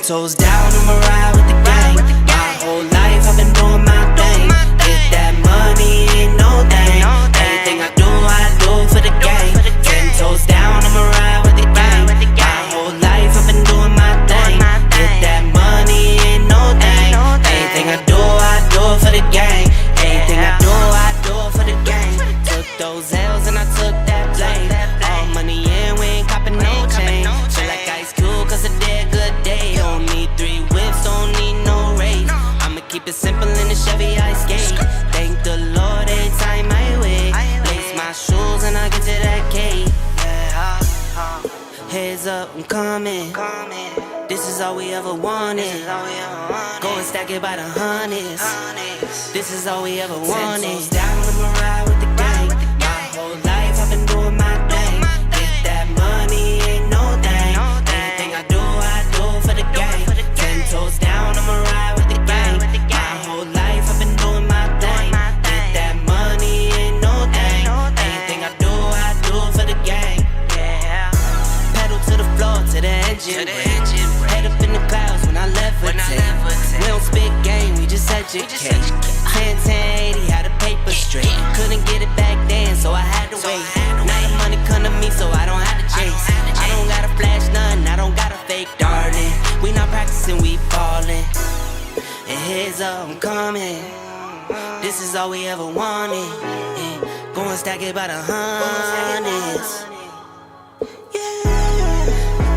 toes down, I'ma ride with the gang. My whole life I've been doing my thing. Get that money, ain't no thing. Anything I do for the gang. 10 toes down, I'ma ride with the gang. My whole life I've been doing my thing. Get that money, ain't no thing. Anything I do for the gang. Anything I do for the gang. Took those L's and I took that blame. All money in, we ain't copping no chain. Feel like Ice Cube, cause a dead good day. Don't need 3 whips, don't need no race. I'ma keep it simple in the Chevy I skate. Thank the Lord every time I wait. Lace my shoes and I get to that cake. Heads up, I'm coming. This is all we ever wanted. Go and stack it by the hundreds. This is all we ever wanted. 10 toes down, I'ma ride with the gang. My whole life I've been doing my thing. Get that money, ain't no thing. Anything I do for the gang. 10 toes down, I'ma ride with the gang. My whole life I've been doing my thing. Get that money, ain't no thing. Anything I do for the gang. Pedal to the floor, to the engine. Head up in the clouds when I levitate. We don't spit game, we just educate. 10-10-80, how the paper straight. Couldn't get it back then, so I had to wait. Now the money come to me, so I don't have to chase. I don't gotta flash nothing, I don't gotta fake, darling. We not practicing, we ballin'. And heads up, I'm coming. This is all we ever wanted. Go and stack it by the hundreds.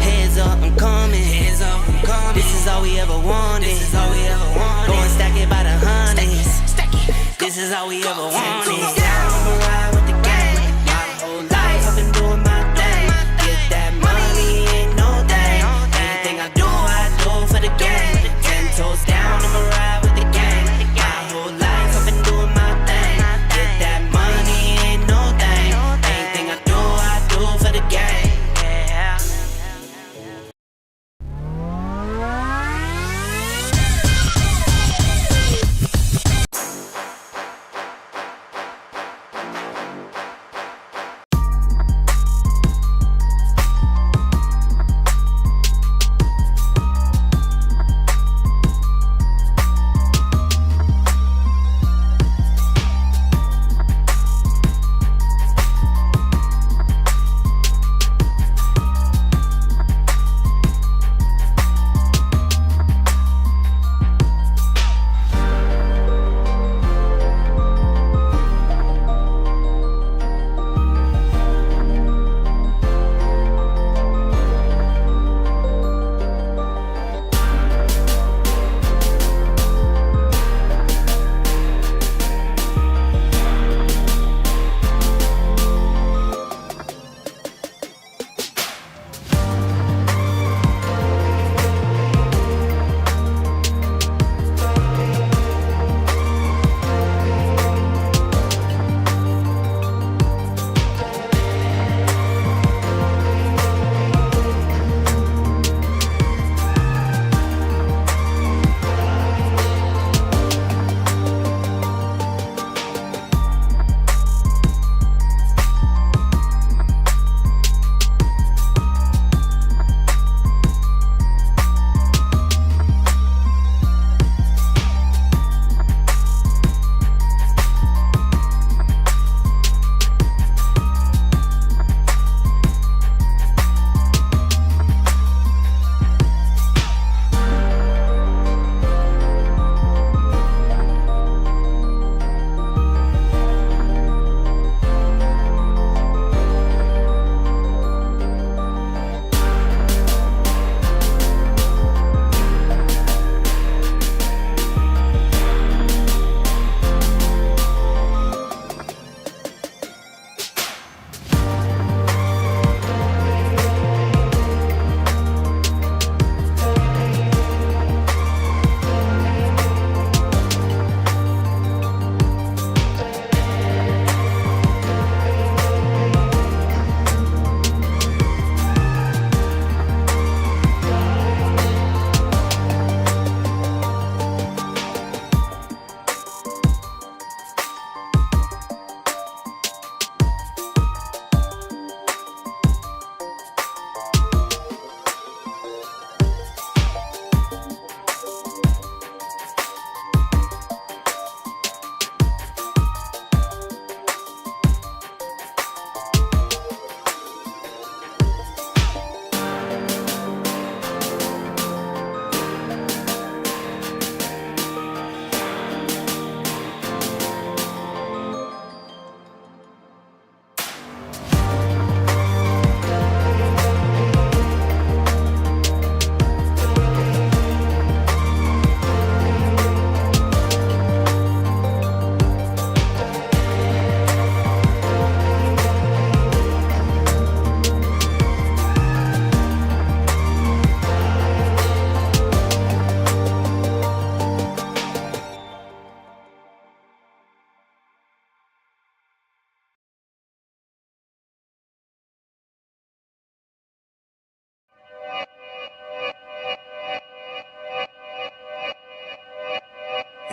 Heads up, I'm coming. This is all we ever wanted. Go and stack it by the hundreds. This is all we ever wanted. I'ma ride with the gang. My whole life I've been doing my thing. Get that money, ain't no thing. Anything I do for the gang. 10 toes down, I'ma ride with the gang. My whole life I've been doing my thing. Get that money, ain't no thing. Anything I do for the gang.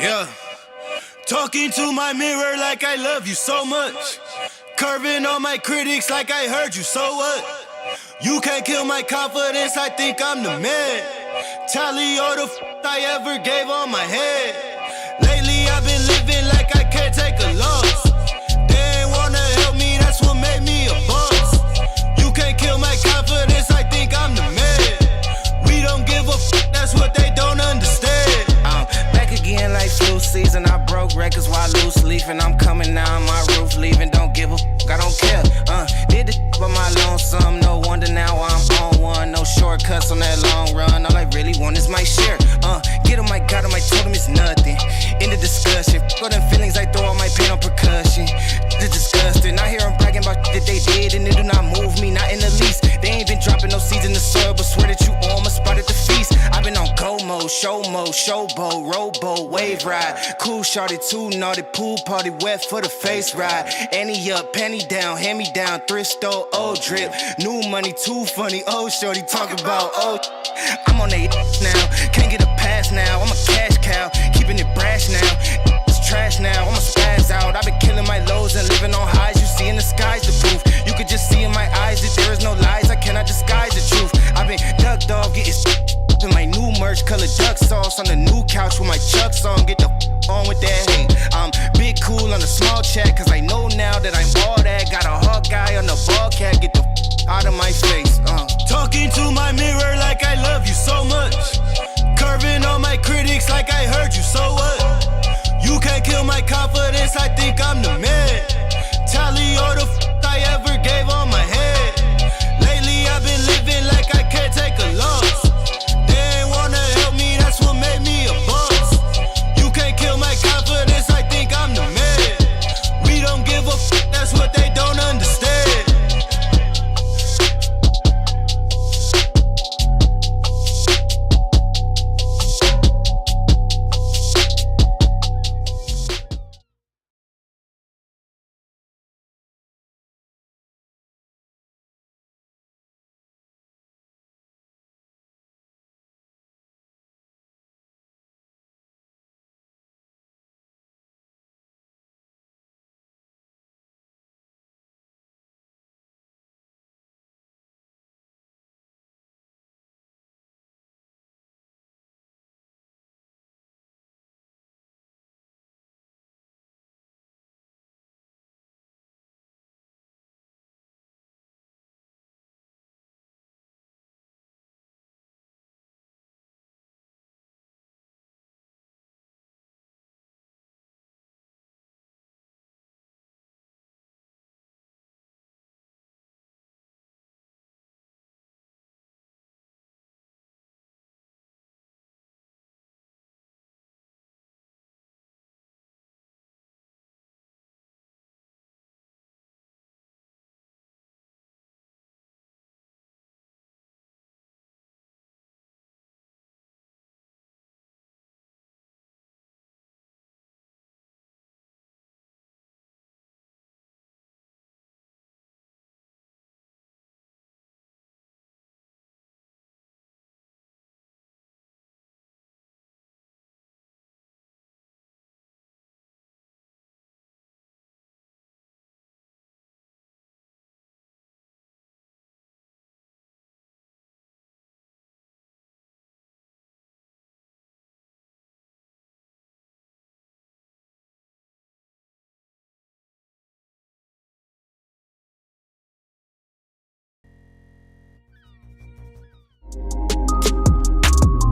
Yeah. Talking to my mirror like I love you so much. Curving on my critics like I heard you, so what? You can't kill my confidence, I think I'm the man. Tally all the I ever gave on my head. Lately I've been living like I can't take a loss. They ain't wanna help me, that's what made me a boss. You can't kill my confidence, I think I'm the man. We don't give a that's what they don't understand. I'm back again like flu season. I broke records while loose leafing. I'm coming down my roof, leaving. Don't give a I don't care. Did the by my lonesome. No wonder now I'm on one. No shortcuts on that long run. All I really want is my share. Get him, I got him, I told him it's nothing. In the discussion, all them feelings, I throw all my pain on percussion. The disgusting. I hear them bragging about that they did, and it do not move me, not in the least. They ain't been dropping no seeds in the soil, but swear that you almost spotted the feast. I've been on go mode, showboat, rowboat, wave ride. Cool shorty, too naughty, pool party, wet for the face ride. Annie up, penny down, hand me down, thrift store, old drip. New money, too funny, old shorty, talk about old. I'm on they now, can't get a pass now. I'm a cash cow, keeping it brash now. It's trash now, I'ma spaz out. I've been killing my lows and living on highs. You see in the skies the proof. You could just see in my eyes that there is no lies. I cannot disguise the truth. I've been duck dog, getting in my new merch, colored duck sauce on the new couch with my Chucks on. Get the on with that hate. I'm big cool on the small chat, cause I know now that I'm all that. Got a Hawkeye on the ball cat, get the out of my face. Talking to my mirror like I love you so much. Curving on my critics like I heard you, so what? You can't kill my confidence, I think I'm the man. Tally all the I ever gave on my head. Lately I've been living like I can't take a loss. They ain't wanna help me, that's what made me a boss. You can't kill my confidence, I think I'm the man. We don't give a that's what they don't understand.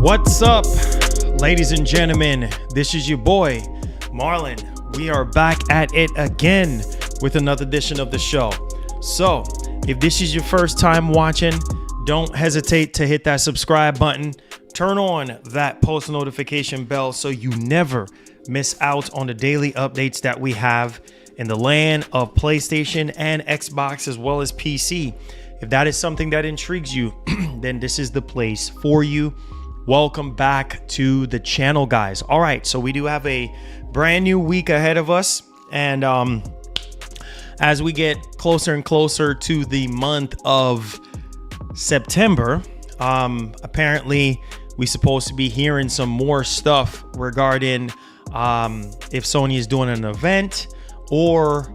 What's up, ladies and gentlemen? This is your boy, Marlon. We are back at it again with another edition of the show. So, if this is your first time watching, don't hesitate to hit that subscribe button. Turn on that post notification bell so you never miss out on the daily updates that we have in the land of PlayStation and Xbox as well as PC. If that is something that intrigues you, then this is the place for you. Welcome back to the channel, guys. All right, so we do have a brand new week ahead of us, and as we get closer and closer to the month of September, apparently we're supposed to be hearing some more stuff regarding if Sony is doing an event or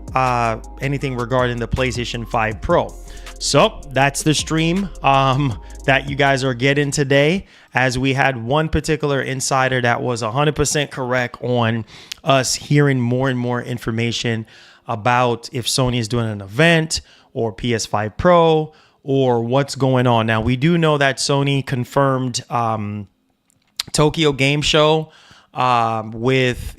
anything regarding the PlayStation 5 Pro. So that's the stream that you guys are getting today, as we had one particular insider that was 100% correct on us hearing more and more information about if Sony is doing an event or PS5 Pro or what's going on. Now, we do know that Sony confirmed Tokyo Game Show with,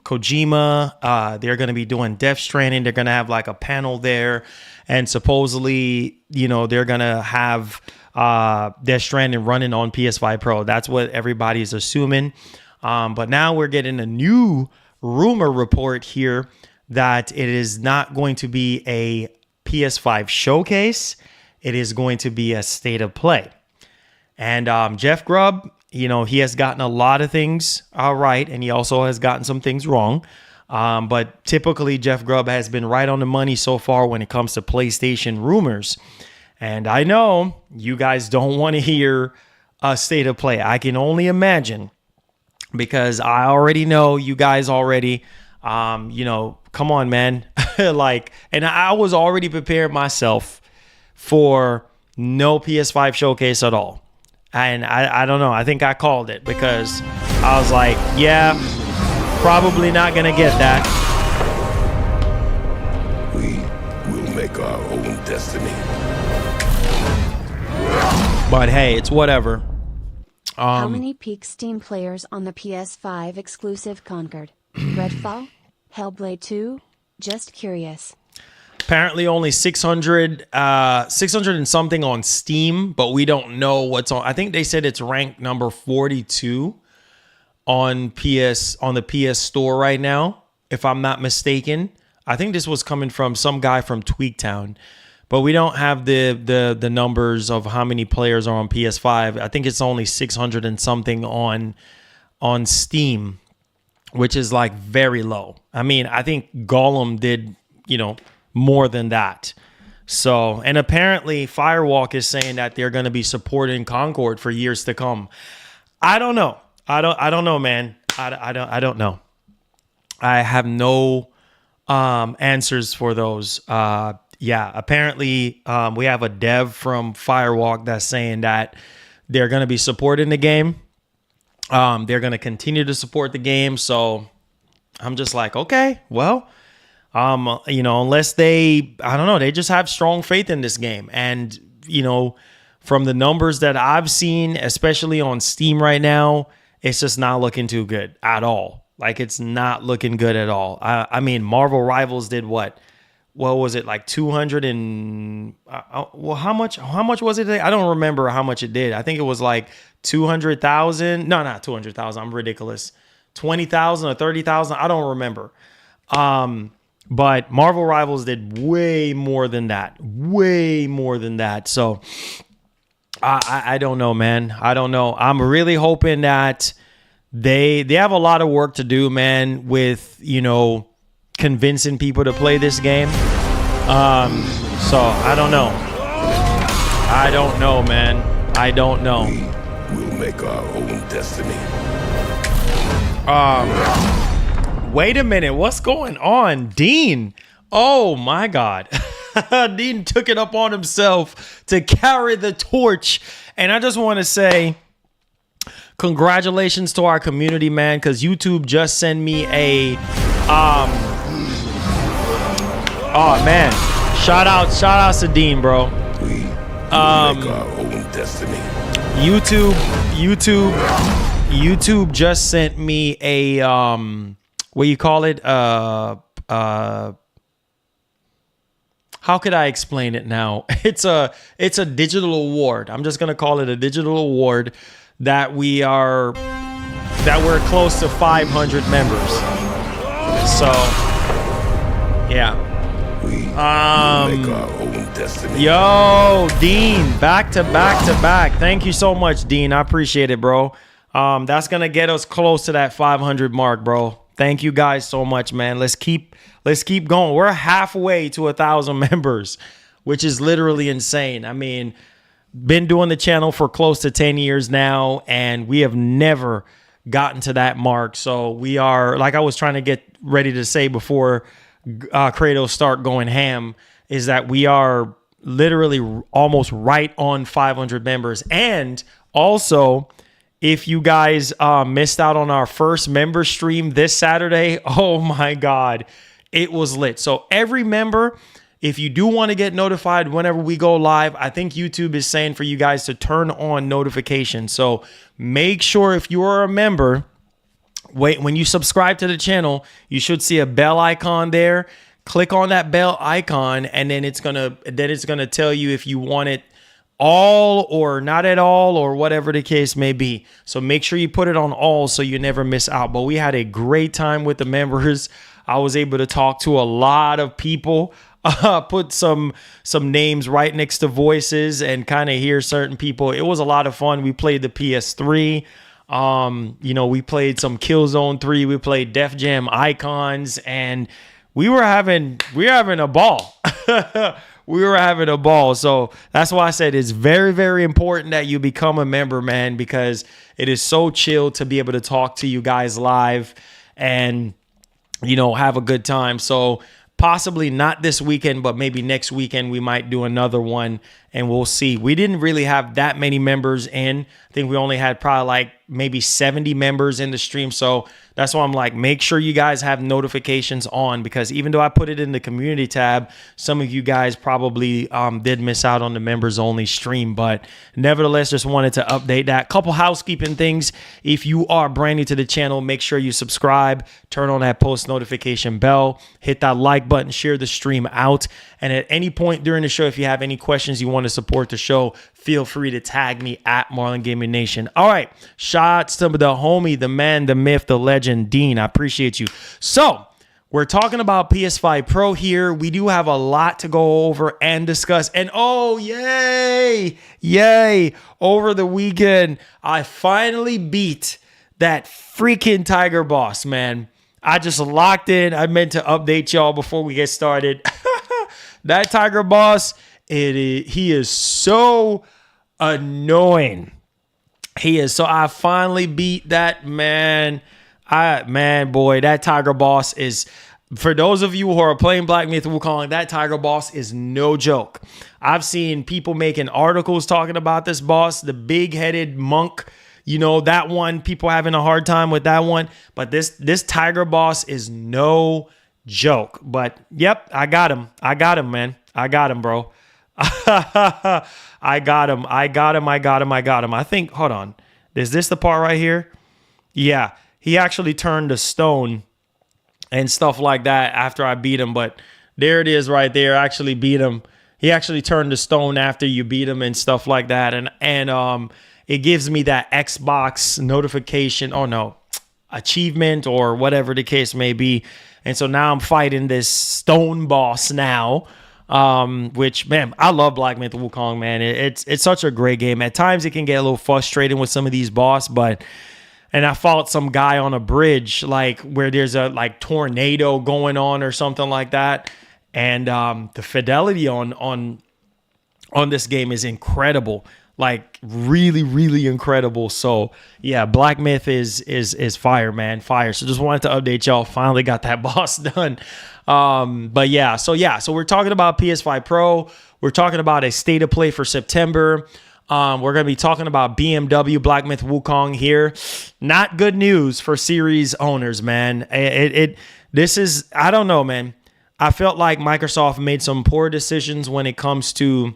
Kojima. They're going to be doing Death Stranding. They're going to have like a panel there. And supposedly, they're going to have Death Stranding running on PS5 Pro. That's what everybody's assuming. But now we're getting a new rumor report here that it is not going to be a PS5 showcase. It is going to be a state of play. And Jeff Grubb, he has gotten a lot of things right, and he also has gotten some things wrong. But typically, Jeff Grubb has been right on the money so far when it comes to PlayStation rumors. And I know you guys don't want to hear a state of play. I can only imagine, because I already know you guys already, come on, man. And I was already prepared myself for no PS5 showcase at all. And I don't know. I think I called it, because I was like, yeah, probably not going to get that. We will make our own destiny. But hey, it's whatever. How many peak Steam players on the PS5 exclusive conquered? Redfall? Hellblade 2? Just curious. Apparently only 600 and something on Steam, but we don't know what's on. I think they said it's ranked number 42 on the PS Store right now, if I'm not mistaken. I think this was coming from some guy from Tweaktown, but we don't have the numbers of how many players are on PS5. I think it's only 600 and something on Steam, which is like very low. I mean, I think Gollum did, more than that. So, and apparently Firewalk is saying that they're going to be supporting Concord for years to come. I don't know. I don't know, man. I don't know. I have no answers for those. Apparently we have a dev from Firewalk that's saying that they're going to be supporting the game. They're going to continue to support the game. So I'm just like, okay, well, unless they just have strong faith in this game. And, from the numbers that I've seen, especially on Steam right now, it's just not looking too good at all. Like, it's not looking good at all. I mean, Marvel Rivals did what? What was it, like 200 and how much was it? I don't remember how much it did. I think it was like 200,000. No, not 200,000. I'm ridiculous. 20,000 or 30,000. I don't remember. But Marvel Rivals did way more than that. So I don't know, man. I don't know. I'm really hoping that they have a lot of work to do, man, with, convincing people to play this game. So I don't know. I don't know, man. I don't know. We will make our own destiny. Wait a minute. What's going on? Dean. Oh my God. Dean took it up on himself to carry the torch. And I just want to say congratulations to our community, man, because YouTube just sent me a oh man. Shout outs to Dean, bro. We will make our own destiny. YouTube just sent me a what do you call it? How could I explain it now? It's a digital award. I'm just gonna call it a digital award that we're close to 500 members. So yeah. We will make our own destiny. Yo, Dean, back to back. Thank you so much, Dean. I appreciate it, bro. That's gonna get us close to that 500 mark, bro. Thank you guys so much, man. Let's keep going. We're halfway to 1,000 members, which is literally insane. I mean, been doing the channel for close to 10 years now, and we have never gotten to that mark. So we are, like I was trying to get ready to say before Kratos start going ham, is that we are literally almost right on 500 members. And also, if you guys missed out on our first member stream this Saturday, oh my God, it was lit. So every member, if you do want to get notified whenever we go live, I think YouTube is saying for you guys to turn on notifications. So make sure if you are a member, when you subscribe to the channel, you should see a bell icon there. Click on that bell icon, and then it's gonna tell you if you want it all or not at all, or whatever the case may be. So make sure you put it on all so you never miss out. But we had a great time with the members. I was able to talk to a lot of people, put some names right next to voices and kind of hear certain people. It was a lot of fun. We played the PS3. We played some Killzone 3. We played Def Jam Icons, and we were having a ball. We were having a ball. So that's why I said it's very, very important that you become a member, man, because it is so chill to be able to talk to you guys live and, have a good time. So possibly not this weekend, but maybe next weekend we might do another one, and we'll see. We didn't really have that many members in. I think we only had probably like maybe 70 members in the stream. So that's why I'm like, make sure you guys have notifications on, because even though I put it in the community tab, some of you guys probably did miss out on the members only stream. But nevertheless, just wanted to update that. Couple housekeeping things. If you are brand new to the channel, make sure you subscribe, turn on that post notification bell, hit that like button, share the stream out. And at any point during the show, if you have any questions, you want to support the show, feel free to tag me at Marlon Gaming Nation. All right. Shots to the homie, the man, the myth, the legend, Dean. I appreciate you. So we're talking about PS5 Pro here. We do have a lot to go over and discuss. And oh, yay. Over the weekend, I finally beat that freaking Tiger boss, man. I just locked in. I meant to update y'all before we get started. That Tiger boss, he is so annoying. He is. So I finally beat that, man. Boy, that Tiger boss is, for those of you who are playing Black Myth Wukong, that Tiger boss is no joke. I've seen people making articles talking about this boss, the big-headed monk. That one, people having a hard time with that one. But this Tiger boss is no joke. But yep, I got him, man. I got him, bro. I got him. I think, hold on. Is this the part right here? Yeah. He actually turned to stone and stuff like that after I beat him. But there it is right there. I actually beat him. He actually turned to stone after you beat him and stuff like that. And it gives me that Xbox notification. Oh, no. Achievement or whatever the case may be. And so now I'm fighting this stone boss now. Which, man, I love Black Myth Wukong, man. It's such a great game. At times it can get a little frustrating with some of these boss, and I fought some guy on a bridge, like where there's a tornado going on or something like that. And the fidelity on this game is incredible. Like really, really incredible. So yeah, Black Myth is fire, man. Fire. So just wanted to update y'all. Finally got that boss done. But yeah, so we're talking about PS5 Pro. We're talking about a state of play for September. We're going to be talking about BMW Black Myth Wukong here. Not good news for series owners, man. This is, I don't know, man. I felt like Microsoft made some poor decisions when it comes to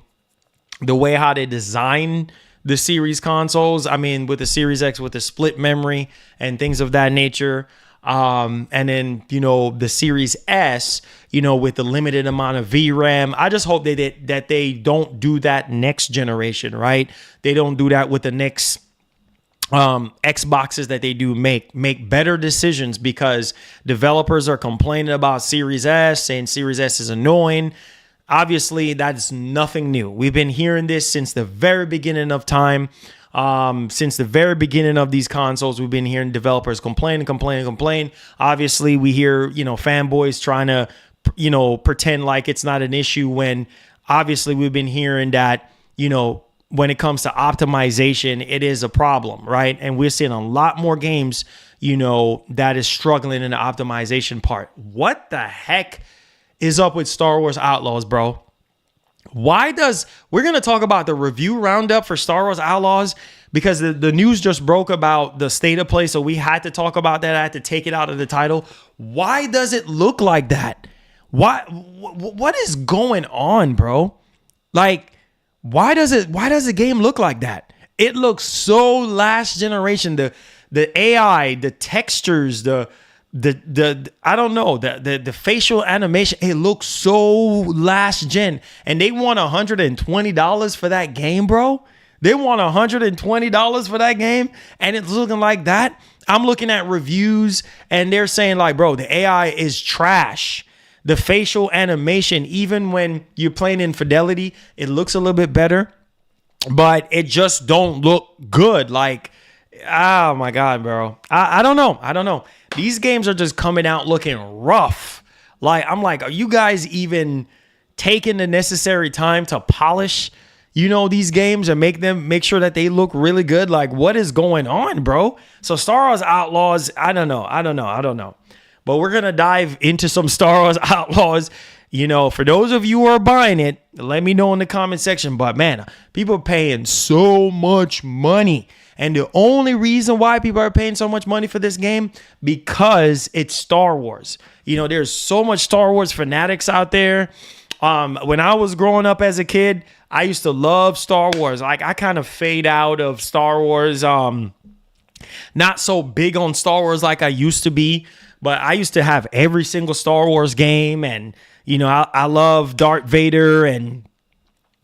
the way how they design the series consoles. I mean, with the Series X, with the split memory and things of that nature. And then, the Series S, with the limited amount of VRAM. I just hope that they don't do that next generation, right? They don't do that with the next Xboxes that they do make better decisions, because developers are complaining about Series S, saying Series S is annoying. Obviously, that's nothing new. We've been hearing this since the very beginning of time. Since the very beginning of these consoles, we've been hearing developers complain. Obviously, we hear, fanboys trying to, pretend like it's not an issue, when obviously we've been hearing that, when it comes to optimization, it is a problem, right? And we're seeing a lot more games, that is struggling in the optimization part. What the heck is up with Star Wars Outlaws, bro? We're going to talk about the review roundup for Star Wars Outlaws because the news just broke about the state of play. So we had to talk about that. I had to take it out of the title. Why does it look like that? What is going on, bro? Like, why does the game look like that? It looks so last generation. The AI, the textures, the I don't know, the facial animation, it looks so last gen. And they want $120 for that game, bro. They want $120 for that game, and it's looking like that. I'm looking at reviews, and they're saying like, bro, the AI is trash. The facial animation, even when you're playing in fidelity, it looks a little bit better, but it just don't look good. Like, oh my God, bro. I don't know. These games are just coming out looking rough. Like, I'm like, are you guys even taking the necessary time to polish, these games and make sure that they look really good? Like, what is going on, bro? So Star Wars Outlaws, I don't know. But we're going to dive into some Star Wars Outlaws. For those of you who are buying it, let me know in the comment section. But man, people are paying so much money. And the only reason why people are paying so much money for this game, because it's Star Wars. There's so much Star Wars fanatics out there. When I was growing up as a kid, I used to love Star Wars. Like, I kind of fade out of Star Wars. Not so big on Star Wars like I used to be. But I used to have every single Star Wars game, and I love Darth Vader and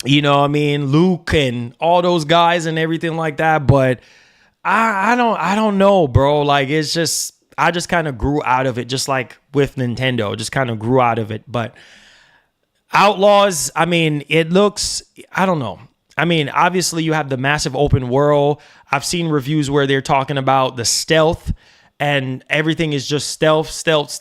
Luke and all those guys and everything like that. But I don't know, bro. Like, it's just, I just kind of grew out of it, just like with Nintendo, just kind of grew out of it. But Outlaws, it looks, I don't know. Obviously you have the massive open world. I've seen reviews where they're talking about the stealth. And everything is just stealth.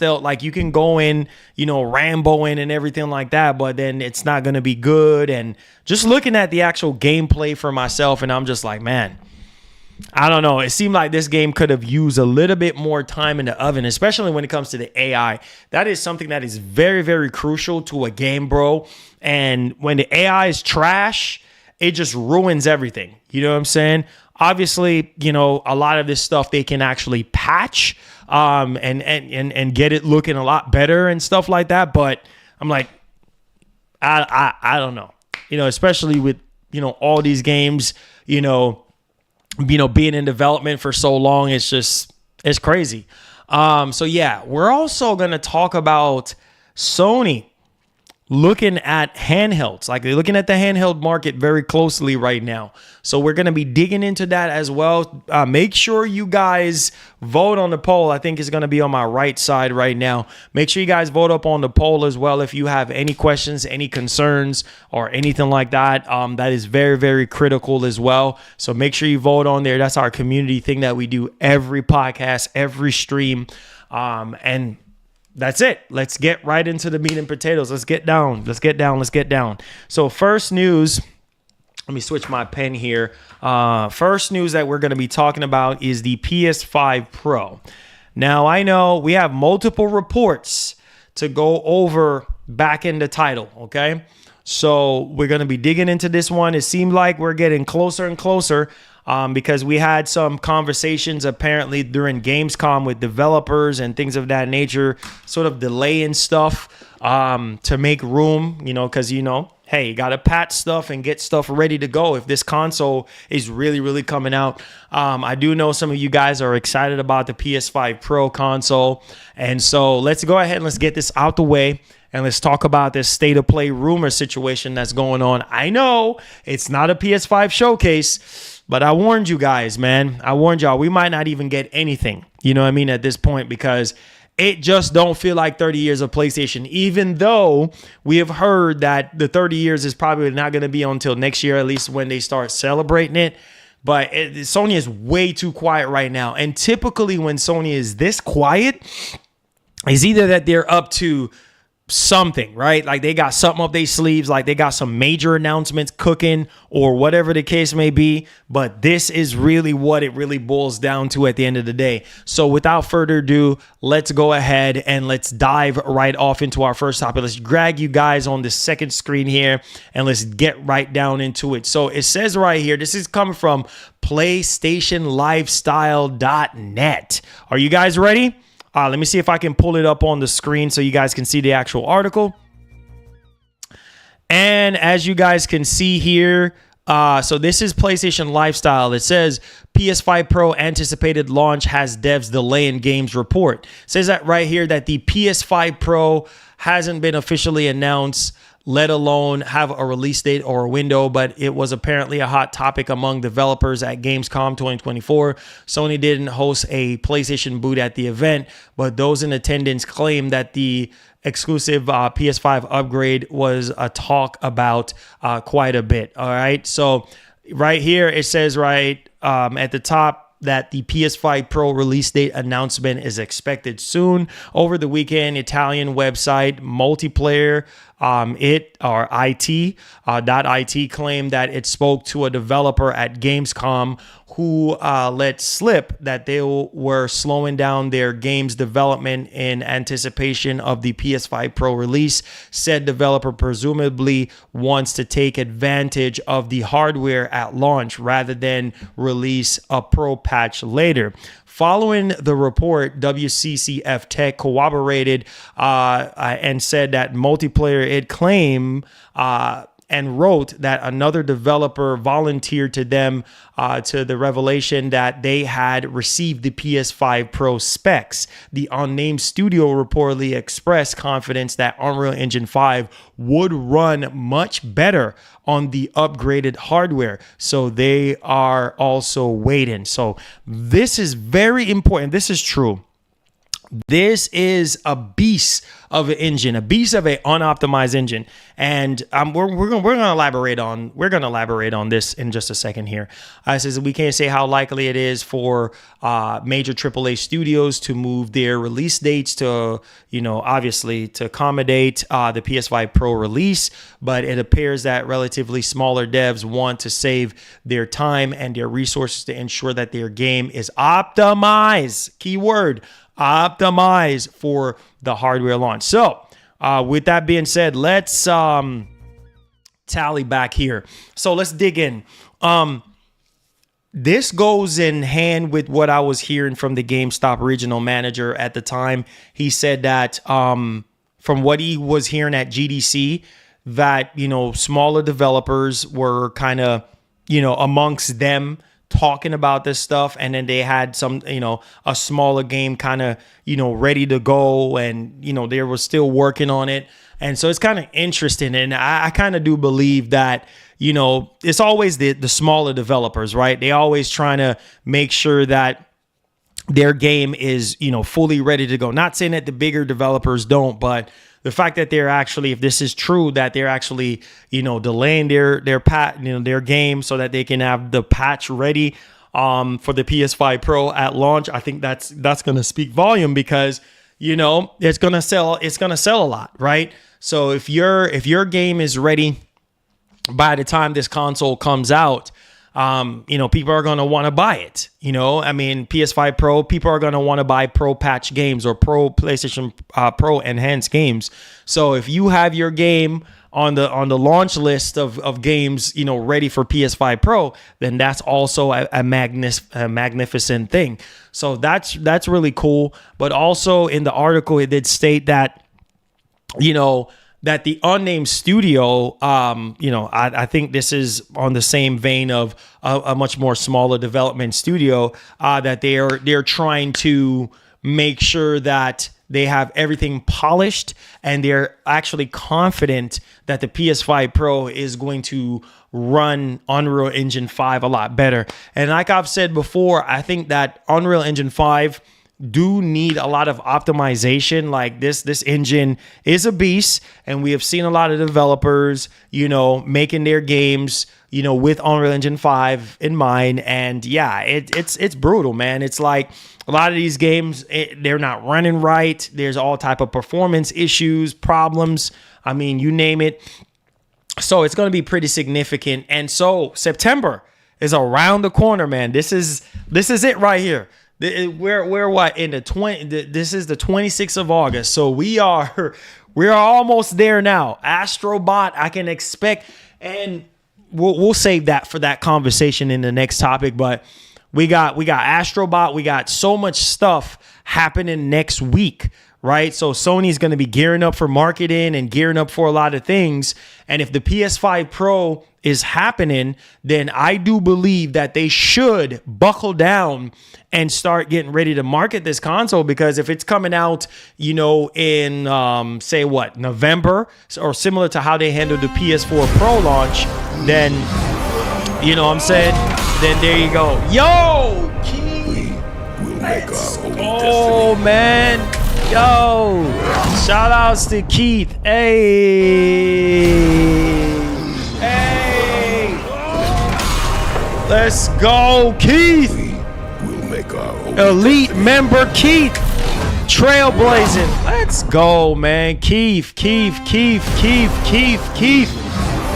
Like, you can go in, Rambo-ing and everything like that, but then it's not going to be good. And just looking at the actual gameplay for myself, and I'm just like, man, I don't know. It seemed like this game could have used a little bit more time in the oven, especially when it comes to the AI. That is something that is very, very crucial to a game, bro. And when the AI is trash, it just ruins everything. You know what I'm saying? Obviously, a lot of this stuff they can actually patch and get it looking a lot better and stuff like that. But I'm like, I don't know, especially with, all these games, being in development for so long. It's crazy. So yeah, we're also going to talk about Sony looking at handhelds. Like, they're looking at the handheld market very closely right now. So we're going to be digging into that as well. Make sure you guys vote on the poll. I think it's going to be on my right side right now. Make sure you guys vote up on the poll as well if you have any questions, any concerns, or anything like that. That is very, very critical as well. So make sure you vote on there. That's our community thing that we do every podcast, every stream. And that's it. Let's get right into the meat and potatoes. Let's get down. So first news, let me switch my pen here. First news that we're going to be talking about is the PS5 Pro. Now, I know we have multiple reports to go over back in the title, okay? So we're going to be digging into this one. It seemed like we're getting closer and closer because we had some conversations apparently during Gamescom with developers and things of that nature, sort of delaying stuff to make room, because, hey, you got to patch stuff and get stuff ready to go if this console is really, really coming out. I do know some of you guys are excited about the PS5 Pro console. And so let's go ahead and let's get this out the way. And let's talk about this state of play rumor situation that's going on. I know it's not a PS5 showcase, but I warned you guys, man. I warned y'all. We might not even get anything, at this point, because it just don't feel like 30 years of PlayStation, even though we have heard that the 30 years is probably not going to be until next year, at least when they start celebrating it. But Sony is way too quiet right now. And typically when Sony is this quiet, it's either that they're up to something, right? Like they got something up their sleeves, like they got some major announcements cooking or whatever the case may be. But this is really what it really boils down to at the end of the day. So without further ado, let's go ahead and let's dive right off into our first topic. Let's drag you guys on the second screen here and let's get right down into it. So it says right here, this is coming from PlayStationLifestyle.net. Are you guys ready? Let me see if I can pull it up on the screen so you guys can see the actual article. And as you guys can see here, so this is PlayStation Lifestyle. It says PS5 Pro anticipated launch has devs delay in games report. It says that right here that the PS5 Pro hasn't been officially announced, let alone have a release date or a window, but it was apparently a hot topic among developers at Gamescom 2024. Sony didn't host a PlayStation booth at the event, but those in attendance claimed that the exclusive PS5 upgrade was a talk about quite a bit. All right, so right here it says right at the top that the PS5 Pro release date announcement is expected soon. Over the weekend, Italian website Multiplayer IT claimed that it spoke to a developer at Gamescom who let slip that they were slowing down their game's development in anticipation of the PS5 Pro release. Said developer presumably wants to take advantage of the hardware at launch rather than release a Pro patch later. Following the report, WCCF Tech corroborated and said that Multiplayer it claimed and wrote that another developer volunteered to them to the revelation that they had received the PS5 Pro specs. The unnamed studio reportedly expressed confidence that Unreal Engine 5 would run much better on the upgraded hardware. So they are also waiting. So this is very important. This is true. This is a beast of an engine, a beast of an unoptimized engine, and we're gonna elaborate on this in just a second here. I says we can't say how likely it is for major AAA studios to move their release dates to, obviously to accommodate the PS5 Pro release, but it appears that relatively smaller devs want to save their time and their resources to ensure that their game is optimized. Keyword. Optimize for the hardware launch. So with that being said, let's tally back here. So let's dig in. This goes in hand with what I was hearing from the GameStop regional manager at the time. He said that from what he was hearing at GDC, that smaller developers were kind of amongst them talking about this stuff, and then they had some a smaller game kind of ready to go, and they were still working on it. And so it's kind of interesting, and I kind of do believe that it's always the smaller developers, right? They always trying to make sure that their game is fully ready to go. Not saying that the bigger developers don't, but the fact that they're actually, if this is true, that they're actually, delaying their game so that they can have the patch ready for the PS5 Pro at launch, I think that's going to speak volume, because it's going to sell a lot, right? So if your game is ready by the time this console comes out, people are going to want to buy it. PS5 Pro, people are going to want to buy Pro patch games or PlayStation Pro enhanced games. So if you have your game on the launch list of games, ready for PS5 Pro, then that's also a magnificent thing. So that's really cool. But also in the article, it did state that, that the unnamed studio, I think this is on the same vein of a much more smaller development studio, that they're trying to make sure that they have everything polished, and they're actually confident that the PS5 Pro is going to run Unreal Engine 5 a lot better. And like I've said before, I think that Unreal Engine 5 do need a lot of optimization. Like this engine is a beast, and we have seen a lot of developers, making their games, with Unreal Engine 5 in mind. And yeah, it's brutal, man. It's like a lot of these games, they're not running right. There's all type of performance issues, problems. I mean, you name it. So it's going to be pretty significant. And so September is around the corner, man. This is it right here. We're what in the 20? This is the 26th of August. So we're almost there now. Astrobot, I can expect, and we'll save that for that conversation in the next topic. But we got Astrobot. We got so much stuff happening next week, right? So Sony's going to be gearing up for marketing and gearing up for a lot of things. And if the PS5 Pro is happening, then I do believe that they should buckle down and start getting ready to market this console, because if it's coming out, in say what, November, or similar to how they handled the PS4 Pro launch, then you know what I'm saying? Then there you go. Yo, Keith. We'll make our own Oh destiny. man. Yo. Shout outs to Keith. Hey. Let's go, Keith. We'll make our own Elite destiny. member Keith. Trailblazing. Let's go, man. Keith.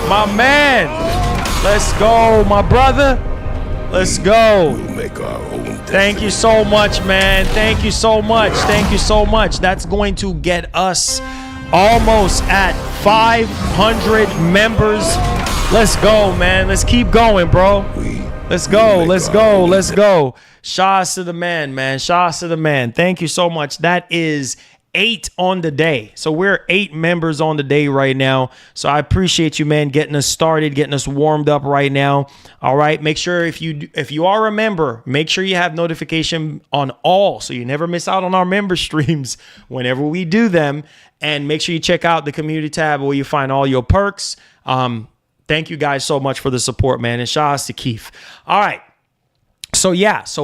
My man. Let's go, my brother. Let's go. We'll make our own destiny. Thank you so much, man. Thank you so much. That's going to get us almost at 500 members. Let's go, man. Let's keep going, bro. Let's go. Shouts to the man, man. Shouts to the man. Thank you so much. That is 8 on the day. So we're 8 members on the day right now. So I appreciate you, man, getting us started, getting us warmed up right now. All right. Make sure if you are a member, make sure you have notification on all, so you never miss out on our member streams whenever we do them. And make sure you check out the community tab where you find all your perks. Thank you guys so much for the support, man. And shout outs to Keith. All right. So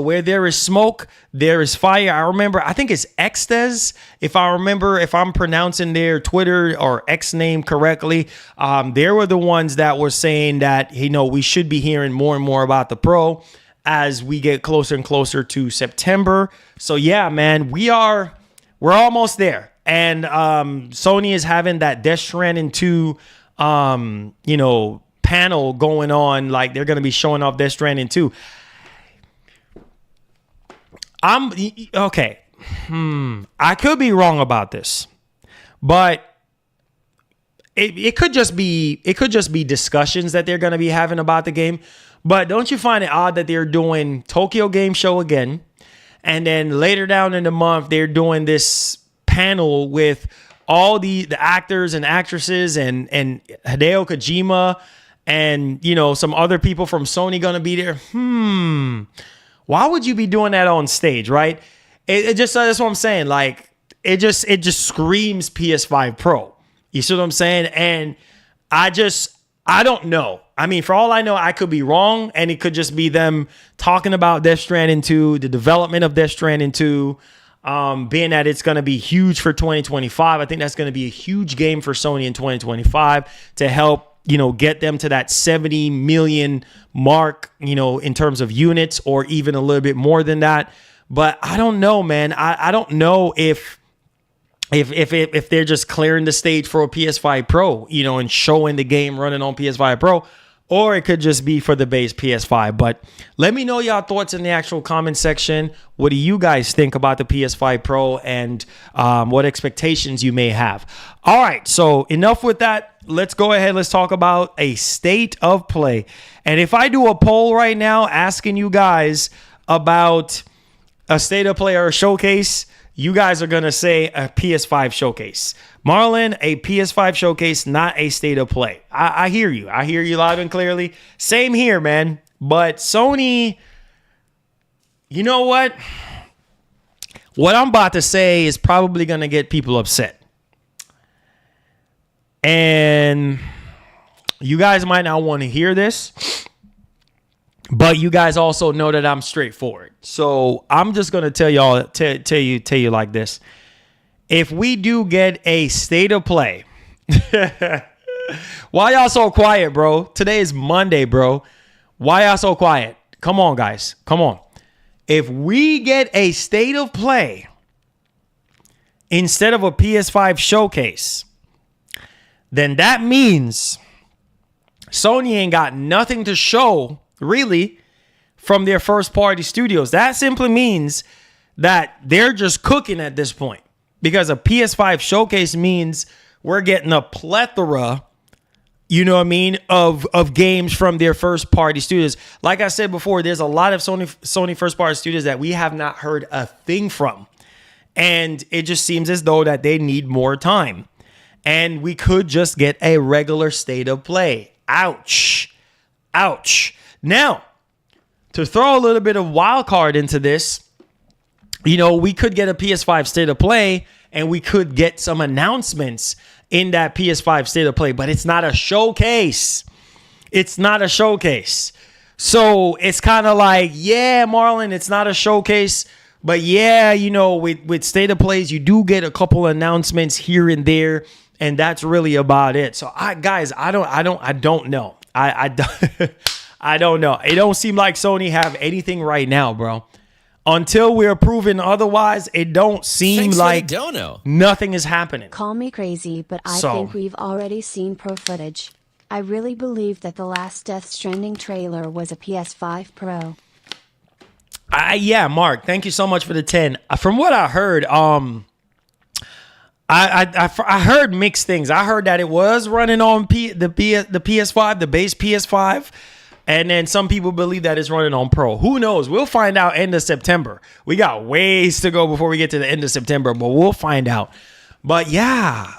where there is smoke, there is fire. I think it's Xtez, if I'm pronouncing their Twitter or X name correctly. They were the ones that were saying that, we should be hearing more and more about the Pro as we get closer and closer to September. So yeah, man, we're almost there. And Sony is having that Death Stranding 2 panel going on. Like, they're going to be showing off Death Stranding 2. Okay. I could be wrong about this, but it could just be discussions that they're going to be having about the game. But don't you find it odd that they're doing Tokyo Game Show again, and then later down in the month they're doing this panel with all the actors and actresses and Hideo Kojima and some other people from Sony going to be there? Why would you be doing that on stage, right? It just, that's what I'm saying. Like, it just screams PS5 Pro. You see what I'm saying? And I don't know. I mean, for all I know, I could be wrong, and it could just be them talking about Death Stranding 2, the development of Death Stranding 2, being that it's going to be huge for 2025. I think that's going to be a huge game for Sony in 2025 to help get them to that 70 million mark, in terms of units, or even a little bit more than that. But I don't know, man. I don't know if they're just clearing the stage for a PS5 Pro, and showing the game running on PS5 Pro, or it could just be for the base PS5. But let me know y'all thoughts in the actual comment section. What do you guys think about the PS5 Pro, and what expectations you may have? All right, so enough with that. Let's go ahead. Let's talk about a state of play. And if I do a poll right now asking you guys about a state of play or a showcase, you guys are going to say a PS5 showcase. Marlon, a PS5 showcase, not a state of play. I hear you. I hear you loud and clearly. Same here, man. But Sony, you know what? What I'm about to say is probably going to get people upset. And you guys might not want to hear this, but you guys also know that I'm straightforward. So I'm just going to tell you like this. If we do get a state of play, why y'all so quiet, bro? Today is Monday, bro. Why y'all so quiet? Come on, guys. Come on. if we get a state of play instead of a PS5 showcase, then that means Sony ain't got nothing to show, really, from their first-party studios. That simply means that they're just cooking at this point, because a PS5 showcase means we're getting a plethora, you know what I mean, of games from their first-party studios. Like I said before, there's a lot of Sony first-party studios that we have not heard a thing from. And it just seems as though that they need more time. And we could just get a regular state of play. Ouch. Ouch. Now, to throw a little bit of wild card into this, you know, we could get a PS5 state of play and we could get some announcements in that PS5 state of play, but it's not a showcase. It's not a showcase. So it's kind of like, yeah, Marlon, it's not a showcase, but yeah, you know, with state of plays, you do get a couple announcements here and there, and that's really about it. So I don't know. I don't know. It don't seem like Sony have anything right now, bro. Until we're proven otherwise, it don't seem like nothing is happening. Call me crazy, but I think we've already seen pro footage. I really believe that the last Death Stranding trailer was a PS5 Pro. Yeah, Mark, thank you so much for the 10. From what I heard, I heard mixed things. I heard that it was running on the PS5, the base PS5. And then some people believe that it's running on Pro. Who knows? We'll find out end of September. We got ways to go before we get to the end of September, but we'll find out. But yeah,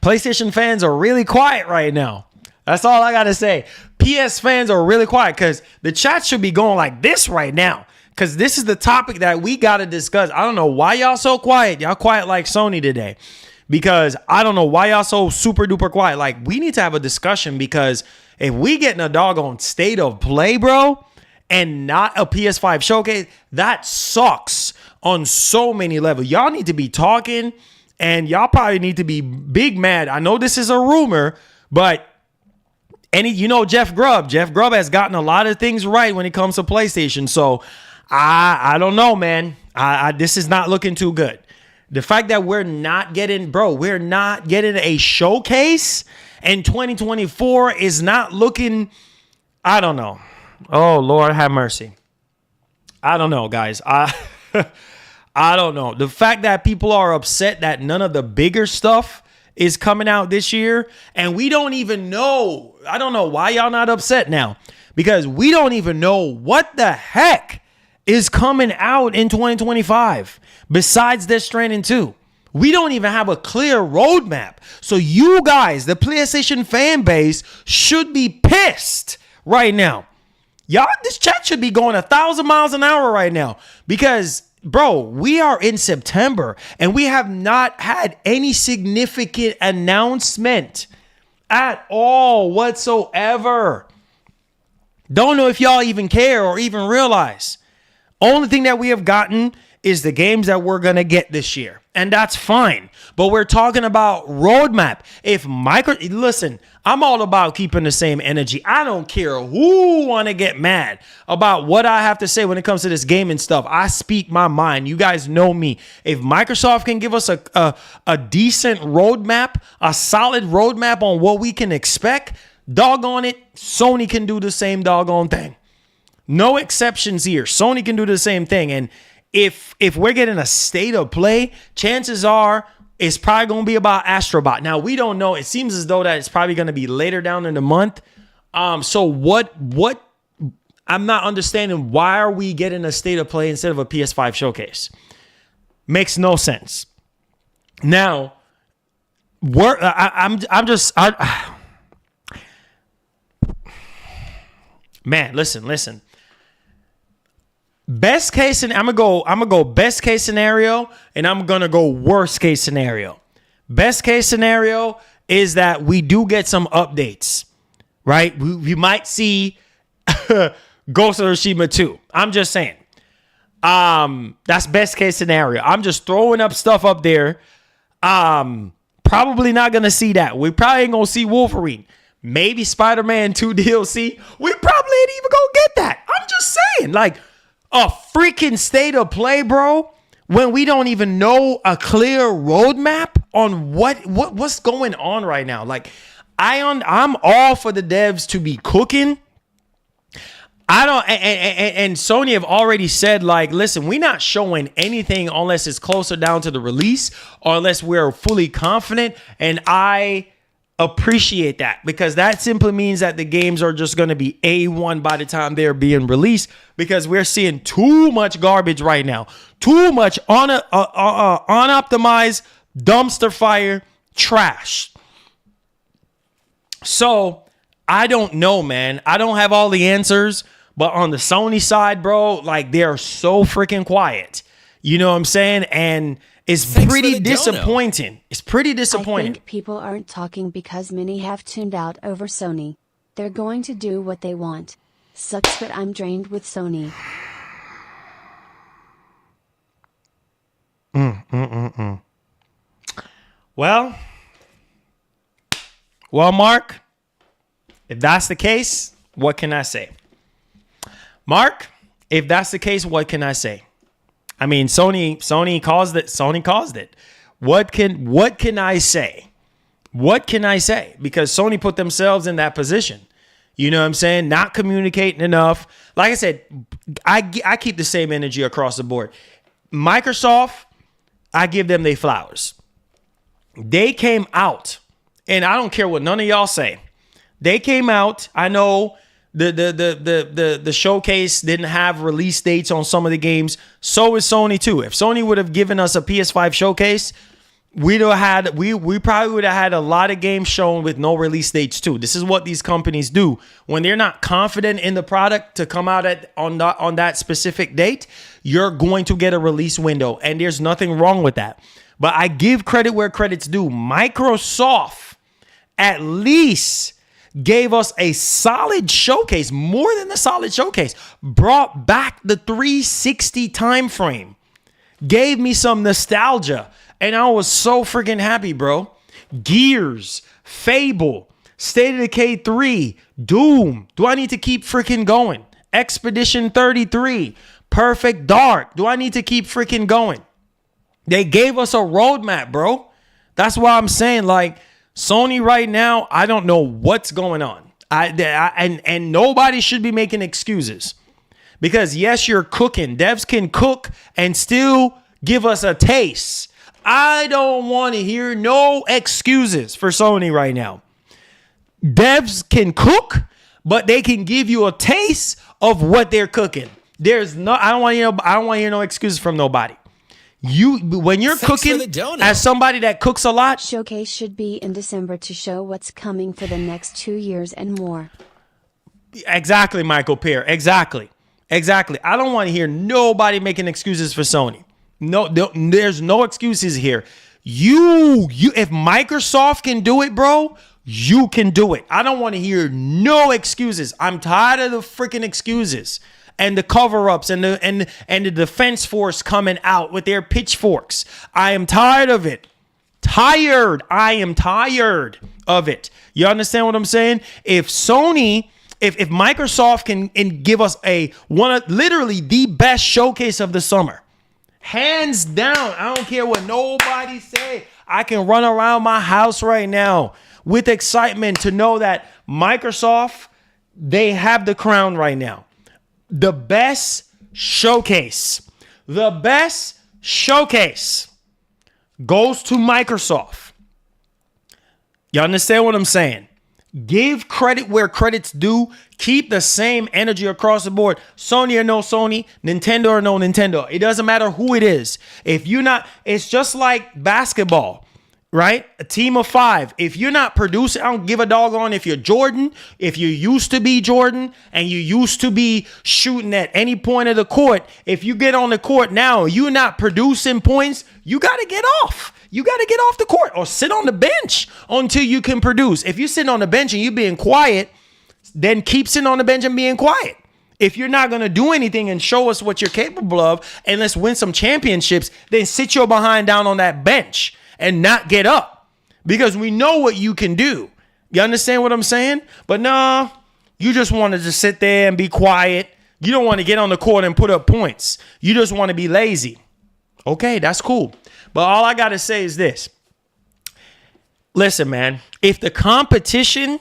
PlayStation fans are really quiet right now. That's all I got to say. PS fans are really quiet because the chat should be going like this right now, because this is the topic that we got to discuss. I don't know why y'all so quiet. Y'all quiet like Sony today, because I don't know why y'all so super duper quiet. Like, we need to have a discussion, because if we getting a doggone state of play, bro, and not a PS5 showcase, that sucks on so many levels. Y'all need to be talking, and y'all probably need to be big mad. I know this is a rumor, but Jeff Grubb has gotten a lot of things right when it comes to PlayStation. So I don't know, man. This is not looking too good. The fact that we're not getting a showcase in 2024 is not looking, I don't know. Oh, Lord have mercy. I don't know, guys. I don't know. The fact that people are upset that none of the bigger stuff is coming out this year, and we don't even know. I don't know why y'all not upset now, because we don't even know what the heck is coming out in 2025 besides Death Stranding 2. We don't even have a clear roadmap. So you guys, the PlayStation fan base, should be pissed right now. Y'all, this chat should be going 1,000 miles an hour right now, because, bro, we are in September and we have not had any significant announcement at all whatsoever. Don't know if y'all even care or even realize. Only thing that we have gotten is the games that we're going to get this year. And that's fine. But we're talking about roadmap. Listen, I'm all about keeping the same energy. I don't care who want to get mad about what I have to say when it comes to this gaming stuff. I speak my mind. You guys know me. If Microsoft can give us a decent roadmap, a solid roadmap on what we can expect, doggone it, Sony can do the same doggone thing. No exceptions here. Sony can do the same thing. And if we're getting a state of play, chances are it's probably going to be about Astrobot. Now, we don't know. It seems as though that it's probably going to be later down in the month. So what I'm not understanding, why are we getting a state of play instead of a PS5 showcase? Makes no sense. Now, man, listen. Best case, and I'm gonna go best case scenario, and I'm gonna go worst case scenario. Best case scenario is that we do get some updates, right? We might see Ghost of Tsushima 2. I'm just saying. That's best case scenario. I'm just throwing up stuff up there. Probably not gonna see that. We probably ain't gonna see Wolverine. Maybe Spider-Man 2 DLC. We probably ain't even gonna get that. I'm just saying, like, a freaking state of play, bro, when we don't even know a clear roadmap on what's going on right now. Like, I'm all for the devs to be cooking. I don't, and Sony have already said, like, listen, we're not showing anything unless it's closer down to the release or unless we're fully confident. And I appreciate that, because that simply means that the games are just going to be A1 by the time they're being released, because we're seeing too much garbage right now, too much unoptimized dumpster fire trash. So I don't know, man. I don't have all the answers, but on the Sony side, bro, like, they're so freaking quiet. You know what I'm saying? And it's pretty disappointing. It's pretty disappointing. I think people aren't talking because many have tuned out over Sony. They're going to do what they want. Sucks, but I'm drained with Sony. Well, Mark, if that's the case, what can I say? Mark, if that's the case, what can I say? I mean, Sony caused it. Sony caused it. What can I say? What can I say? Because Sony put themselves in that position. You know what I'm saying? Not communicating enough. Like I said, I keep the same energy across the board. Microsoft, I give them their flowers. They came out, and I don't care what none of y'all say. They came out. I know the showcase didn't have release dates on some of the games. So is Sony too. If Sony would have given us a PS5 showcase, we probably would have had a lot of games shown with no release dates too. This is what these companies do when they're not confident in the product to come out on that specific date. You're going to get a release window, and there's nothing wrong with that. But I give credit where credit's due. Microsoft at least gave us a solid showcase, more than a solid showcase. Brought back the 360 time frame, gave me some nostalgia. And I was so freaking happy, bro. Gears, Fable, State of Decay 3, Doom. Do I need to keep freaking going? Expedition 33, Perfect Dark. Do I need to keep freaking going? They gave us a roadmap, bro. That's why I'm saying, like, Sony right now, I don't know what's going on. And nobody should be making excuses. Because, yes, you're cooking. Devs can cook and still give us a taste. I don't want to hear no excuses for Sony right now. Devs can cook, but they can give you a taste of what they're cooking. I don't want to hear no excuses from nobody. When you're cooking as somebody that cooks a lot, Showcase should be in December to show what's coming for the next 2 years and more. Exactly, Michael Pear. Exactly. I don't want to hear nobody making excuses for Sony. No, there's no excuses here. If Microsoft can do it, bro, you can do it. I don't want to hear no excuses. I'm tired of the freaking excuses and the cover-ups and the defense force coming out with their pitchforks. I am tired of it. I am tired of it. You understand what I'm saying? If Microsoft can give us literally the best showcase of the summer, hands down, I don't care what nobody say. I can run around my house right now with excitement to know that Microsoft, they have the crown right now. The best showcase goes to Microsoft. You understand what I'm saying? Give credit where credit's due. Keep the same energy across the board. Sony or no Sony, Nintendo or no Nintendo. It doesn't matter who it is. It's just like basketball, right? A team of 5. If you're not producing, I don't give a doggone if you're Jordan, if you used to be Jordan and you used to be shooting at any point of the court. If you get on the court now, you're not producing points, you got to get off. You got to get off the court or sit on the bench until you can produce. If you're sitting on the bench and you're being quiet, then keep sitting on the bench and being quiet. If you're not going to do anything and show us what you're capable of and let's win some championships, then sit your behind down on that bench and not get up, because we know what you can do. You understand what I'm saying? But no, you just wanted to sit there and be quiet, You don't want to get on the court and put up points. You just want to be lazy. Okay, that's cool. But all I got to say is this. Listen, man, if the competition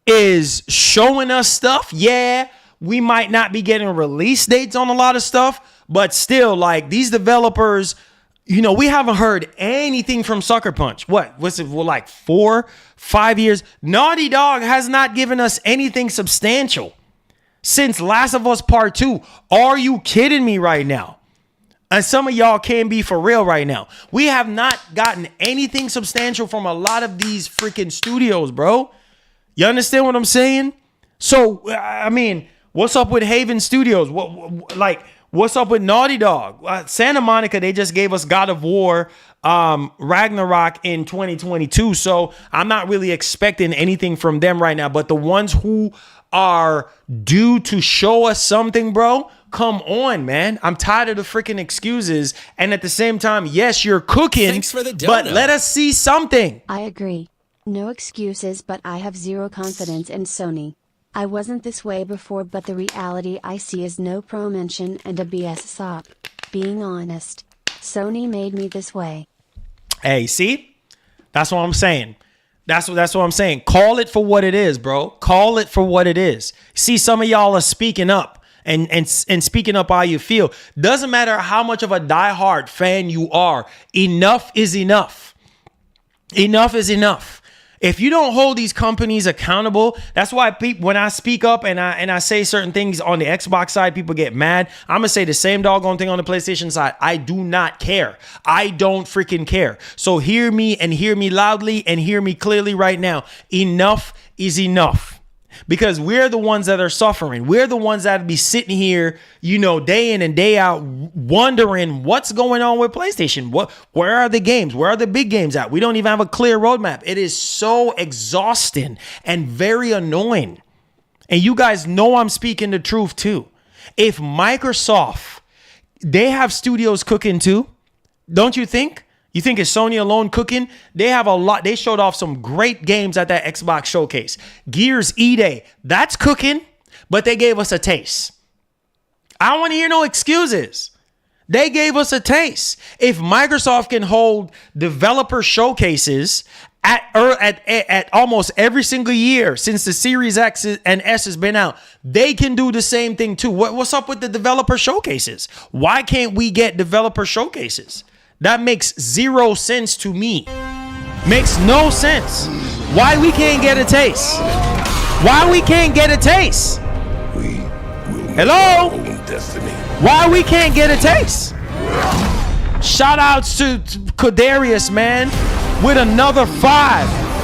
is showing us stuff, yeah, we might not be getting release dates on a lot of stuff, but still, like, these developers, you know, we haven't heard anything from Sucker Punch. What's it, well, like 4-5 years? Naughty Dog has not given us anything substantial since Last of Us Part 2. Are you kidding me right now? And some of y'all can't be for real right now. We have not gotten anything substantial from a lot of these freaking studios, bro. You understand what I'm saying? So, I mean, what's up with Haven Studios? What's up with Naughty Dog? Santa Monica, they just gave us God of War Ragnarok in 2022. So I'm not really expecting anything from them right now. But the ones who are due to show us something, bro, come on, man. I'm tired of the freaking excuses. And at the same time, yes, you're cooking, Thanks for the donut. but let us see something. I agree. No excuses, but I have zero confidence in Sony. I wasn't this way before, but the reality I see is no pro mention and a BS sop. Being honest, Sony made me this way. Hey, see? That's what I'm saying. That's what I'm saying. Call it for what it is, bro. Call it for what it is. See, some of y'all are speaking up and speaking up how you feel. Doesn't matter how much of a diehard fan you are. Enough is enough. Enough is enough. If you don't hold these companies accountable, that's why when I speak up and I say certain things on the Xbox side, people get mad. I'm going to say the same doggone thing on the PlayStation side. I do not care. I don't freaking care. So hear me and hear me loudly and hear me clearly right now. Enough is enough. Because we're the ones that are suffering. We're the ones that be sitting here, you know, day in and day out, wondering what's going on with PlayStation. Where are the games? Where are the big games at? We don't even have a clear roadmap. It is so exhausting and very annoying. And you guys know I'm speaking the truth too. If Microsoft, they have studios cooking too, don't you think? You think it's Sony alone cooking? They have a lot. They showed off some great games at that Xbox showcase. Gears E-Day, that's cooking, but they gave us a taste. I don't want to hear no excuses. They gave us a taste. If Microsoft can hold developer showcases at almost every single year since the Series X and S has been out, they can do the same thing too. What's up with the developer showcases? Why can't we get developer showcases? That makes zero sense to me. Makes no sense. Why we can't get a taste? Why we can't get a taste? Hello? Why we can't get a taste? Shout outs to Kadarius, man, with another 5.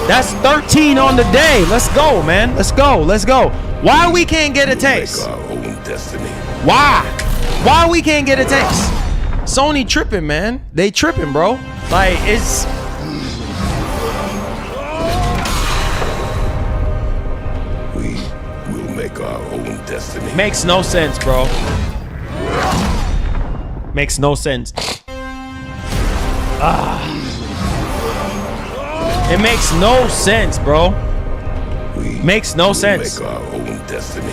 That's 13 on the day. Let's go, man. Let's go. Why we can't get a taste? Why? Why we can't get a taste? Sony tripping, man. They tripping, bro. Like, it's... We will make our own destiny. Makes no sense, bro. Makes no sense. It makes no sense, bro. Makes no sense. Make our own destiny.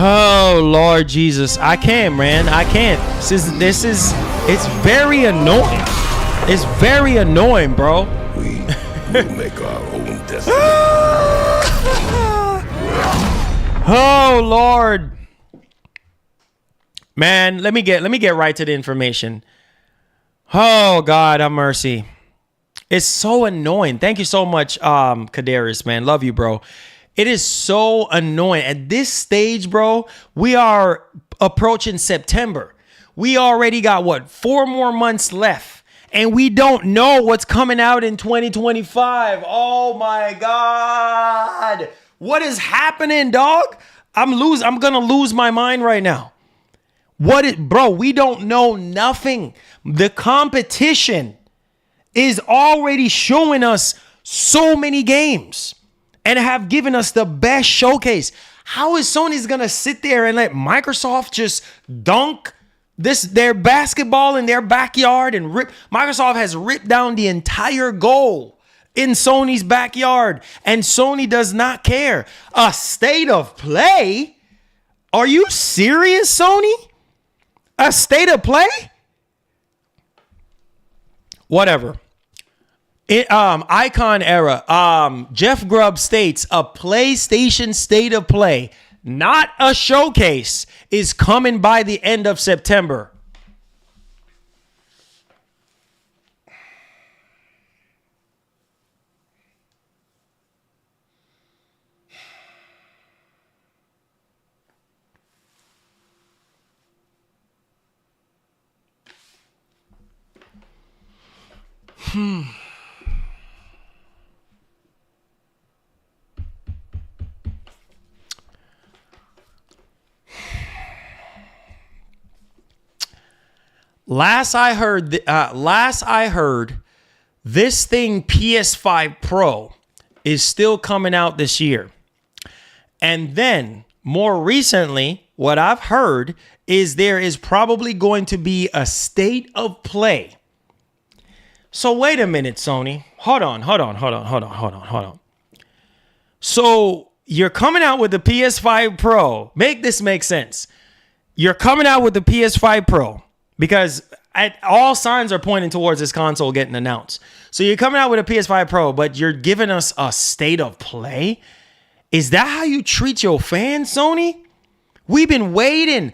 Oh, Lord Jesus. I can't, man. I can't. It's very annoying. It's very annoying, bro. We will make our own destiny. Oh, Lord. Man, let me get right to the information. Oh, God, have mercy. It's so annoying. Thank you so much, Kadarius, man. Love you, bro. It is so annoying. At this stage, bro, we are approaching September. We already got, 4 more months left. And we don't know what's coming out in 2025. Oh, my God. What is happening, dog? I'm going to lose my mind right now. Bro, we don't know nothing. The competition is already showing us so many games and have given us the best showcase. How is Sony's gonna sit there and let Microsoft just dunk their basketball in their backyard and rip? Microsoft has ripped down the entire goal in Sony's backyard, and Sony does not care. A state of play? Are you serious, Sony? A state of play? Whatever. Icon era. Jeff Grubb states a PlayStation state of play, not a showcase, is coming by the end of September. Last I heard, this thing PS5 Pro is still coming out this year. And then more recently, what I've heard is there is probably going to be a state of play. So wait a minute, Sony. Hold on. So you're coming out with the PS5 Pro. Make this make sense. You're coming out with the PS5 Pro because all signs are pointing towards this console getting announced. So you're coming out with a PS5 Pro, but you're giving us a state of play? Is that how you treat your fans, Sony? We've been waiting.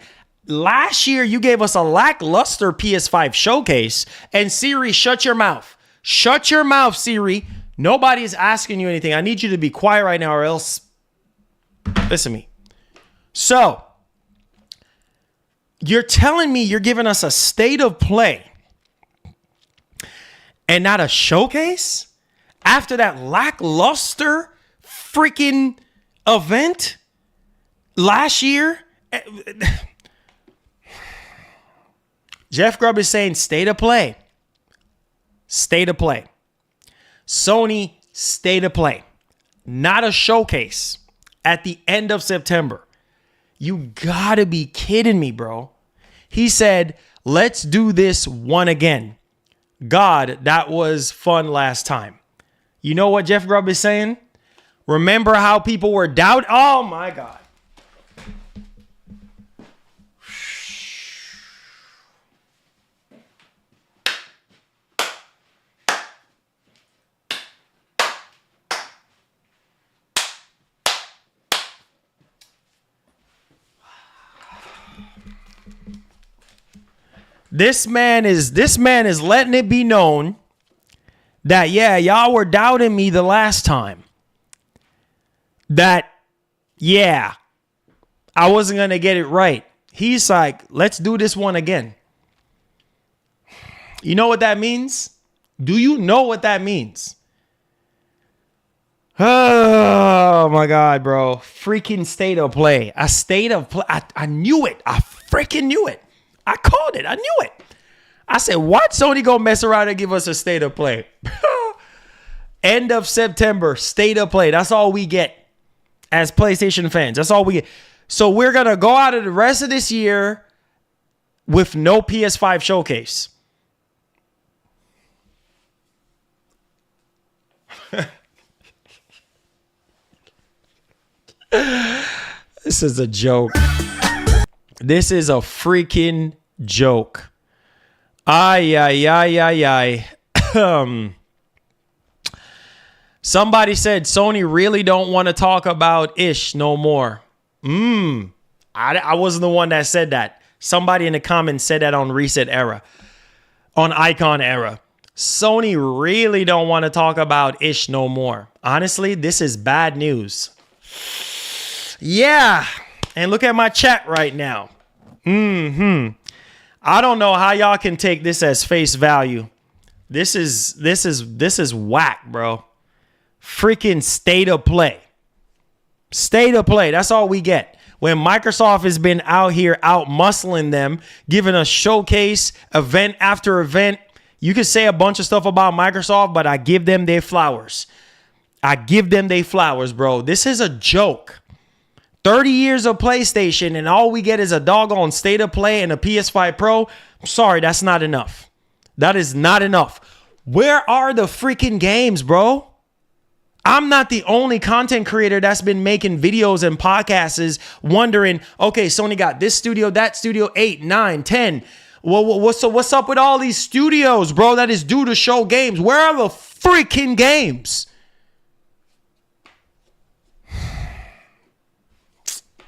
Last year, you gave us a lackluster PS5 showcase, and Siri, shut your mouth. Shut your mouth, Siri. Nobody is asking you anything. I need you to be quiet right now or else... Listen to me. So, you're telling me you're giving us a state of play and not a showcase? After that lackluster freaking event last year? Jeff Grubb is saying state of play. State of play. Sony, state of play. Not a showcase at the end of September. You gotta be kidding me, bro. He said, let's do this one again. God, that was fun last time. You know what Jeff Grubb is saying? Remember how people were doubting? Oh my God. This man is letting it be known that, yeah, y'all were doubting me the last time. That, yeah, I wasn't going to get it right. He's like, let's do this one again. You know what that means? Do you know what that means? Oh, my God, bro. Freaking state of play. A state of play. I knew it. I freaking knew it. I called it. I knew it. I said, what? Sony gonna mess around and give us a state of play? End of September, state of play. That's all we get as PlayStation fans. That's all we get. So we're gonna go out of the rest of this year with no PS5 showcase. This is a joke. This is a freaking joke. Ay. Somebody said Sony really don't want to talk about Ish no more. I wasn't the one that said that. Somebody in the comments said that on Reset Era. On Icon Era. Sony really don't want to talk about Ish no more. Honestly, this is bad news. Yeah. And look at my chat right now. I don't know how y'all can take this as face value. This is whack, bro. Freaking state of play. State of play. That's all we get. When Microsoft has been out here out muscling them, giving us showcase, event after event. You could say a bunch of stuff about Microsoft, but I give them their flowers. I give them their flowers, bro. This is a joke. 30 years of PlayStation and all we get is a doggone state of play and a PS5 Pro. I'm sorry, that's not enough. That is not enough. Where are the freaking games, bro? I'm not the only content creator that's been making videos and podcasts wondering, okay, Sony got this studio, that studio, 8, 9, 10. Well, what's up with all these studios, bro, that is due to show games? Where are the freaking games?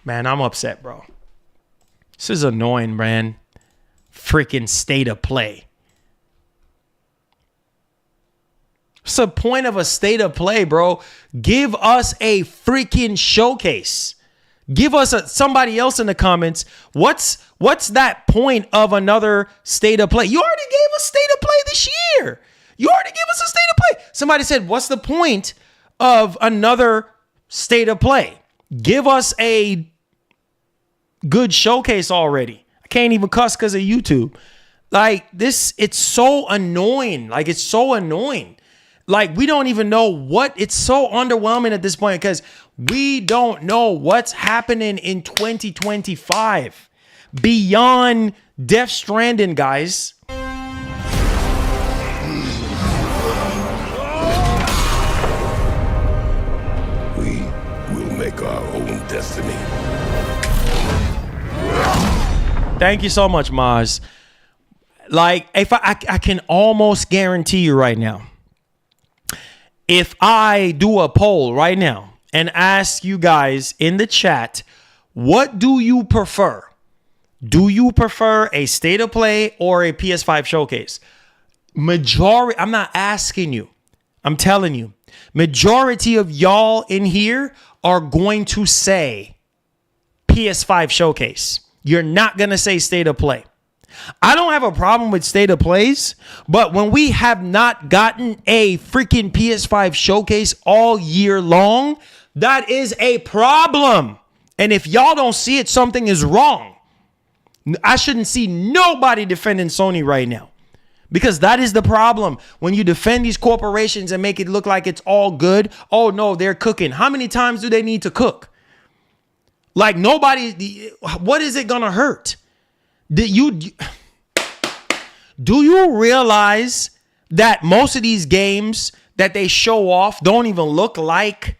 Man, I'm upset, bro. This is annoying, man. Freaking state of play. What's the point of a state of play, bro? Give us a freaking showcase. Give us somebody else in the comments. What's that point of another state of play? You already gave us state of play this year. You already gave us a state of play. Somebody said, what's the point of another state of play? Give us a good showcase already. I can't even cuss because of YouTube. Like this, it's so annoying. Like it's so annoying. Like we don't even know it's so underwhelming at this point because we don't know what's happening in 2025 beyond Death Stranding, guys. We will make our own destiny. Thank you so much, Maz. Like, if I can almost guarantee you right now, if I do a poll right now and ask you guys in the chat, what do you prefer? Do you prefer a state of play or a PS5 showcase? Majority, I'm not asking you. I'm telling you, majority of y'all in here are going to say PS5 showcase. You're not going to say state of play. I don't have a problem with state of plays, but when we have not gotten a freaking PS5 showcase all year long, that is a problem. And if y'all don't see it, something is wrong. I shouldn't see nobody defending Sony right now because that is the problem. When you defend these corporations and make it look like it's all good, oh no, they're cooking. How many times do they need to cook? Like nobody, what is it going to hurt? Do you realize that most of these games that they show off don't even look like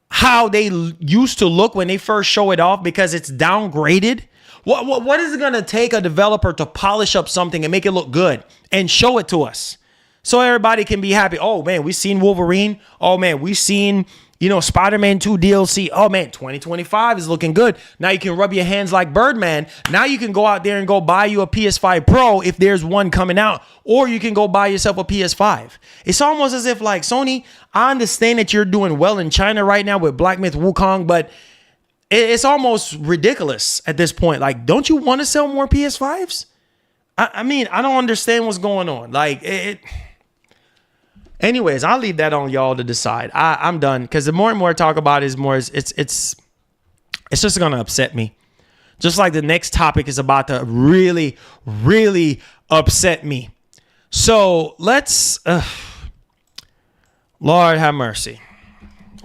how they used to look when they first show it off because it's downgraded? What is it going to take a developer to polish up something and make it look good and show it to us so everybody can be happy? Oh man, we've seen Wolverine. Oh man, we've seen Spider-Man 2 DLC. Oh man, 2025 is looking good. Now you can rub your hands like Birdman. Now you can go out there and go buy you a PS5 Pro if there's one coming out, or you can go buy yourself a PS5. It's almost as if like Sony, I understand that you're doing well in China right now with Black Myth Wukong, but it's almost ridiculous at this point. Like, don't you want to sell more PS5s? I mean, I don't understand what's going on. Like Anyways, I'll leave that on y'all to decide. I'm done because the more and more I talk about it, it's just gonna upset me. Just like the next topic is about to really, really upset me. So let's, Lord have mercy.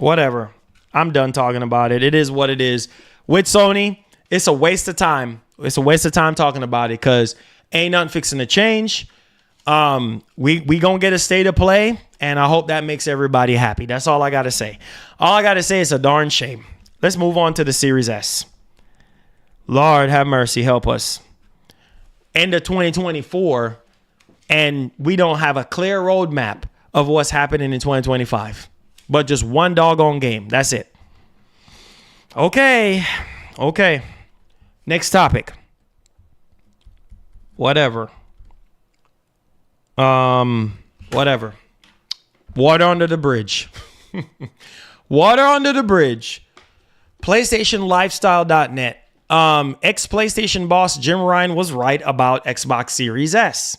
Whatever. I'm done talking about it. It is what it is. With Sony, it's a waste of time. It's a waste of time talking about it because ain't nothing fixing to change. We gonna get a state of play, and I hope that makes everybody happy. That's all I gotta say. All I gotta say is a darn shame. Let's move on to the Series S. Lord have mercy, help us. End of 2024, and we don't have a clear roadmap of what's happening in 2025, but just one doggone game. That's it. Okay. Next topic. Whatever. Whatever. Water under the bridge. Water under the bridge. PlayStationLifestyle.net. Ex-PlayStation boss Jim Ryan was right about Xbox Series S.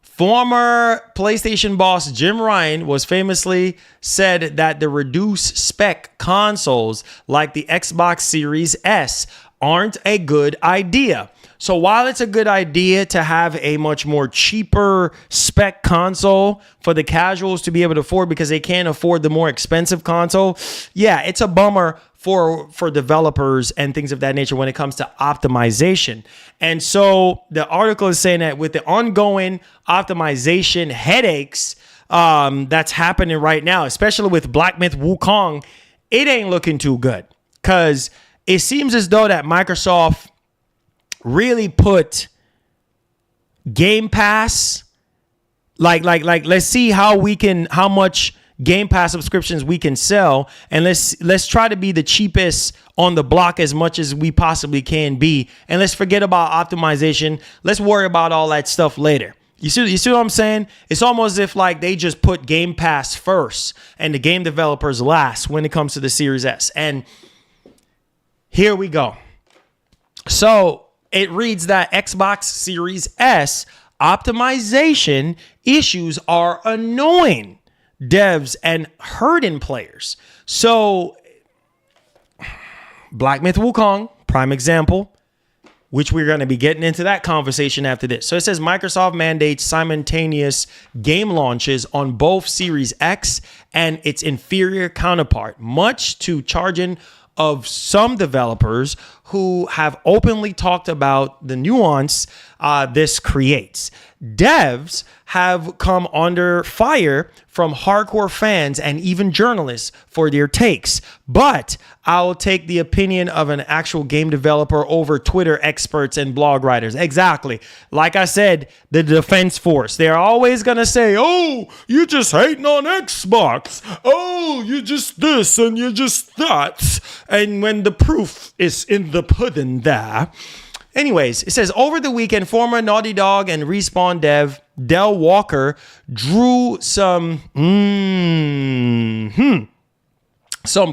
Former PlayStation boss Jim Ryan was famously said that the reduced spec consoles like the Xbox Series S aren't a good idea. So while it's a good idea to have a much more cheaper spec console for the casuals to be able to afford because they can't afford the more expensive console, yeah, it's a bummer for developers and things of that nature when it comes to optimization. And so the article is saying that with the ongoing optimization headaches, that's happening right now, especially with Black Myth Wukong, it ain't looking too good because it seems as though that Microsoft really put Game Pass, like let's see how much Game Pass subscriptions we can sell, and let's try to be the cheapest on the block as much as we possibly can be, and let's forget about optimization. Let's worry about all that stuff later. You see what I'm saying? It's almost as if like they just put Game Pass first and the game developers last when it comes to the Series S. And here we go. So it reads that Xbox Series S optimization issues are annoying devs and hurting players. So Black Myth Wukong, prime example, which we're going to be getting into that conversation after this. So it says Microsoft mandates simultaneous game launches on both Series X and its inferior counterpart, much to chagrin of some developers who have openly talked about the nuance this creates. Devs have come under fire from hardcore fans and even journalists for their takes, but I'll take the opinion of an actual game developer over Twitter experts and blog writers. Exactly. Like I said, the defense force, they're always going to say, oh, you're just hating on Xbox. Oh, you're just this and you're just that. And when the proof is in the pudding there. Anyways, it says over the weekend, former Naughty Dog and Respawn dev Del Walker drew some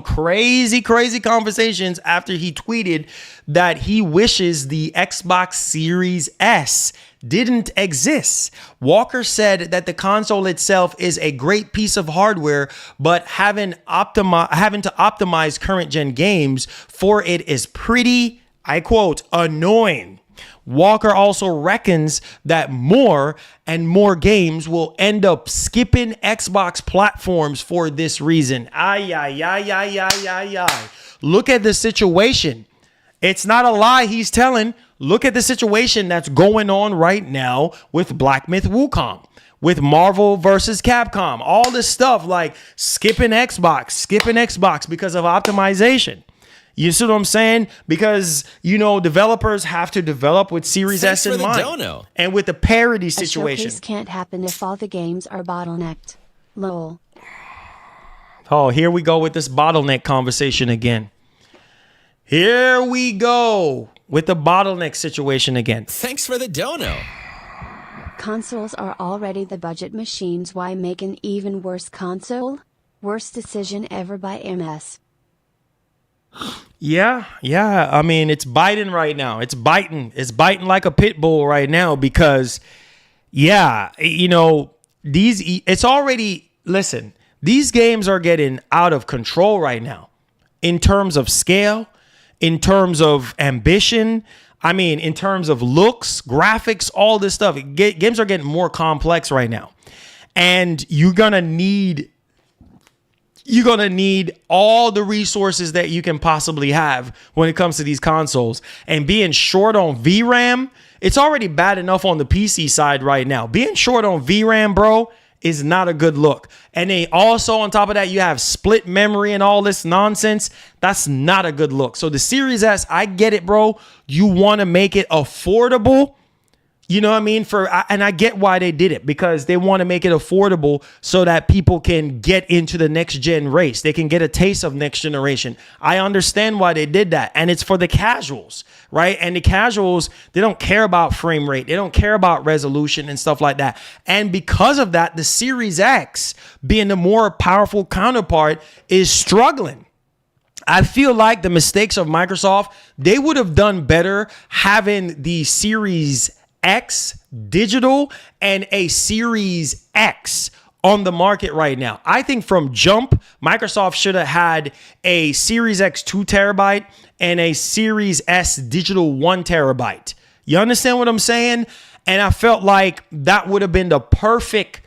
crazy conversations after he tweeted that he wishes the Xbox Series S didn't exist. Walker said that the console itself is a great piece of hardware, but having to optimize current gen games for it is pretty, I quote, annoying. Walker also reckons that more and more games will end up skipping Xbox platforms for this reason. Look at the situation. It's not a lie he's telling. Look at the situation that's going on right now with Black Myth Wukong, with Marvel versus Capcom, all this stuff like skipping Xbox because of optimization. You see what I'm saying? Because, developers have to develop with Series S in mind. Dono. And with the parity situation. A showcase can't happen if all the games are bottlenecked. Lol. Oh, here we go with this bottleneck conversation again. Here we go with the bottleneck situation again. Thanks for the dono. Consoles are already the budget machines. Why make an even worse console? Worst decision ever by MS. Yeah. I mean, it's biting right now. It's biting like a pit bull right now because, these games are getting out of control right now in terms of scale, in terms of ambition. I mean, in terms of looks, graphics, all this stuff. Games are getting more complex right now. And you're going to need all the resources that you can possibly have when it comes to these consoles. And being short on VRAM, it's already bad enough on the PC side right now. Being short on VRAM, bro, is not a good look. And then also on top of that, you have split memory and all this nonsense. That's not a good look. So the Series S, I get it, bro. You want to make it affordable. You know what I mean? And I get why they did it, because they want to make it affordable so that people can get into the next gen race. They can get a taste of next generation. I understand why they did that. And it's for the casuals, right? And the casuals, they don't care about frame rate. They don't care about resolution and stuff like that. And because of that, the Series X, being the more powerful counterpart, is struggling. I feel like the mistakes of Microsoft, they would have done better having the Series X digital and a Series X on the market right now. I think from jump, Microsoft should have had a Series X 2 terabyte and a Series S digital 1 terabyte. You understand what I'm saying? And I felt like that would have been the perfect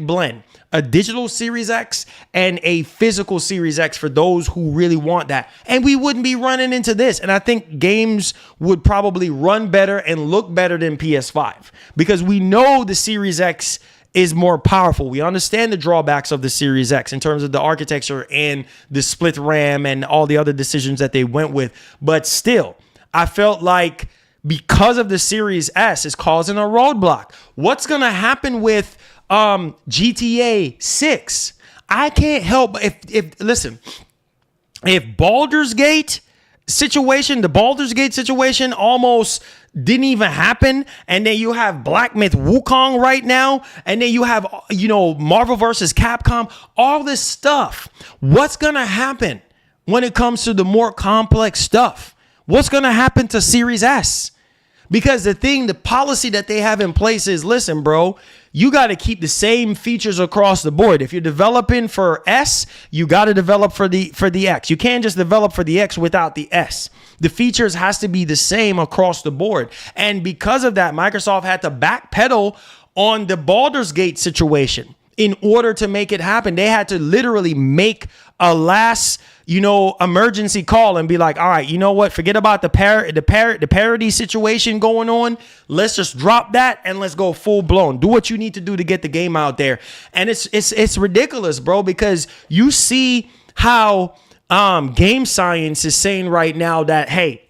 blend. A digital Series X and a physical Series X for those who really want that. And we wouldn't be running into this. And I think games would probably run better and look better than PS5, because we know the Series X is more powerful. We understand the drawbacks of the Series X in terms of the architecture and the split RAM and all the other decisions that they went with. But still, I felt like because of the Series S is causing a roadblock. What's going to happen with GTA 6? I can't help if listen, if the Baldur's Gate situation almost didn't even happen, and then you have Black Myth Wukong right now, and then you have, Marvel versus Capcom, all this stuff. What's going to happen when it comes to the more complex stuff? What's going to happen to Series S? Because the policy that they have in place is, listen, bro, you got to keep the same features across the board. If you're developing for S, you got to develop for the X. You can't just develop for the X without the S. The features has to be the same across the board. And because of that, Microsoft had to backpedal on the Baldur's Gate situation. In order to make it happen, they had to literally make a last, emergency call and be like, all right, you know what? Forget about the parody situation going on. Let's just drop that and let's go full blown. Do what you need to do to get the game out there. And it's ridiculous, bro, because you see how Game Science is saying right now that, hey,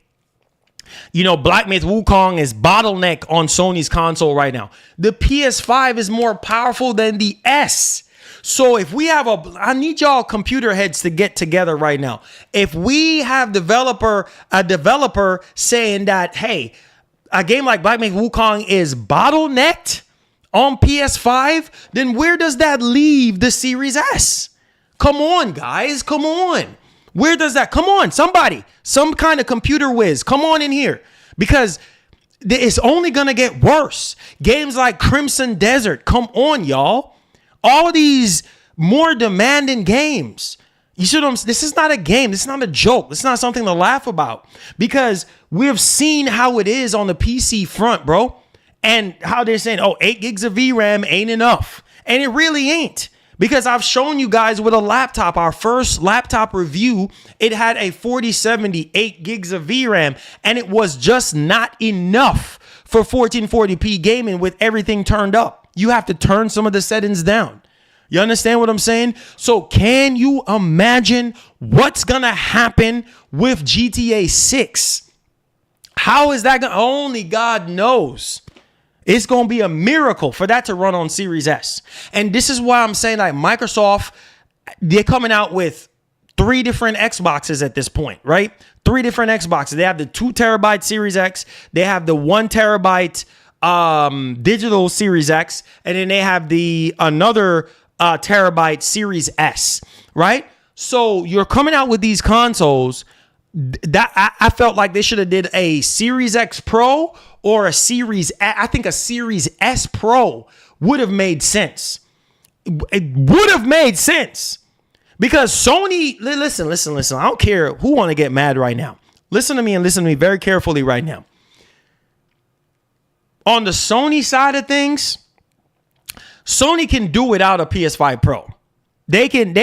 Black Myth Wukong is bottleneck on Sony's console right now. The PS5 is more powerful than the S. So if we have I need y'all computer heads to get together right now. If we have a developer saying that, hey, a game like Black Myth Wukong is bottlenecked on PS5, then where does that leave the Series S? Come on, guys. Come on. Where does that? Come on, somebody, some kind of computer whiz. Come on in here, because it's only going to get worse. Games like Crimson Desert. Come on, y'all. All these more demanding games. This is not a game. This is not a joke. This is not something to laugh about, because we've seen how it is on the PC front, bro. And how they're saying, 8 gigs of VRAM ain't enough. And it really ain't. Because I've shown you guys with a laptop, our first laptop review, it had a 4070 8 gigs of VRAM, and it was just not enough for 1440p gaming with everything turned up. You have to turn some of the settings down. You understand what I'm saying? So can you imagine what's going to happen with GTA 6? How is that going to? Only God knows. It's going to be a miracle for that to run on Series S. And this is why I'm saying, like, Microsoft, they're coming out with 3 different Xboxes at this point, right? 3 different Xboxes. They have the 2 terabyte Series X. They have the 1 terabyte digital Series X. And then they have the another terabyte Series S, right? So you're coming out with these consoles that I felt like they should have did a Series X Pro or a Series, I think a Series S Pro would have made sense. It would have made sense, because Sony, listen. I don't care who want to get mad right now. Listen to me and listen to me very carefully right now. On the Sony side of things, Sony can do without a PS5 Pro. They can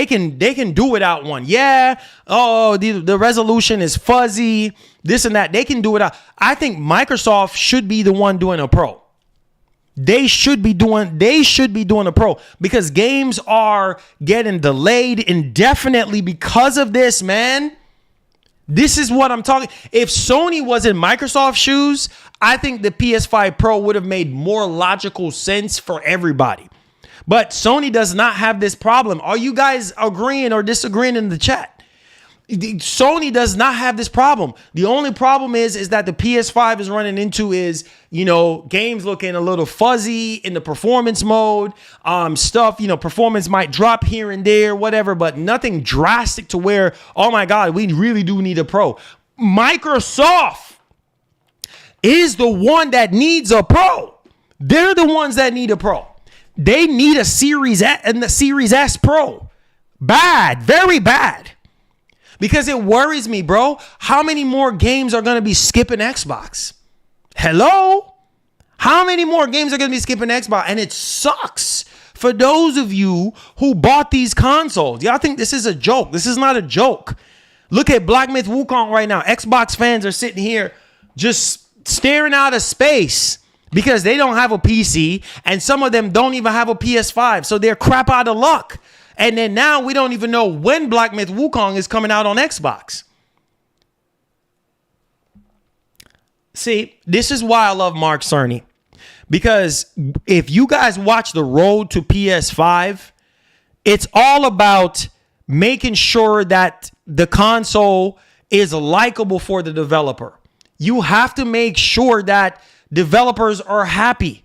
do without one. Yeah. Oh, the resolution is fuzzy, this and that. They can do it out. I think Microsoft should be the one doing a Pro. They should be doing a Pro, because games are getting delayed indefinitely because of this, man. This is what I'm talking. If Sony was in Microsoft's shoes, I think the PS5 Pro would have made more logical sense for everybody. But Sony does not have this problem. Are you guys agreeing or disagreeing in the chat? Sony does not have this problem. The only problem is that the PS5 is running into is, games looking a little fuzzy in the performance mode. Stuff, performance might drop here and there, whatever, but nothing drastic to where, oh my God, we really do need a Pro. Microsoft is the one that needs a Pro. They're the ones that need a Pro. They need a Series S and the Series S Pro. Bad, very bad. Because it worries me, bro. How many more games are going to be skipping Xbox? Hello? How many more games are going to be skipping Xbox? And it sucks for those of you who bought these consoles. Y'all think this is a joke. This is not a joke. Look at Black Myth Wukong right now. Xbox fans are sitting here just staring out of space, because they don't have a PC, and some of them don't even have a PS5, so they're crap out of luck. And then now we don't even know when Black Myth Wukong is coming out on Xbox. See, this is why I love Mark Cerny. Because if you guys watch the road to PS5, it's all about making sure that the console is likable for the developer. You have to make sure that developers are happy.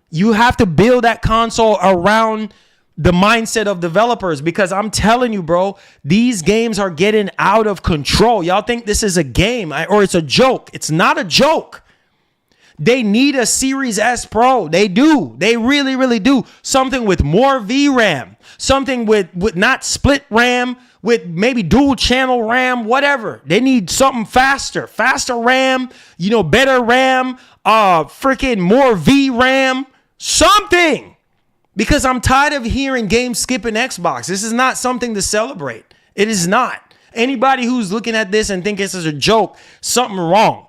You have to build that console around the mindset of developers, because I'm telling you, bro, these games are getting out of control. Y'all think this is a game or it's a joke. It's not a joke. They need a Series S Pro. They do. They really, really do. Something with more VRAM. Something with not split RAM, with maybe dual channel RAM, whatever. They need something faster. Faster RAM, better RAM, freaking more VRAM, something. Because I'm tired of hearing games skipping Xbox. This is not something to celebrate. It is not. Anybody who's looking at this and think this is a joke, something wrong.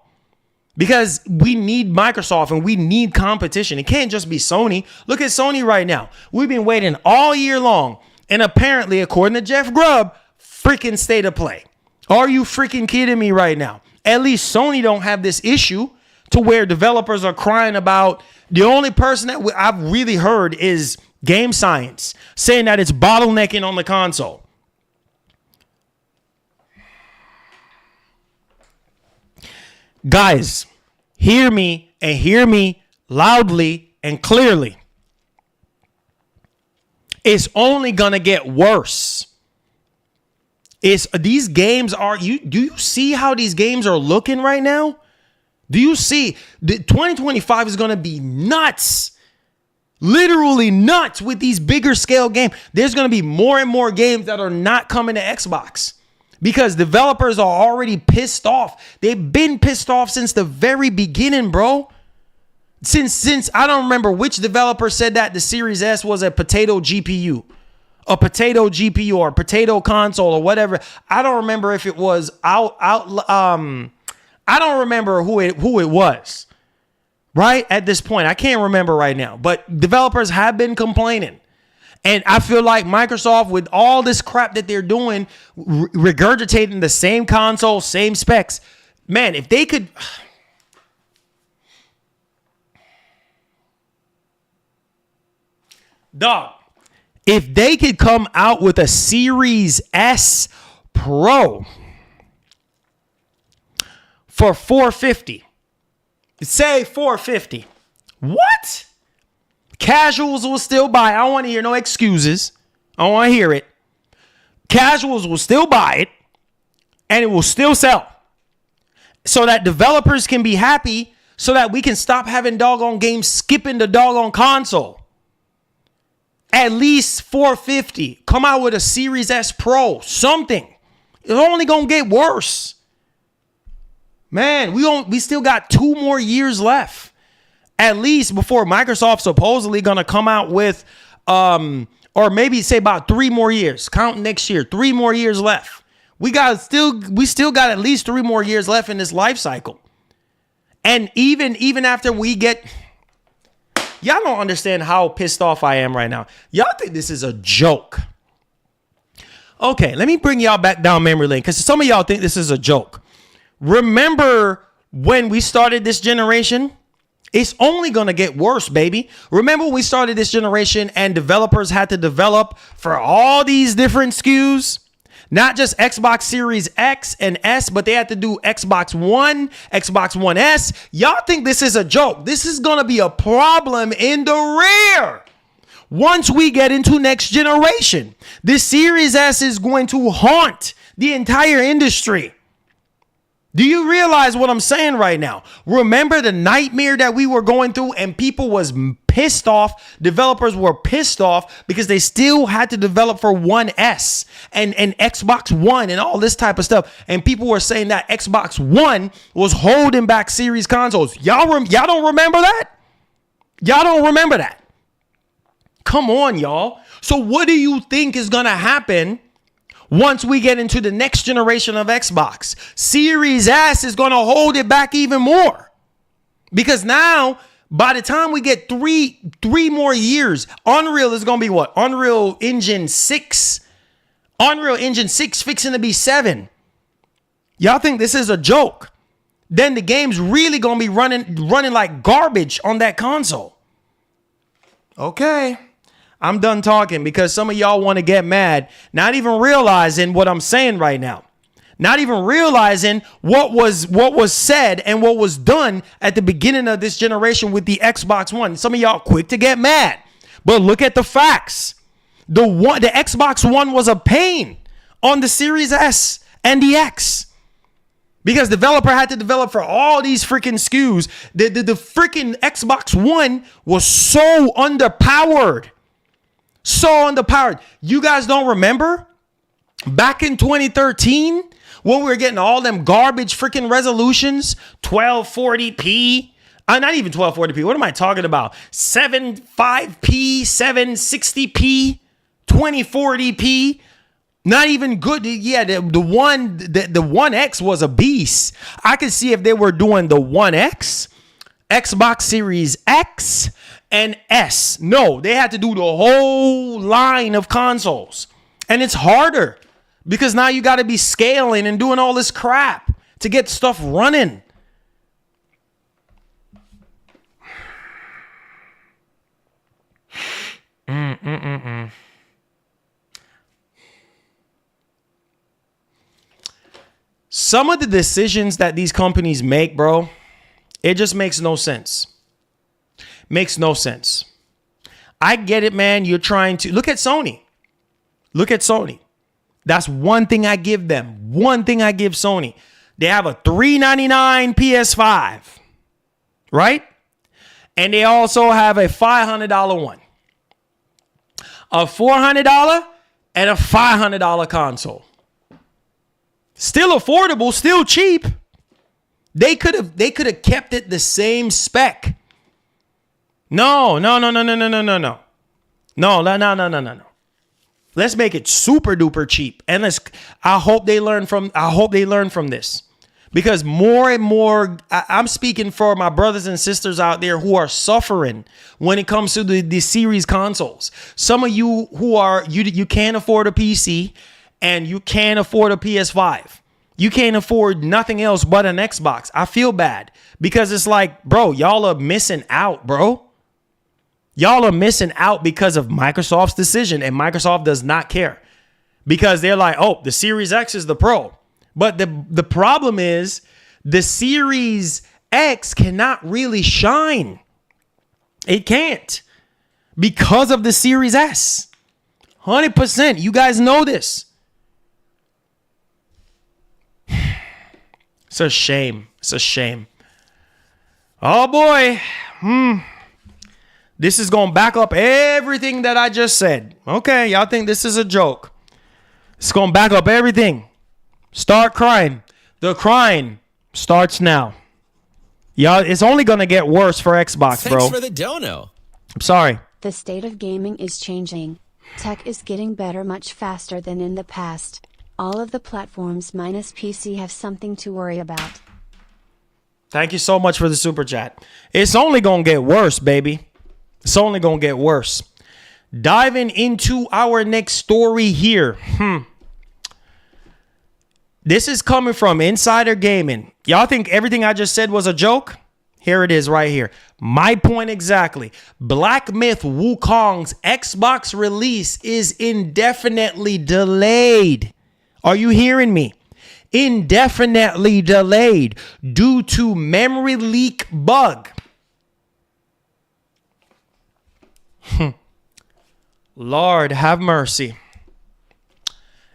Because we need Microsoft and we need competition. It can't just be Sony. Look at Sony right now. We've been waiting all year long. And apparently, according to Jeff Grubb, freaking state of play. Are you freaking kidding me right now? At least Sony don't have this issue to where developers are crying about. The only person that I've really heard is Game Science saying that it's bottlenecking on the console. Guys, hear me and hear me loudly and clearly. It's only going to get worse. These games are, do you see how these games are looking right now? Do you see? 2025 is going to be nuts. Literally nuts with these bigger scale games. There's going to be more and more games that are not coming to Xbox because developers are already pissed off. They've been pissed off since the very beginning, bro. Since I don't remember which developer said that the Series S was a potato GPU. A potato GPU or potato console or whatever. I don't remember if it was I don't remember who it was, right? At this point, I can't remember right now, but developers have been complaining. And I feel like Microsoft, with all this crap that they're doing, regurgitating the same console, same specs, man, if they could... Dog, if they could come out with a Series S Pro for $450, say $450, what? Casuals will still buy. I don't want to hear no excuses. I don't want to hear it. Casuals will still buy it, and it will still sell, so that developers can be happy, so that we can stop having doggone games skipping the doggone console. At least $450. Come out with a Series S Pro. Something. It's only going to get worse. Man, we still got 2 more years left. At least before Microsoft's supposedly going to come out with, or maybe say about 3 more years. Count next year. 3 more years left. We still got at least 3 more years left in this life cycle. And even after we get... Y'all don't understand how pissed off I am right now. Y'all think this is a joke. Okay, let me bring y'all back down memory lane, because some of y'all think this is a joke. Remember when we started this generation? It's only going to get worse, baby. Remember when we started this generation and developers had to develop for all these different SKUs? Not just Xbox Series X and S, but they had to do Xbox One, Xbox One S. Y'all think this is a joke. This is going to be a problem in the rear. Once we get into next generation, this Series S is going to haunt the entire industry. Do you realize what I'm saying right now? Remember the nightmare that we were going through, and people was pissed off. Developers were pissed off because they still had to develop for One S and Xbox One and all this type of stuff. And people were saying that Xbox One was holding back series consoles. Y'all don't remember that? Y'all don't remember that? Come on, y'all. So what do you think is going to happen once we get into the next generation of Xbox? Series S is going to hold it back even more. Because now By the time we get three more years, Unreal is going to be what? Unreal Engine 6. Unreal Engine 6 fixing to be 7. Y'all think this is a joke? Then the game's really going to be running like garbage on that console. Okay. I'm done talking because some of y'all want to get mad, not even realizing what I'm saying right now. Not even realizing what was said and what was done at the beginning of this generation with the Xbox One. Some of y'all quick to get mad. But look at the facts. The Xbox One was a pain on the Series S and the X. Because developer had to develop for all these freaking SKUs. The freaking Xbox One was so underpowered. So underpowered. You guys don't remember? Back in 2013, when we were getting all them garbage freaking resolutions, 1240p. Not even 1240p. What am I talking about? 75p, 760p, 2040p. Not even good. Yeah, the One X was a beast. I could see if they were doing the One X, Xbox Series X, and S. No, they had to do the whole line of consoles. And it's harder because now you got to be scaling and doing all this crap to get stuff running. Some of the decisions that these companies make, bro, it just makes no sense. Makes no sense. I get it, man. You're trying to look at Sony. Look at Sony. That's one thing I give them. One thing I give Sony. They have a $399 PS5, right? And they also have a $500 one. A $400 and a $500 console. Still affordable, still cheap. They could have kept it the same spec. No. No. Let's make it super duper cheap. And I hope they learn from this. Because more and more, I'm speaking for my brothers and sisters out there who are suffering when it comes to the series consoles. Some of you who are, you can't afford a PC and you can't afford a PS5. You can't afford nothing else but an Xbox. I feel bad because it's like, bro, y'all are missing out, bro. Y'all are missing out because of Microsoft's decision, and Microsoft does not care because they're like, oh, the Series X is the Pro. But the problem is the Series X cannot really shine. It can't because of the Series S. 100%. You guys know this. It's a shame. It's a shame. Oh, boy. This is going to back up everything that I just said. Okay, y'all think this is a joke. It's going to back up everything. Start crying. The crying starts now. Y'all, it's only going to get worse for Xbox, bro. Thanks for the dono. I'm sorry. The state of gaming is changing. Tech is getting better much faster than in the past. All of the platforms minus PC have something to worry about. Thank you so much for the super chat. It's only going to get worse, baby. It's only going to get worse. Diving into our next story here. This is coming from Insider Gaming. Y'all think everything I just said was a joke? Here it is right here. My point exactly. Black Myth Wukong's Xbox release is indefinitely delayed. Are you hearing me? Indefinitely delayed due to memory leak bug. Lord have mercy.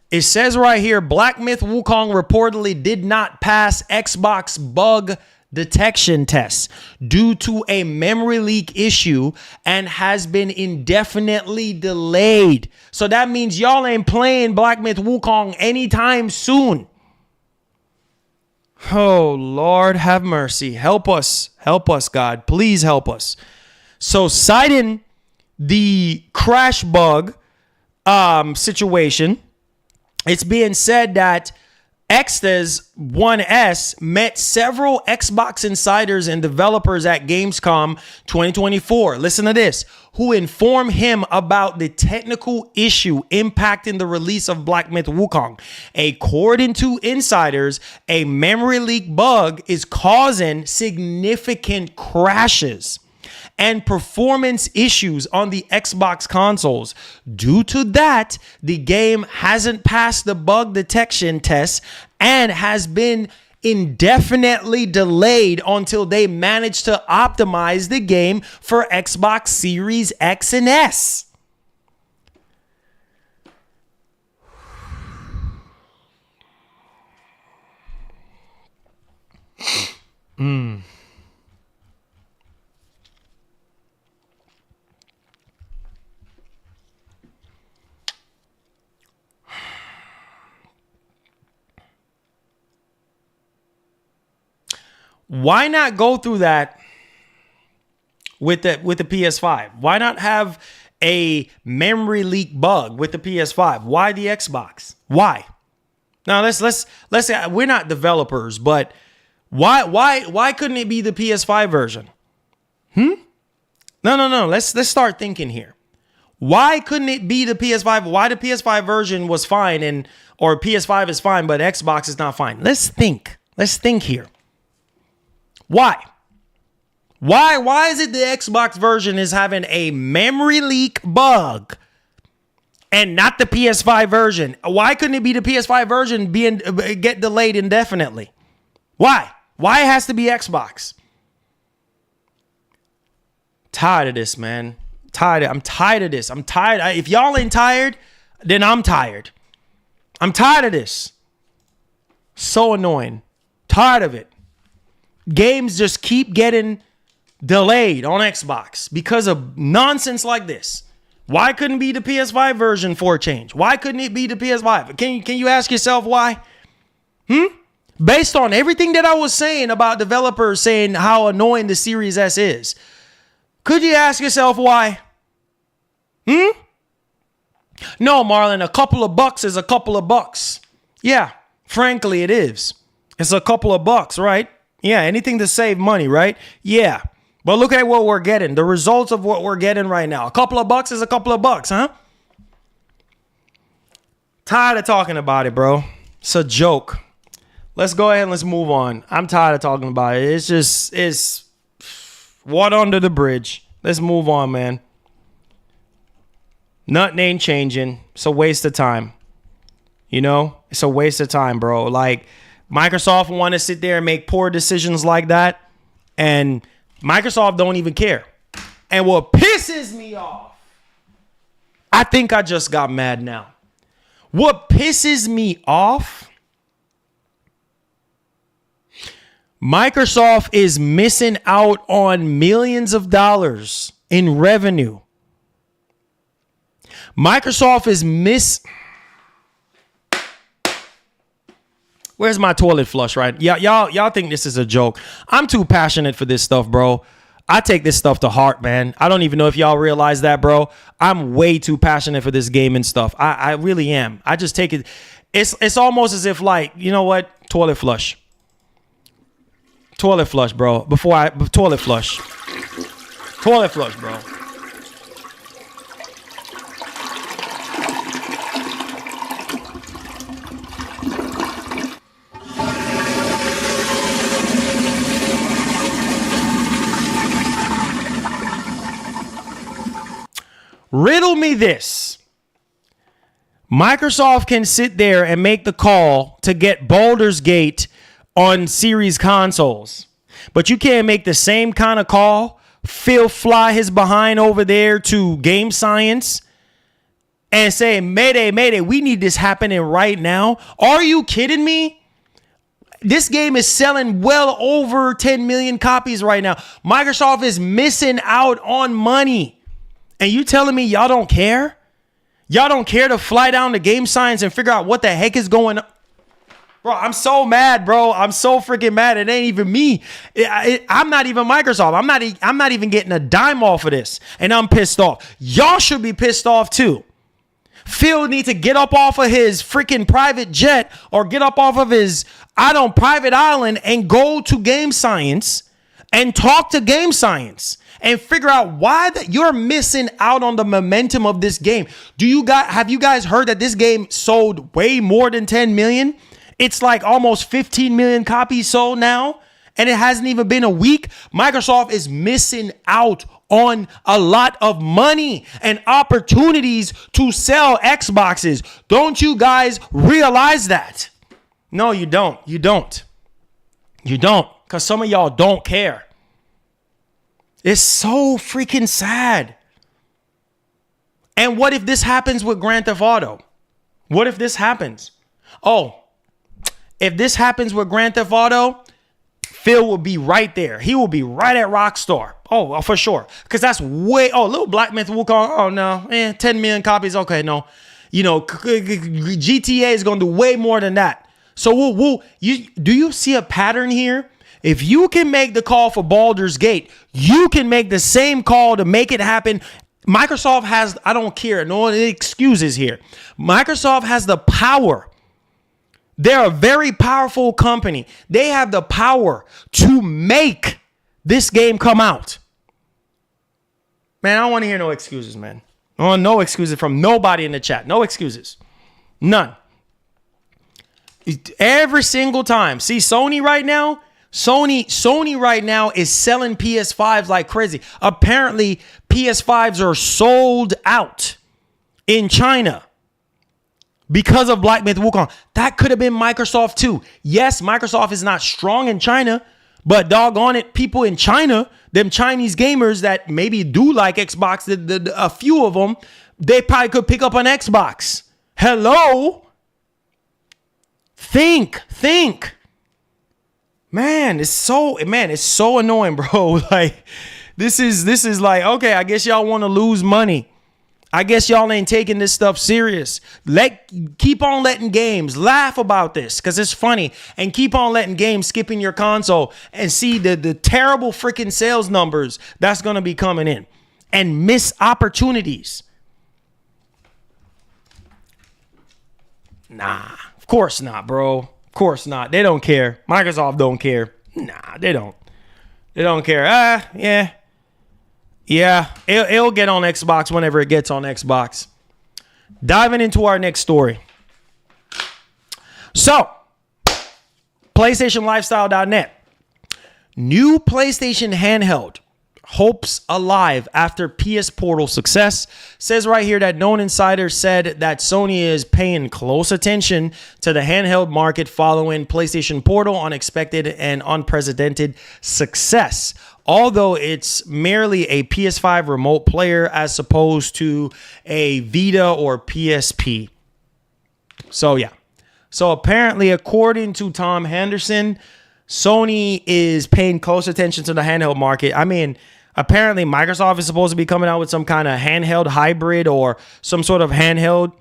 It says right here, Black Myth Wukong reportedly did not pass Xbox bug detection tests due to a memory leak issue and has been indefinitely delayed. So that means y'all ain't playing Black Myth Wukong anytime soon. Oh, Lord have mercy. Help us. Help us, God. Please help us. So citing the crash bug situation, it's being said that X's One S met several Xbox insiders and developers at Gamescom 2024. Listen to this. Who informed him about the technical issue impacting the release of Black Myth Wukong. According to insiders, a memory leak bug is causing significant crashes and performance issues on the Xbox consoles. Due to that, the game hasn't passed the bug detection test and has been indefinitely delayed until they manage to optimize the game for Xbox Series X and S. Why not go through that with the PS5? Why not have a memory leak bug with the PS5? Why the Xbox? Why? Now let's say we're not developers, but why couldn't it be the PS5 version? No. Let's start thinking here. Why couldn't it be the PS5? Why the PS5 version was fine or PS5 is fine, but Xbox is not fine? Let's think. Let's think here. Why? Why is it the Xbox version is having a memory leak bug and not the PS5 version? Why couldn't it be the PS5 version get delayed indefinitely? Why? Why it has to be Xbox? Tired of this, man. I'm tired of this. I'm tired. If y'all ain't tired, then I'm tired. I'm tired of this. So annoying. Tired of it. Games just keep getting delayed on Xbox because of nonsense like this. Why couldn't it be the PS5 version for a change? Why couldn't it be the PS5? Can you ask yourself why? Based on everything that I was saying about developers saying how annoying the Series S is, could you ask yourself why? No, Marlon, a couple of bucks is a couple of bucks. Yeah, frankly, it is. It's a couple of bucks, right? Yeah, anything to save money, right? Yeah. But look at what we're getting. The results of what we're getting right now. A couple of bucks is a couple of bucks, huh? Tired of talking about it, bro. It's a joke. Let's go ahead and let's move on. I'm tired of talking about it. It's water under the bridge. Let's move on, man. Nothing ain't changing. It's a waste of time. You know? It's a waste of time, bro. Like, Microsoft want to sit there and make poor decisions like that, and Microsoft don't even care. And what pisses me off, I think I just got mad now. What pisses me off, Microsoft is missing out on millions of dollars in revenue. Microsoft is Where's my toilet flush, right? Y'all think this is a joke. I'm too passionate for this stuff, bro. I take this stuff to heart, man. I don't even know if y'all realize that, bro. I'm way too passionate for this game and stuff. I really am. I just take it. It's almost as if, like, you know what? Toilet flush. Toilet flush, bro. Toilet flush. Toilet flush, bro. Riddle me this. Microsoft can sit there and make the call to get Baldur's Gate on series consoles, but you can't make the same kind of call, fly his behind over there to Game Science and say, Mayday, we need this happening right now. Are you kidding me? This game is selling well over 10 million copies right now. Microsoft is missing out on money. And you telling me y'all don't care? Y'all don't care to fly down to Game Science and figure out what the heck is going on? Bro, I'm so mad, bro. I'm so freaking mad. It ain't even me. I'm not even Microsoft. I'm not even getting a dime off of this. And I'm pissed off. Y'all should be pissed off too. Phil need to get up off of his freaking private jet or get up off of his private island and go to Game Science and talk to Game Science and figure out why that you're missing out on the momentum of this game. Have you guys heard that this game sold way more than 10 million? It's like almost 15 million copies sold now, and it hasn't even been a week. Microsoft is missing out on a lot of money and opportunities to sell Xboxes. Don't you guys realize that? No, you don't. You don't. You don't. Because some of y'all don't care. It's so freaking sad. And what if this happens with Grand Theft Auto? What if this happens? Oh, if this happens with Grand Theft Auto, Phil will be right there. He will be right at Rockstar. Oh, for sure. Because that's little Black Myth Wukong. Oh, no. 10 million copies. Okay, no. You know, GTA is going to do way more than that. So do you see a pattern here? If you can make the call for Baldur's Gate, you can make the same call to make it happen. Microsoft has, I don't care, no excuses here. Microsoft has the power. They're a very powerful company. They have the power to make this game come out. Man, I don't want to hear no excuses, man. I want no excuses from nobody in the chat. No excuses. None. Every single time. See, Sony right now is selling PS5s like crazy. Apparently, PS5s are sold out in China because of Black Myth Wukong. That could have been Microsoft too. Yes, Microsoft is not strong in China, but doggone it, people in China, them Chinese gamers that maybe do like Xbox, a few of them, they probably could pick up an Xbox. Hello? Think. Man, it's so annoying, bro. Like, this is like, okay, I guess y'all want to lose money. I guess y'all ain't taking this stuff serious. Keep on letting games laugh about this because it's funny, and keep on letting games skip in your console and see the terrible freaking sales numbers that's going to be coming in and miss opportunities. Nah, of course not, bro. Of course not. They don't care. Microsoft don't care. Nah, they don't. They don't care. Yeah, it'll get on Xbox whenever it gets on Xbox. Diving into our next story. So, PlayStationLifestyle.net. New PlayStation handheld hopes alive after PS Portal success. Says right here that known insider said that Sony is paying close attention to the handheld market following PlayStation Portal unexpected and unprecedented success. Although it's merely a PS5 remote player as opposed to a Vita or PSP. So yeah. So apparently, according to Tom Henderson, Sony is paying close attention to the handheld market. I mean, apparently Microsoft is supposed to be coming out with some kind of handheld hybrid or some sort of handheld.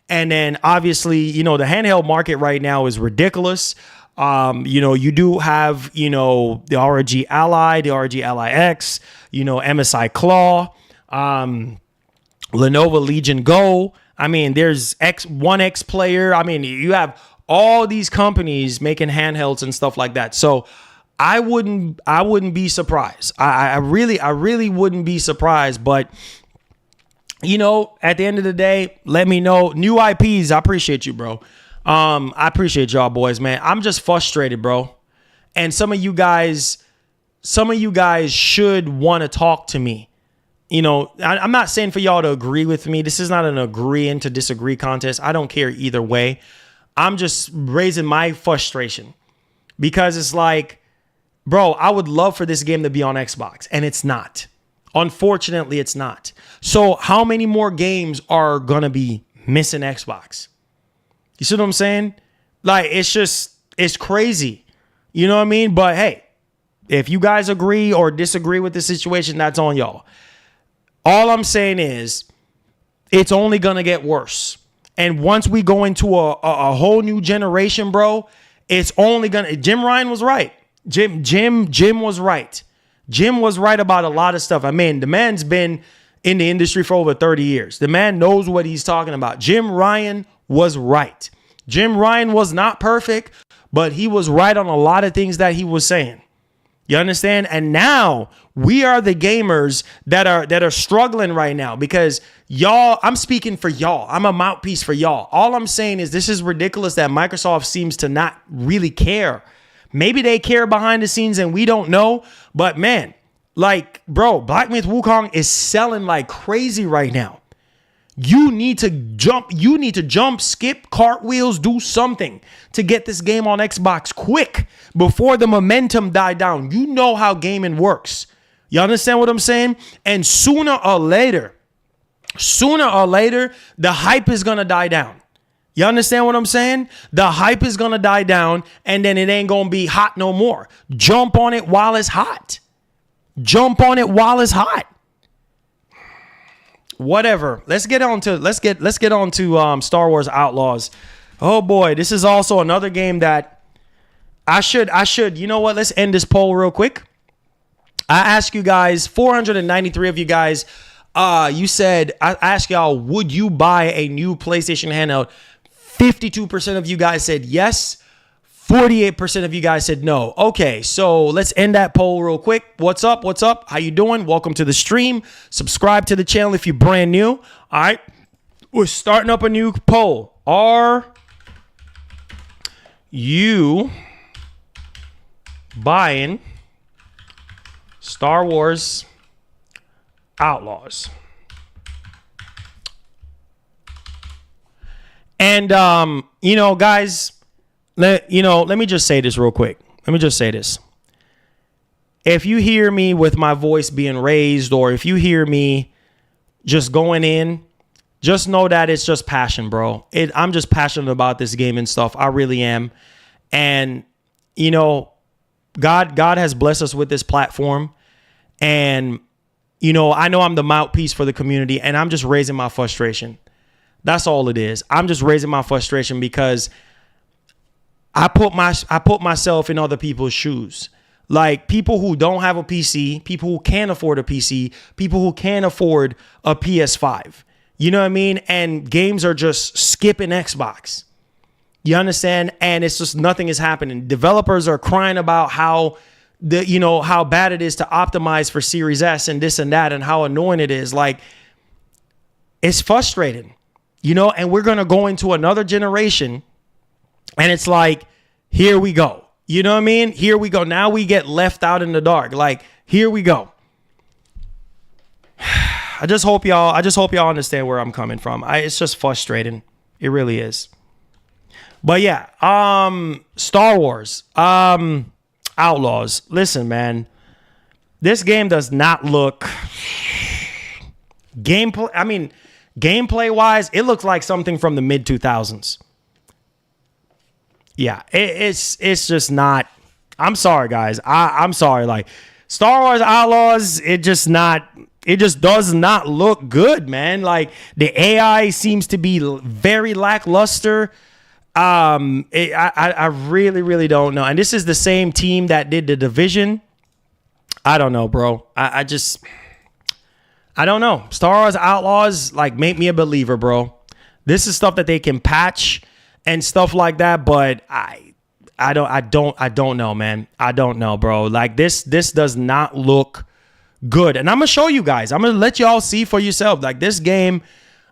And then obviously, you know, the handheld market right now is ridiculous. You know, you do have, you know, the ROG Ally, the ROG Ally X, you know, MSI Claw, Lenovo Legion Go. I mean, there's X1X player. I mean, you have all these companies making handhelds and stuff like that. So I wouldn't be surprised. I really wouldn't be surprised. But, you know, at the end of the day, let me know. New IPs, I appreciate you, bro. I appreciate y'all boys, man. I'm just frustrated, bro. And some of you guys should want to talk to me. You know, I'm not saying for y'all to agree with me. This is not an agreeing to disagree contest. I don't care either way. I'm just raising my frustration because it's like, bro, I would love for this game to be on Xbox, and it's not. Unfortunately, it's not. So how many more games are going to be missing Xbox? You see what I'm saying? Like, it's crazy. You know what I mean? But hey, if you guys agree or disagree with the situation, that's on y'all. All I'm saying is it's only going to get worse. And once we go into a whole new generation, bro, it's only going to... Jim Ryan was right. Jim was right. Jim was right about a lot of stuff. I mean, the man's been in the industry for over 30 years. The man knows what he's talking about. Jim Ryan was right. Jim Ryan was not perfect, but he was right on a lot of things that he was saying. You understand? And now we are the gamers that are struggling right now because y'all, I'm speaking for y'all. I'm a mouthpiece for y'all. All I'm saying is this is ridiculous that Microsoft seems to not really care. Maybe they care behind the scenes and we don't know. But man, like, bro, Black Myth Wukong is selling like crazy right now. You need to jump, skip, cartwheels, do something to get this game on Xbox quick before the momentum die down. You know how gaming works. You understand what I'm saying? And sooner or later, the hype is going to die down. You understand what I'm saying? The hype is going to die down and then it ain't going to be hot no more. Jump on it while it's hot. Jump on it while it's hot. Whatever. Let's get on to Star Wars Outlaws. Oh boy, this is also another game that I should. You know what? Let's end this poll real quick. I asked you guys, 493 of you guys. You said I asked y'all, would you buy a new PlayStation handheld? 52% of you guys said yes. 48% of you guys said no. Okay, so let's end that poll real quick. What's up? What's up? How you doing? Welcome to the stream. Subscribe to the channel if you're brand new. All right, we're starting up a new poll. Are you buying Star Wars Outlaws? And you know, guys, let me just say this real quick. Let me just say this. If you hear me with my voice being raised, or if you hear me just going in, just know that it's just passion, bro. I'm just passionate about this game and stuff. I really am. And, you know, God has blessed us with this platform. And, you know I'm the mouthpiece for the community, and I'm just raising my frustration. That's all it is. I'm just raising my frustration because I put myself in other people's shoes. Like people who don't have a PC, people who can't afford a PC, people who can't afford a PS5. You know what I mean? And games are just skipping Xbox. You understand? And it's just nothing is happening. Developers are crying about how bad it is to optimize for Series S and this and that and how annoying it is. Like, it's frustrating, and we're going to go into another generation. And it's like, here we go. You know what I mean? Here we go. Now we get left out in the dark. Like, here we go. I just hope y'all understand where I'm coming from. It's just frustrating. It really is. But yeah, Star Wars, Outlaws. Listen, man, this game does not look gameplay wise, it looks like something from the mid 2000s. Yeah, it's just not. I'm sorry, guys. I'm sorry. Like, Star Wars Outlaws, it just does not look good, man. Like, the AI seems to be very lackluster. I really, really don't know. And this is the same team that did The Division. I don't know, bro. I don't know. Star Wars Outlaws, like, make me a believer, bro. This is stuff that they can patch and stuff like that, but I don't know, man. I don't know, bro. Like, this does not look good. And I'm gonna show you guys. I'm gonna let y'all see for yourself. Like, this game,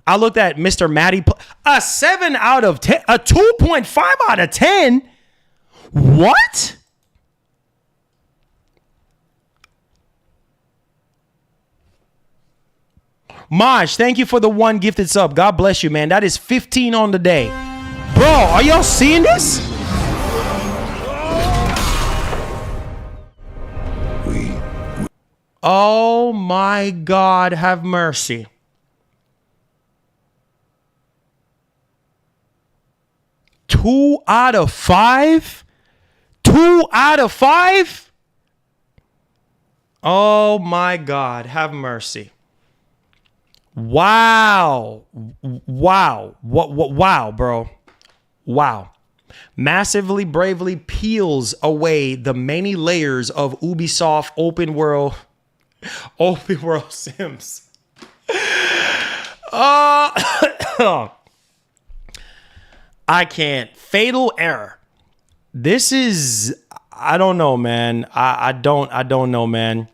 I looked at Mr. Matty, a 7 out of 10, a 2.5 out of 10. What? Maj, thank you for the 1 gifted sub. God bless you, man. That is 15 on the day. Bro, are y'all seeing this? Oh my God, have mercy. Two out of five? 2 out of 5? Oh my God, have mercy. Wow. Wow, bro. Wow. Massively bravely peels away the many layers of Ubisoft open world Sims. I can't. Fatal error. This is, I don't know, man. I don't know, man.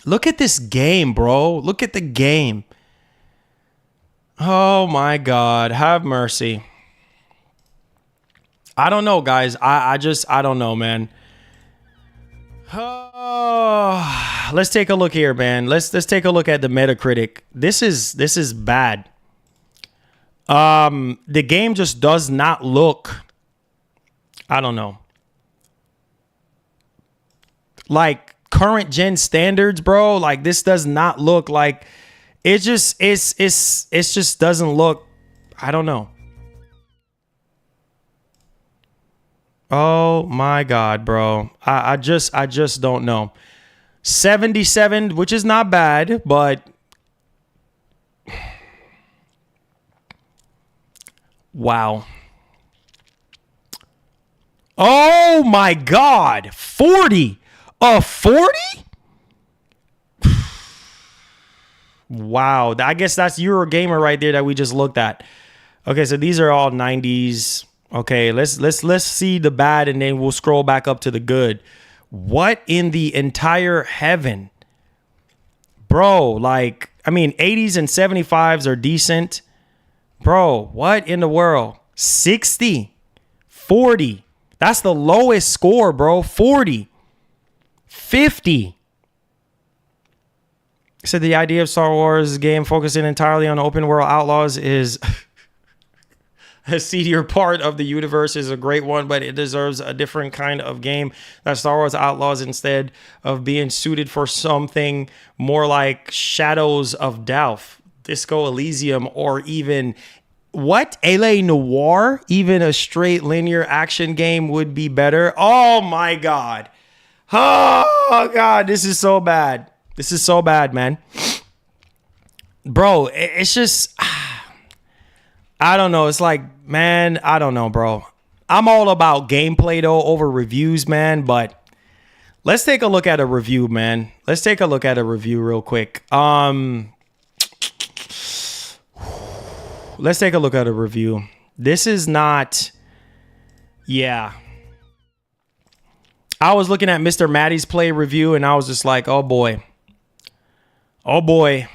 Look at this game, bro. Look at the game. Oh my God. Have mercy. I don't know, guys. I don't know, man. Oh, let's take a look here, man. Let's take a look at the Metacritic. This is bad. The game just does not look, I don't know, like current gen standards, bro. Like this does not look like it just just doesn't look, I don't know. Oh my God, bro. I just don't know. 77, which is not bad, but wow. Oh my God. 40. A 40? Wow. I guess that's Eurogamer right there that we just looked at. Okay, so these are all 90s. Okay, let's see the bad and then we'll scroll back up to the good. What in the entire heaven? Bro, like, I mean, 80s and 75s are decent. Bro, what in the world? 60, 40. That's the lowest score, bro. 40, 50. So the idea of Star Wars game focusing entirely on open world outlaws is a seedier part of the universe is a great one, but it deserves a different kind of game. That Star Wars Outlaws, instead of being suited for something more like Shadows of Doubt, Disco Elysium, or even what? LA Noire? Even a straight linear action game would be better. Oh my God. Oh God, this is so bad. This is so bad, man. Bro, it's just, I don't know. It's like, man, I don't know, bro. I'm all about gameplay though over reviews, man. But let's take a look at a review, man. Let's take a look at a review real quick. Let's take a look at a review. This is not, yeah. I was looking at Mr. Maddie's play review and I was just like, oh boy. Oh boy.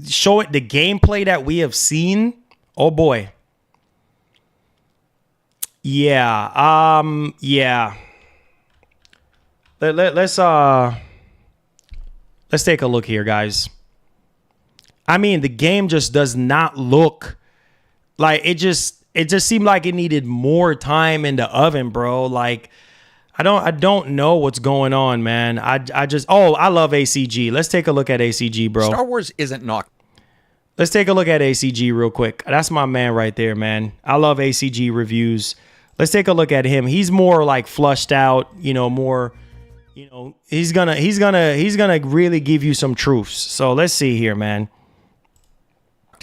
Show it the gameplay that we have seen. Oh boy. Yeah. Yeah. Let's take a look here, guys. I mean, the game just does not look like it just seemed like it needed more time in the oven, bro. Like I don't know what's going on, man. I love ACG. Let's take a look at ACG, bro. Star Wars isn't knocked. Let's take a look at ACG real quick. That's my man right there, man. I love ACG reviews. Let's take a look at him. He's more like flushed out, more, he's gonna really give you some truths. So let's see here, man.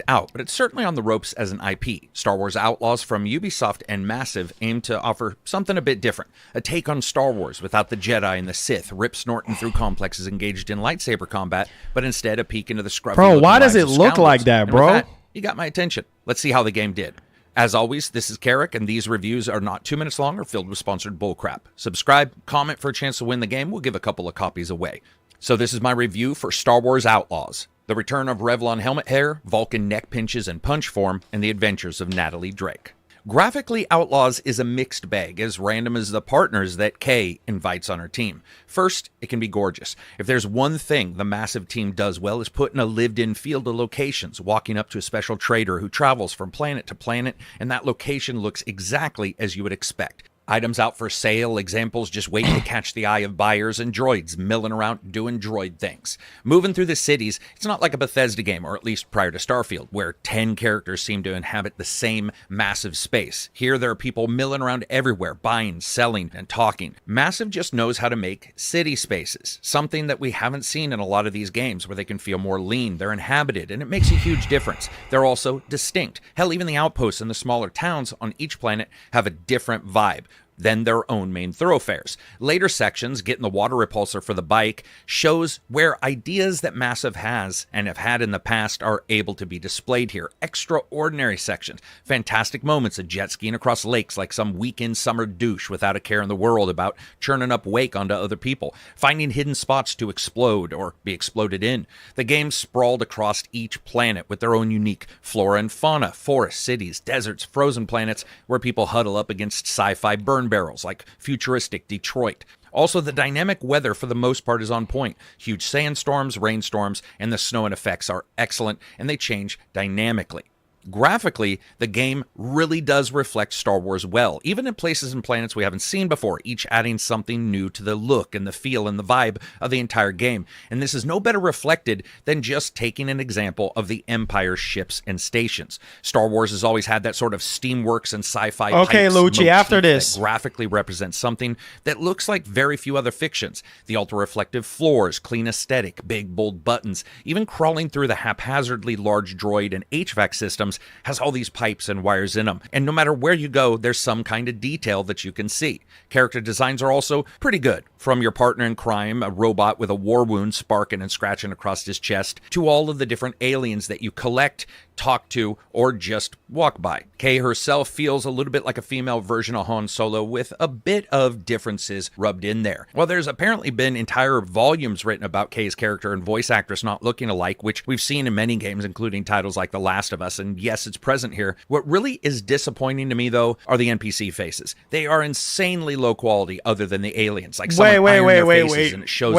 Out, but it's certainly on the ropes as an IP. Star Wars Outlaws from Ubisoft and Massive aim to offer something a bit different. A take on Star Wars without the Jedi and the Sith rip-snorting through complexes engaged in lightsaber combat, but instead a peek into the scruffy. Bro, why does it look like that, bro? That, you got my attention. Let's see how the game did. As always, this is Carrick, and these reviews are not 2 minutes long or filled with sponsored bullcrap. Subscribe, comment for a chance to win the game. We'll give a couple of copies away. So this is my review for Star Wars Outlaws. The return of Revlon helmet hair, Vulcan neck pinches and punch form, and the adventures of Natalie Drake. Graphically, Outlaws is a mixed bag, as random as the partners that Kay invites on her team. First, it can be gorgeous. If there's one thing the Massive team does well is put in a lived-in field of locations, walking up to a special trader who travels from planet to planet, and that location looks exactly as you would expect. Items out for sale, examples just waiting to catch the eye of buyers, and droids milling around doing droid things. Moving through the cities, it's not like a Bethesda game, or at least prior to Starfield, where 10 characters seem to inhabit the same massive space. Here there are people milling around everywhere, buying, selling, and talking. Massive just knows how to make city spaces, something that we haven't seen in a lot of these games, where they can feel more lean, they're inhabited, and it makes a huge difference. They're also distinct. Hell, even the outposts in the smaller towns on each planet have a different vibe. then their own main thoroughfares. Later sections, getting the water repulsor for the bike, shows where ideas that Massive has and have had in the past are able to be displayed here. Extraordinary sections, fantastic moments of jet skiing across lakes like some weekend summer douche without a care in the world about churning up wake onto other people, finding hidden spots to explode or be exploded in. The game sprawled across each planet with their own unique flora and fauna, forests, cities, deserts, frozen planets where people huddle up against sci-fi burn barrels like futuristic Detroit. Also, the dynamic weather for the most part is on point. Huge sandstorms, rainstorms, and the snow and effects are excellent, and they change dynamically. Graphically, the game really does reflect Star Wars well, even in places and planets we haven't seen before, each adding something new to the look and the feel and the vibe of the entire game. And this is no better reflected than just taking an example of the Empire's ships and stations. Star Wars has always had that sort of steamworks and sci-fi Okay, Lucci, after this, that graphically represents something that looks like very few other fictions. The ultra-reflective floors, clean aesthetic, big bold buttons, even crawling through the haphazardly large droid and HVAC systems has all these pipes and wires in them. And no matter where you go, there's some kind of detail that you can see. Character designs are also pretty good. From your partner in crime, a robot with a war wound sparking and scratching across his chest, to all of the different aliens that you collect, talk to, or just walk by. Kay herself feels a little bit like a female version of Han Solo with a bit of differences rubbed in there. Well, there's apparently been entire volumes written about Kay's character and voice actress not looking alike, which we've seen in many games, including titles like The Last of Us, and yes, it's present here. What really is disappointing to me, though, are the NPC faces. They are insanely low quality other than the aliens. Like someone ironed their faces and it shows up.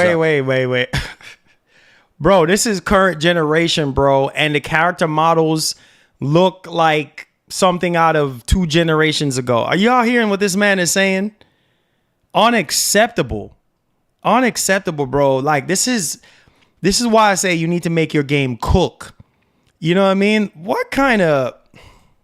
Bro, this is current generation, bro, and the character models look like something out of 2 generations ago. Are y'all hearing what this man is saying? Unacceptable. Unacceptable, bro. Like, this is why I say you need to make your game cook. You know what I mean? What kind of...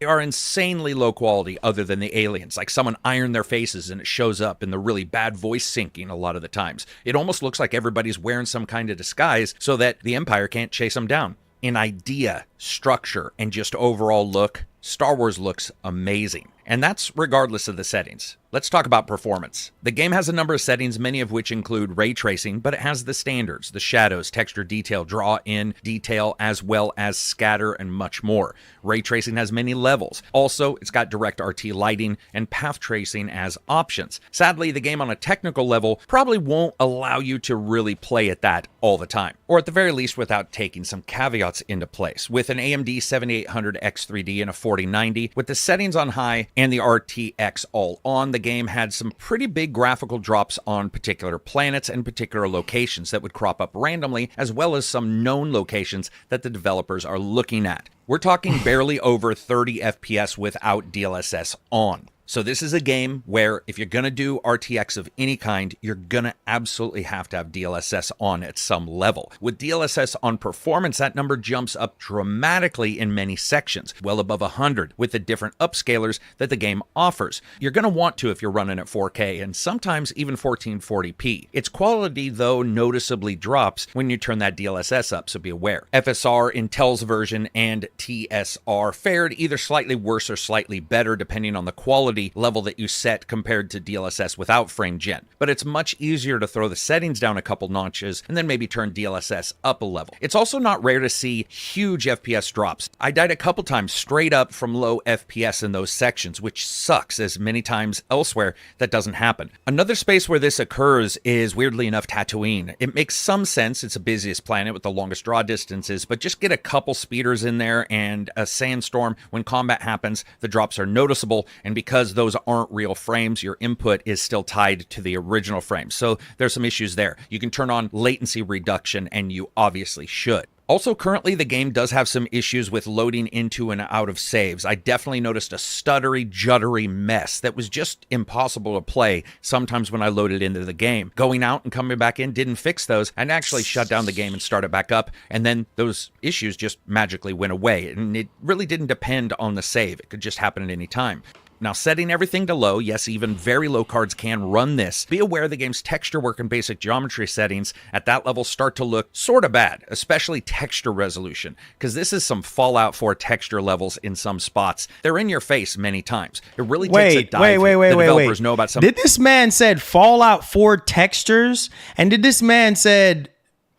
They are insanely low quality other than the aliens. Like someone ironed their faces and it shows up in the really bad voice syncing a lot of the times. It almost looks like everybody's wearing some kind of disguise so that the Empire can't chase them down. In idea, structure, and just overall look, Star Wars looks amazing. And that's regardless of the settings. Let's talk about performance. The game has a number of settings, many of which include ray tracing, but it has the standards, the shadows, texture detail, draw in detail, as well as scatter and much more. Ray tracing has many levels. Also, it's got direct RT lighting and path tracing as options. Sadly, the game on a technical level probably won't allow you to really play at that all the time, or at the very least without taking some caveats into place. With an AMD 7800 X3D and a 4090, with the settings on high and the RTX all on, the game had some pretty big graphical drops on particular planets and particular locations that would crop up randomly, as well as some known locations that the developers are looking at. We're talking barely over 30 FPS without DLSS on. So this is a game where if you're going to do RTX of any kind, you're going to absolutely have to have DLSS on at some level. With DLSS on performance, that number jumps up dramatically in many sections, well above 100, with the different upscalers that the game offers. You're going to want to if you're running at 4K and sometimes even 1440p. Its quality, though, noticeably drops when you turn that DLSS up, so be aware. FSR, Intel's version, and TSR fared either slightly worse or slightly better depending on the quality level that you set compared to DLSS without frame gen. But it's much easier to throw the settings down a couple notches and then maybe turn DLSS up a level. It's also not rare to see huge FPS drops. I died a couple times straight up from low FPS in those sections, which sucks, as many times elsewhere that doesn't happen. Another space where this occurs is, weirdly enough, Tatooine. It makes some sense, it's the busiest planet with the longest draw distances, but just get a couple speeders in there and a sandstorm. When combat happens, the drops are noticeable, and because those aren't real frames, your input is still tied to the original frame. So there's some issues there. You can turn on latency reduction, and you obviously should. Also, currently, the game does have some issues with loading into and out of saves. I definitely noticed a stuttery, juddery mess that was just impossible to play sometimes when I loaded into the game. Going out and coming back in didn't fix those, and actually shut down the game and start it back up, and then those issues just magically went away. And it really didn't depend on the save. It could just happen at any time. Now, setting everything to low, yes, even very low cards can run this. Be aware the game's texture work and basic geometry settings at that level start to look sort of bad, especially texture resolution, because this is some Fallout 4 texture levels in some spots. They're in your face many times. It really takes a dive. The developers know about some. Did this man said Fallout 4 textures? And did this man said,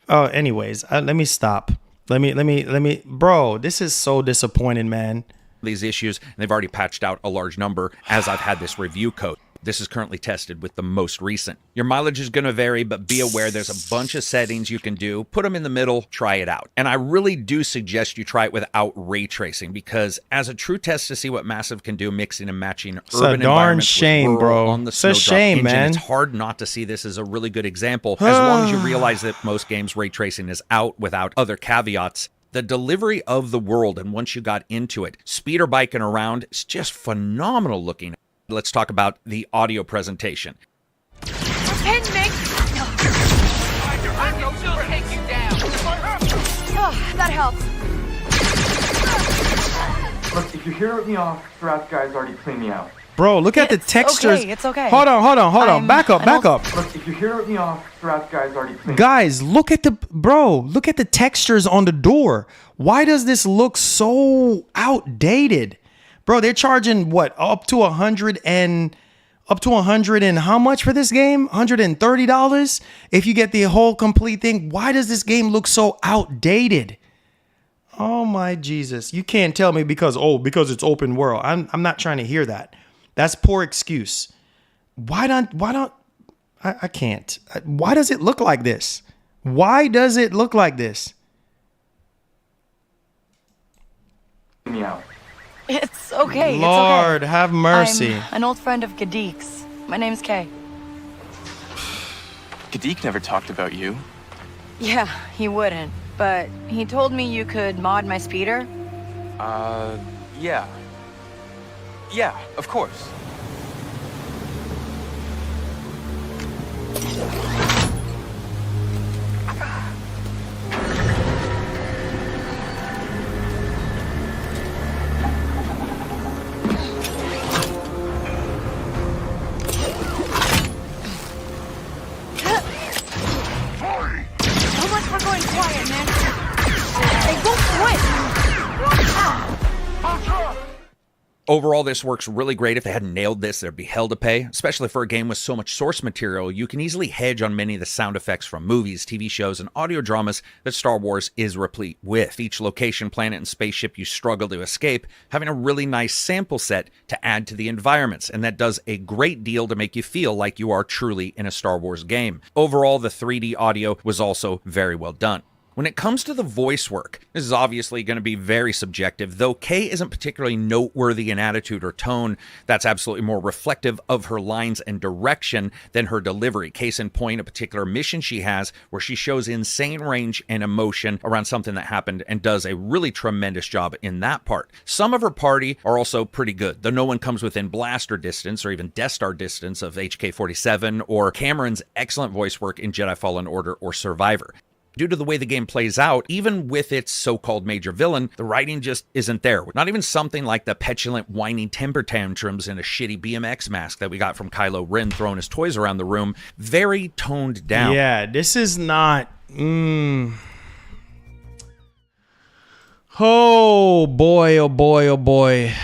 oh, anyways, let me stop. Let me, bro, this is so disappointing, man. These issues, and they've already patched out a large number as I've had this review code. This is currently tested with the most recent. Your mileage is going to vary, but be aware there's a bunch of settings you can do. Put them in the middle, try it out. And I really do suggest you try it without ray tracing, because as a true test to see what Massive can do, mixing and matching urban environments with rural on the Snowdrop engine, man. It's hard not to see this as a really good example, as long as you realize that most games ray tracing is out without other caveats. The delivery of the world, and once you got into it, speeder biking around, it's just phenomenal looking. Let's talk about the audio presentation. Pin me! I will take you down. Oh, that helps. Look, if you hear me off, Strat guy's already cleaned me out. Bro, look at the textures. Okay, it's okay. Hold on. Back up. Look, if you hear me off, Strat guy's already cleaned me out. Guys, look at the textures on the door. Why does this look so outdated? Bro, they're charging what, up to 100 and how much for this game? $130 if you get the whole complete thing. Why does this game look so outdated? Oh my Jesus. You can't tell me because it's open world. I'm not trying to hear that. That's poor excuse. I can't. Why does it look like this? Why does it look like this? Me out. It's okay. Lord, it's okay. have mercy. I'm an old friend of Gadik's. My name's Kay. Gadik never talked about you. Yeah, he wouldn't. But he told me you could mod my speeder. Yeah. Yeah, of course. How much for going quiet, man? They won't quit! Overall, this works really great. If they hadn't nailed this, there'd be hell to pay, especially for a game with so much source material. You can easily hedge on many of the sound effects from movies, TV shows, and audio dramas that Star Wars is replete with. Each location, planet, and spaceship you struggle to escape, having a really nice sample set to add to the environments, and that does a great deal to make you feel like you are truly in a Star Wars game. Overall, the 3D audio was also very well done. When it comes to the voice work, this is obviously going to be very subjective, though Kay isn't particularly noteworthy in attitude or tone. That's absolutely more reflective of her lines and direction than her delivery. Case in point, a particular mission she has where she shows insane range and emotion around something that happened and does a really tremendous job in that part. Some of her party are also pretty good, though no one comes within blaster distance or even Death Star distance of HK-47 or Cameron's excellent voice work in Jedi Fallen Order or Survivor. Due to the way the game plays out, even with its so-called major villain, the writing just isn't there. Not even something like the petulant, whiny temper tantrums in a shitty BMX mask that we got from Kylo Ren throwing his toys around the room. Very toned down. Yeah, this is not... Oh boy, oh boy, oh boy.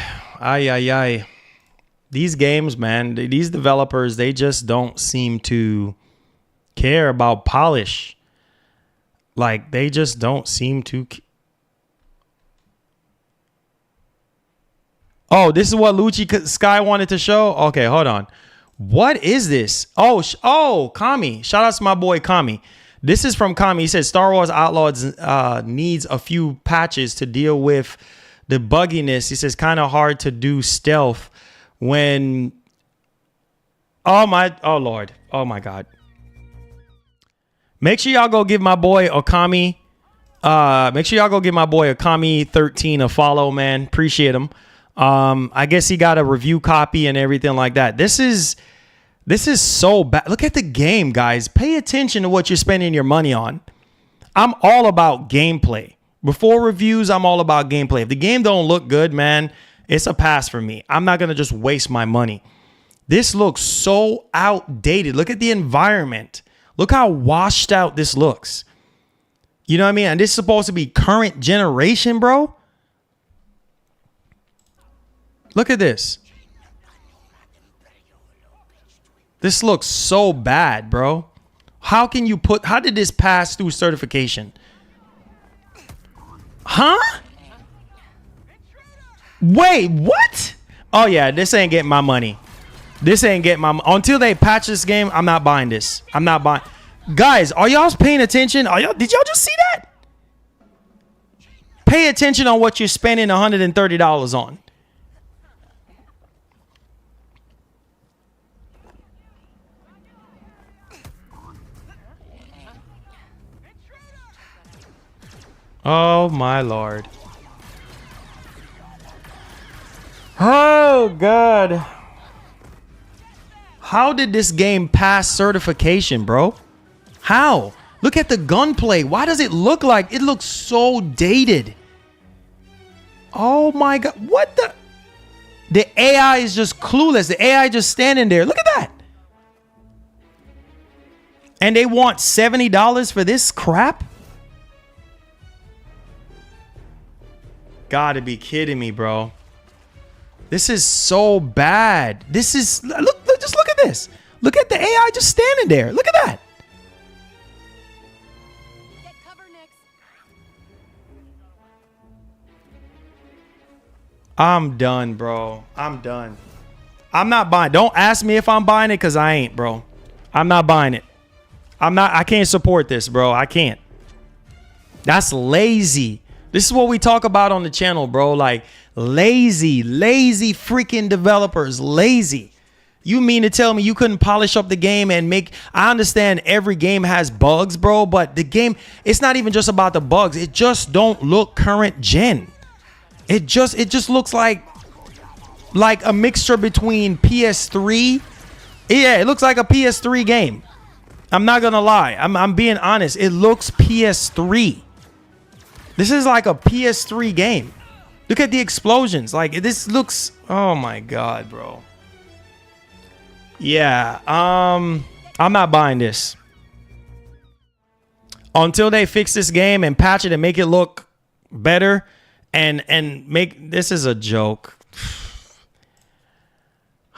Ay, ay, ay. These games, man, these developers, they just don't seem to care about polish. Like, they just don't seem to... Oh, this is what Lucci Sky wanted to show? Okay, hold on. What is this? Oh, Kami. Shout out to my boy Kami. This is from Kami. He said Star Wars Outlaws needs a few patches to deal with the bugginess. He says kind of hard to do stealth when... Oh, Lord. Oh, my God. Make sure y'all go give my boy Okami. Make sure y'all go give my boy Okami13 a follow, man. Appreciate him. I guess he got a review copy and everything like that. This is so bad. Look at the game, guys. Pay attention to what you're spending your money on. I'm all about gameplay. Before reviews, I'm all about gameplay. If the game don't look good, man, It's a pass for me. I'm not going to just waste my money. This looks so outdated. Look at the environment. Look how washed out this looks. You know what I mean? And this is supposed to be current generation, bro. Look at this. This looks so bad, bro. How did this pass through certification? Huh? Wait, what? Oh yeah, this ain't getting my money. This ain't getting my until they patch this game. I'm not buying this. I'm not buying. Guys, are y'all paying attention? Did y'all just see that? Pay attention on what you're spending $130 on. Oh my Lord. Oh God. How did this game pass certification, bro? How? Look at the gunplay. Why does it look like it looks so dated? Oh my God. What the? The AI is just clueless. The AI just standing there. Look at that. And they want $70 for this crap? Gotta be kidding me, bro. This is so bad. This is just look at this. Look at the AI just standing there. Look at that. Get cover, Nix. I'm done, bro. I'm done. I'm not buying. Don't ask me if I'm buying it because I ain't, bro. I'm not buying it. I can't support this, bro. I can't. That's lazy. This is what we talk about on the channel, bro. Like lazy freaking developers. Lazy. You mean to tell me you couldn't polish up the game and make... I understand every game has bugs, bro, but the game, it's not even just about the bugs. It just don't look current gen. It just looks like a mixture between PS3. Yeah, it looks like a PS3 game. I'm not gonna lie. I'm being honest. It looks PS3. This is like a PS3 game. Look at the explosions. Like this looks... Oh my God, bro. Yeah, I'm not buying this. Until they fix this game and patch it and make it look better and make... This is a joke.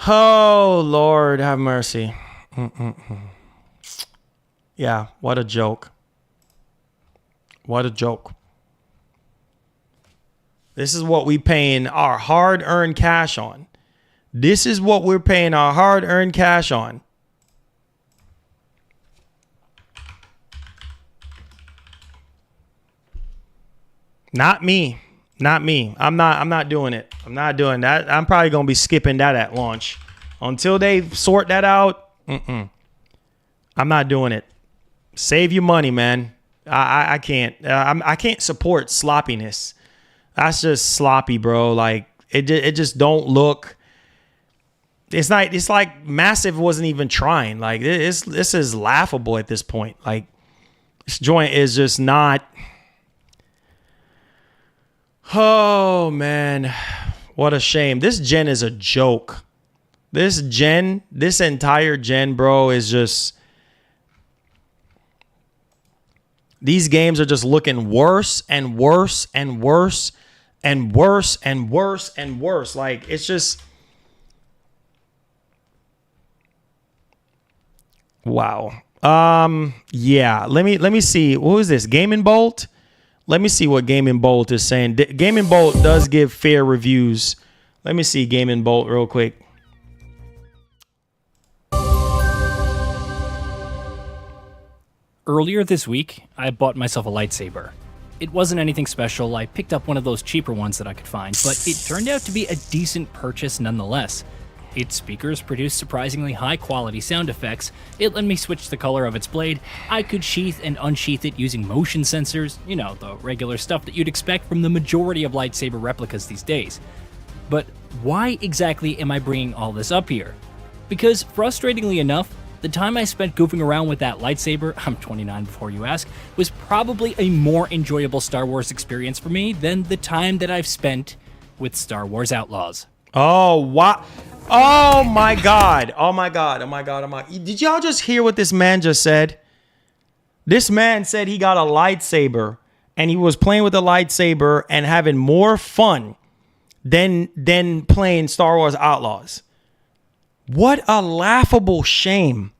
Oh, Lord, have mercy. Yeah, what a joke. What a joke. This is what we paying our hard-earned cash on. This is what we're paying our hard-earned cash on. Not me. Not me. I'm not doing it. I'm not doing that. I'm probably going to be skipping that at launch. Until they sort that out, I'm not doing it. Save your money, man. I can't. I can't support sloppiness. That's just sloppy, bro. Like it just don't look... It's like Massive wasn't even trying. Like this is laughable at this point. Like this joint is just not... Oh man, what a shame. This gen is a joke. This entire gen, bro, is just... These games are just looking worse and worse and worse and worse and worse and worse. Like it's just... Wow. Yeah. Let me see. What was this? Gaming Bolt? Let me see what Gaming Bolt is saying. Gaming Bolt does give fair reviews. Let me see Gaming Bolt real quick. Earlier this week, I bought myself a lightsaber. It wasn't anything special. I picked up one of those cheaper ones that I could find, but it turned out to be a decent purchase nonetheless. Its speakers produced surprisingly high-quality sound effects, it let me switch the color of its blade, I could sheath and unsheath it using motion sensors, you know, the regular stuff that you'd expect from the majority of lightsaber replicas these days. But why exactly am I bringing all this up here? Because, frustratingly enough, the time I spent goofing around with that lightsaber, I'm 29 before you ask, was probably a more enjoyable Star Wars experience for me than the time that I've spent with Star Wars Outlaws. Oh, what? Oh my God. Oh my God. Oh my God. Oh my. Did y'all just hear what this man just said? This man said he got a lightsaber and he was playing with a lightsaber and having more fun than playing Star Wars Outlaws. What a laughable shame.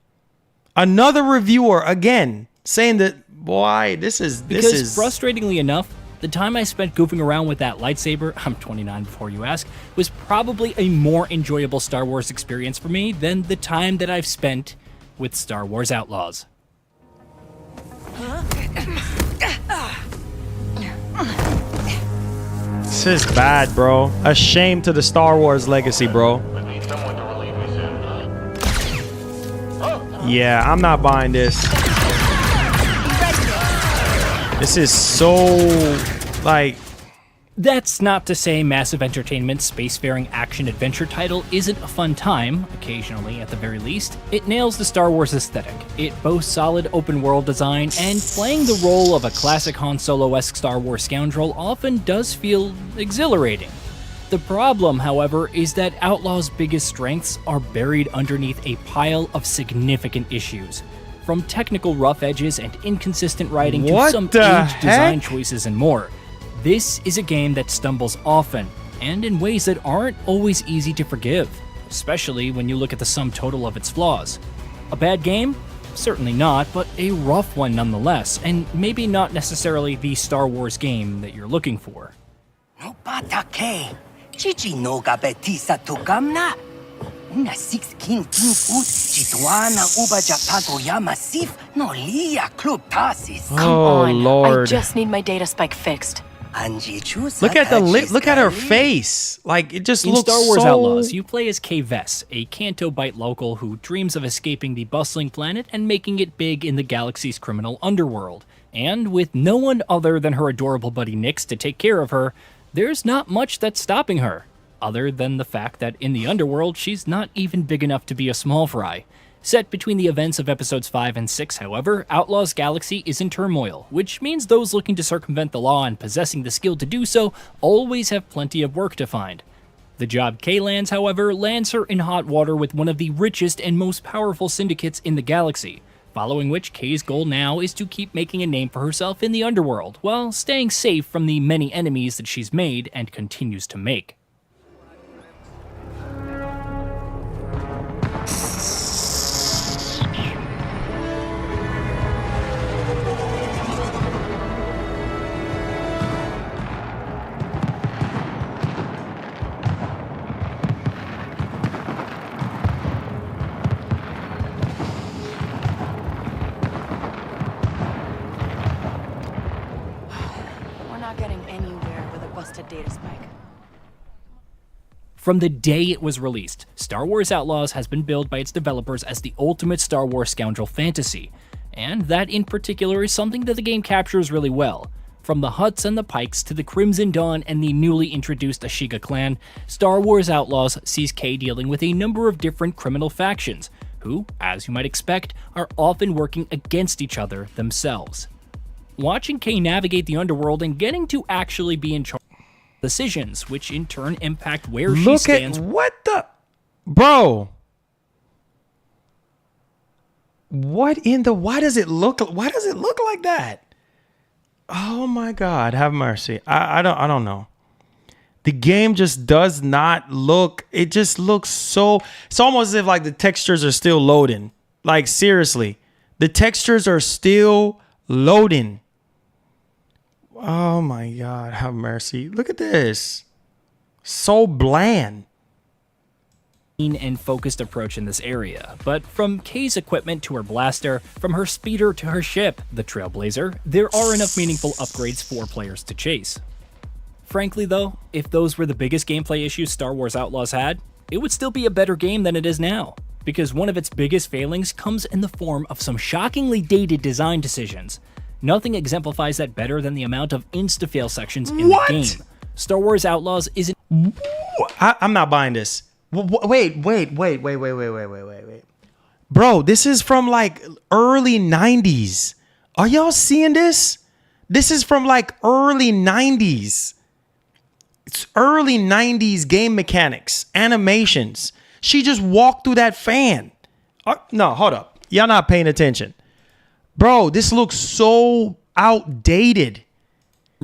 Another reviewer again saying that, boy, this is Frustratingly enough, the time I spent goofing around with that lightsaber, I'm 29 before you ask, was probably a more enjoyable Star Wars experience for me than the time that I've spent with Star Wars Outlaws. This is bad, bro. A shame to the Star Wars legacy, bro. Yeah, I'm not buying this. This is so, like... That's not to say Massive Entertainment's spacefaring action-adventure title isn't a fun time, occasionally at the very least. It nails the Star Wars aesthetic. It boasts solid open-world design, and playing the role of a classic Han Solo-esque Star Wars scoundrel often does feel exhilarating. The problem, however, is that Outlaw's biggest strengths are buried underneath a pile of significant issues. From technical rough edges and inconsistent writing to some aged design choices and more. This is a game that stumbles often, and in ways that aren't always easy to forgive, especially when you look at the sum total of its flaws. A bad game? Certainly not, but a rough one nonetheless, and maybe not necessarily the Star Wars game that you're looking for. No patake. Chichi no gabetisa tugamna. Una 16 ut chituana uba japago yamasif no lia club tasis. Oh, Lord. I just need my data spike fixed. Look at the lip. Look at her face. Like, it just looks so... In Star Wars Outlaws, you play as Kay Vess, a Canto Bight local who dreams of escaping the bustling planet and making it big in the galaxy's criminal underworld. And with no one other than her adorable buddy Nix to take care of her, there's not much that's stopping her, other than the fact that in the underworld, she's not even big enough to be a small fry. Set between the events of episodes 5 and 6, however, Outlaw's galaxy is in turmoil, which means those looking to circumvent the law and possessing the skill to do so always have plenty of work to find. The job Kay lands, however, lands her in hot water with one of the richest and most powerful syndicates in the galaxy, following which Kay's goal now is to keep making a name for herself in the underworld, while staying safe from the many enemies that she's made and continues to make. Data spike. From the day it was released, Star Wars Outlaws has been billed by its developers as the ultimate Star Wars scoundrel fantasy, and that in particular is something that the game captures really well. From the Hutts and the Pikes to the Crimson Dawn and the newly introduced Ashiga clan, Star Wars Outlaws sees Kay dealing with a number of different criminal factions, who, as you might expect, are often working against each other themselves. Watching Kay navigate the underworld and getting to actually be in charge decisions, which in turn impact where she stands. What the... Bro. What in the... Why does it look like that? Oh my God, have mercy. I don't know. The game just does not look... It just looks so... It's almost as if like the textures are still loading. Like seriously. The textures are still loading. Oh my God, have mercy. Look at this. So bland. And focused approach in this area, but from Kay's equipment to her blaster, from her speeder to her ship, the Trailblazer, there are enough meaningful upgrades for players to chase. Frankly though, if those were the biggest gameplay issues Star Wars Outlaws had, it would still be a better game than it is now, because one of its biggest failings comes in the form of some shockingly dated design decisions. Nothing exemplifies that better than the amount of insta-fail sections in the game. Star Wars Outlaws isn't... I'm not buying this. Wait. Bro, this is from like early 90s. Are y'all seeing this? This is from like early 90s. It's early 90s game mechanics, animations. She just walked through that fan. No, hold up. Y'all not paying attention. Bro, this looks so outdated.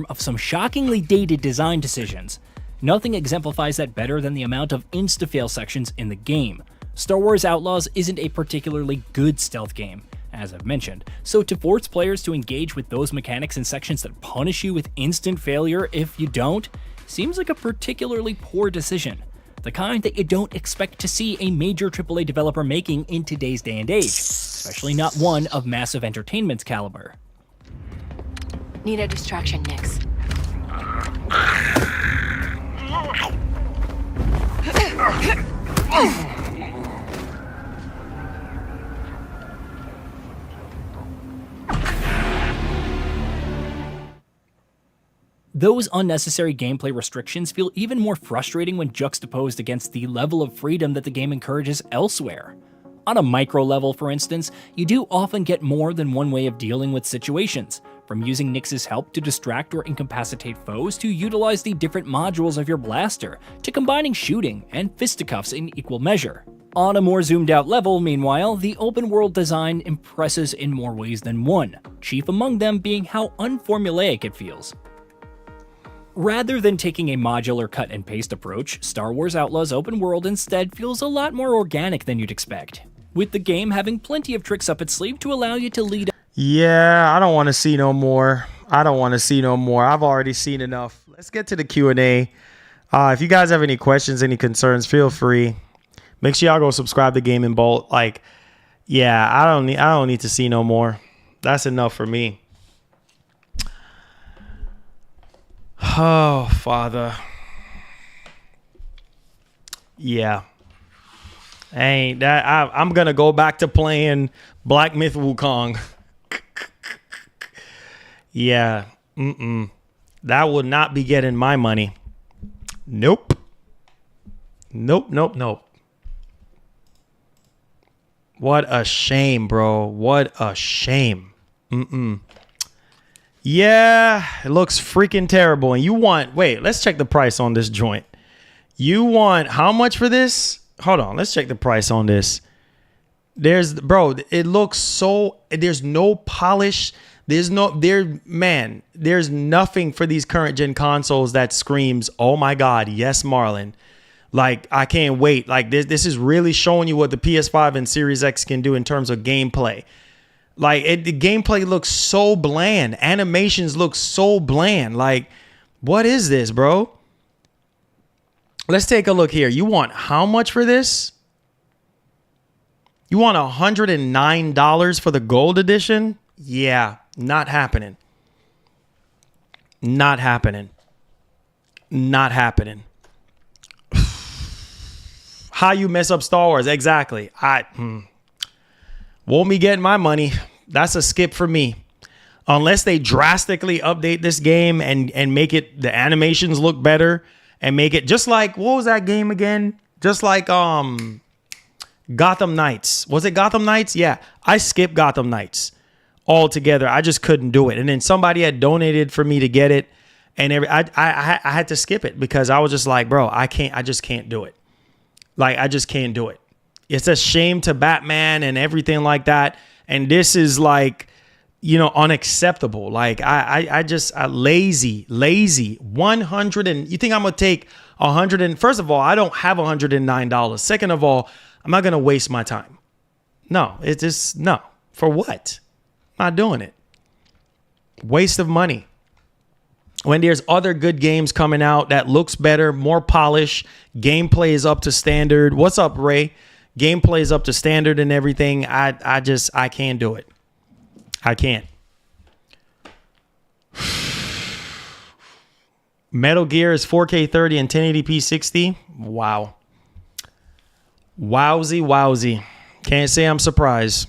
Of some shockingly dated design decisions. Nothing exemplifies that better than the amount of insta-fail sections in the game. Star Wars Outlaws isn't a particularly good stealth game, as I've mentioned, so to force players to engage with those mechanics and sections that punish you with instant failure if you don't, seems like a particularly poor decision. The kind that you don't expect to see a major AAA developer making in today's day and age, especially not one of massive entertainment's caliber. Need a distraction, Nix. Those unnecessary gameplay restrictions feel even more frustrating when juxtaposed against the level of freedom that the game encourages elsewhere. On a micro level, for instance, you do often get more than one way of dealing with situations, from using Nix's help to distract or incapacitate foes to utilize the different modules of your blaster, to combining shooting and fisticuffs in equal measure. On a more zoomed out level, meanwhile, the open world design impresses in more ways than one, chief among them being how unformulaic it feels. Rather than taking a modular cut and paste approach, Star Wars Outlaws open world instead feels a lot more organic than you'd expect, with the game having plenty of tricks up its sleeve to allow you to lead. Yeah, I don't want to see no more. I've already seen enough. Let's get to the Q&A. If you guys have any questions, any concerns, feel free. Make sure y'all go subscribe to Game and Bolt. Yeah, I don't need to see no more. That's enough for me. Oh, Father. Yeah. I'm going to go back to playing Black Myth Wukong. Yeah. That would not be getting my money. Nope. Nope. What a shame, bro. What a shame. Yeah, it looks freaking terrible. And wait, let's check the price on this joint. You want how much for this? Hold on, let's check the price on this. There's no polish. There's nothing for these current gen consoles that screams, oh my God, yes, Marlon. I can't wait. This is really showing you what the PS5 and Series X can do in terms of gameplay. The gameplay looks so bland. Animations look so bland. What is this, bro? Let's take a look here. You want how much for this? You want $109 for the gold edition? Yeah, not happening. Not happening. How you mess up Star Wars? Exactly. Won't be getting my money. That's a skip for me. Unless they drastically update this game and make the animations look better and make it just like, what was that game again? Just like Gotham Knights. Was it Gotham Knights? Yeah, I skipped Gotham Knights altogether. I just couldn't do it. And then somebody had donated for me to get it, and I had to skip it because I was just like, bro, I just can't do it. I just can't do it. It's a shame to Batman and everything like that. And this is unacceptable. I just lazy 100. And you think I'm going to take 100? And first of all, I don't have $109. Second of all, I'm not going to waste my time. No, it's just no. For what? I'm not doing it. Waste of money. When there's other good games coming out that looks better, more polish, gameplay is up to standard. What's up, Ray? Gameplay is up to standard and everything. I can't do it. I can't. Metal Gear is 4K 30 and 1080p 60. Wow. Wowzy. Can't say I'm surprised.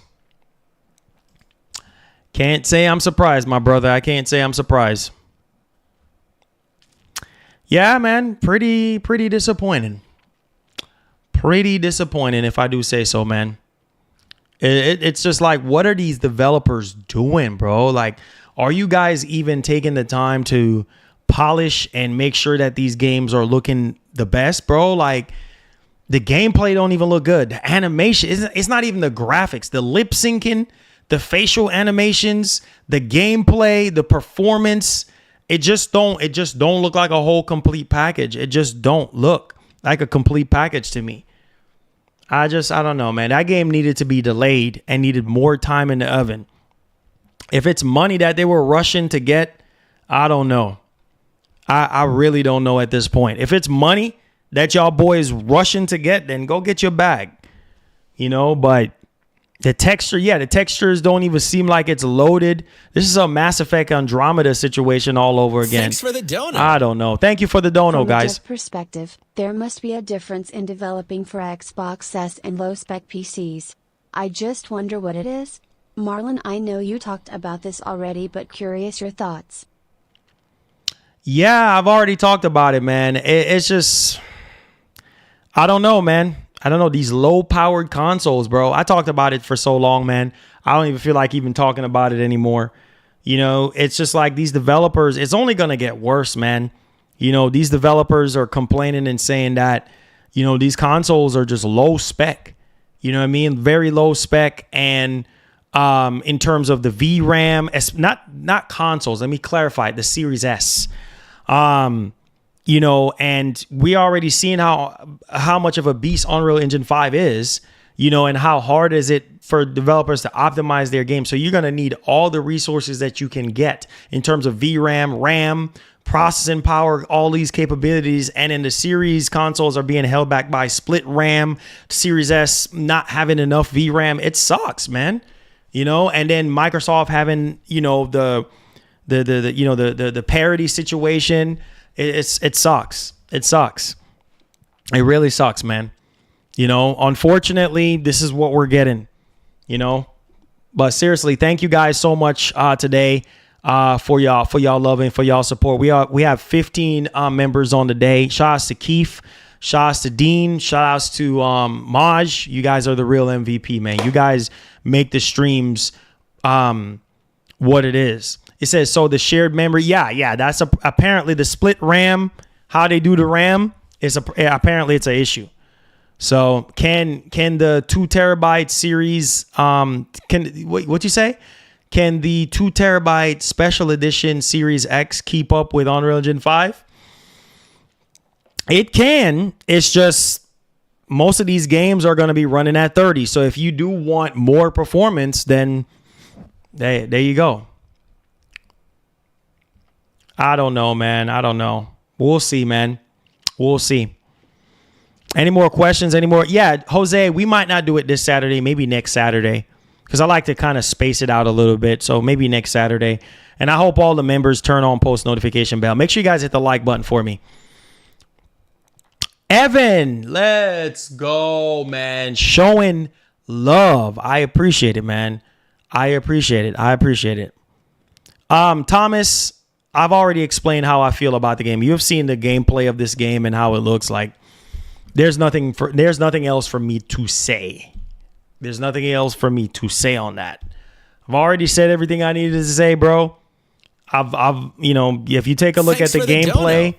My brother. I can't say I'm surprised. Yeah, man. Pretty disappointing. Pretty disappointing, if I do say so, man. It's just what are these developers doing, bro? Are you guys even taking the time to polish and make sure that these games are looking the best, bro. Like, the gameplay don't even look good. The animation it's not even the graphics, the lip syncing, the facial animations, the gameplay, the performance. It just don't look like a whole complete package. It just don't look like a complete package to me. I don't know, man. That game needed to be delayed and needed more time in the oven. If it's money that they were rushing to get, I don't know. I really don't know at this point. If it's money that y'all boys rushing to get, then go get your bag. You know, but the textures don't even seem like it's loaded. This is a Mass Effect Andromeda situation all over again. Thanks for the dono. I don't know. Thank you for the dono, From guys. a dev perspective, there must be a difference in developing for Xbox S and low-spec PCs. I just wonder what it is. Marlon, I know you talked about this already, but curious your thoughts. Yeah, I've already talked about it, man. It's just, I don't know, man. I don't know, these low-powered consoles, bro. I talked about it for so long, man. I don't even feel like even talking about it anymore. You know, it's just like these developers, it's only going to get worse, man. You know, these developers are complaining and saying that, you know, these consoles are just low spec. You know what I mean? Very low spec. And in terms of the VRAM, not consoles, let me clarify, the Series S. You know, and we already seen how much of a beast Unreal Engine 5 is, you know, and how hard is it for developers to optimize their game. So you're going to need all the resources that you can get in terms of VRAM, RAM, processing power, all these capabilities. And in the series, consoles are being held back by split RAM, Series S not having enough VRAM. It sucks, man. You know, and then Microsoft having, you know, the parity situation. It sucks. It sucks. It really sucks, man. You know, unfortunately, this is what we're getting, you know, but seriously, thank you guys so much to for y'all loving, for y'all support. We have 15 members on the day. Shout outs to Keith, shout outs to Dean, shout outs to Maj. You guys are the real MVP, man. You guys make the streams what it is. It says, so the shared memory. Yeah. That's apparently the split RAM. How they do the RAM is apparently it's an issue. So can the 2 terabyte series, what you say? Can the 2 terabyte special edition Series X keep up with Unreal Engine 5? It can. It's just most of these games are going to be running at 30. So if you do want more performance, then there you go. I don't know, man. I don't know. We'll see, man. We'll see. Any more questions? Any more? Yeah, Jose, we might not do it this Saturday. Maybe next Saturday. Because I like to kind of space it out a little bit. So maybe next Saturday. And I hope all the members turn on post notification bell. Make sure you guys hit the like button for me. Evan, let's go, man. Showing love. I appreciate it, man. I appreciate it. Thomas, I've already explained how I feel about the game. You have seen the gameplay of this game and how it looks like. There's nothing else for me to say. There's nothing else for me to say on that. I've already said everything I needed to say, bro. I've you know, if you take a look at the gameplay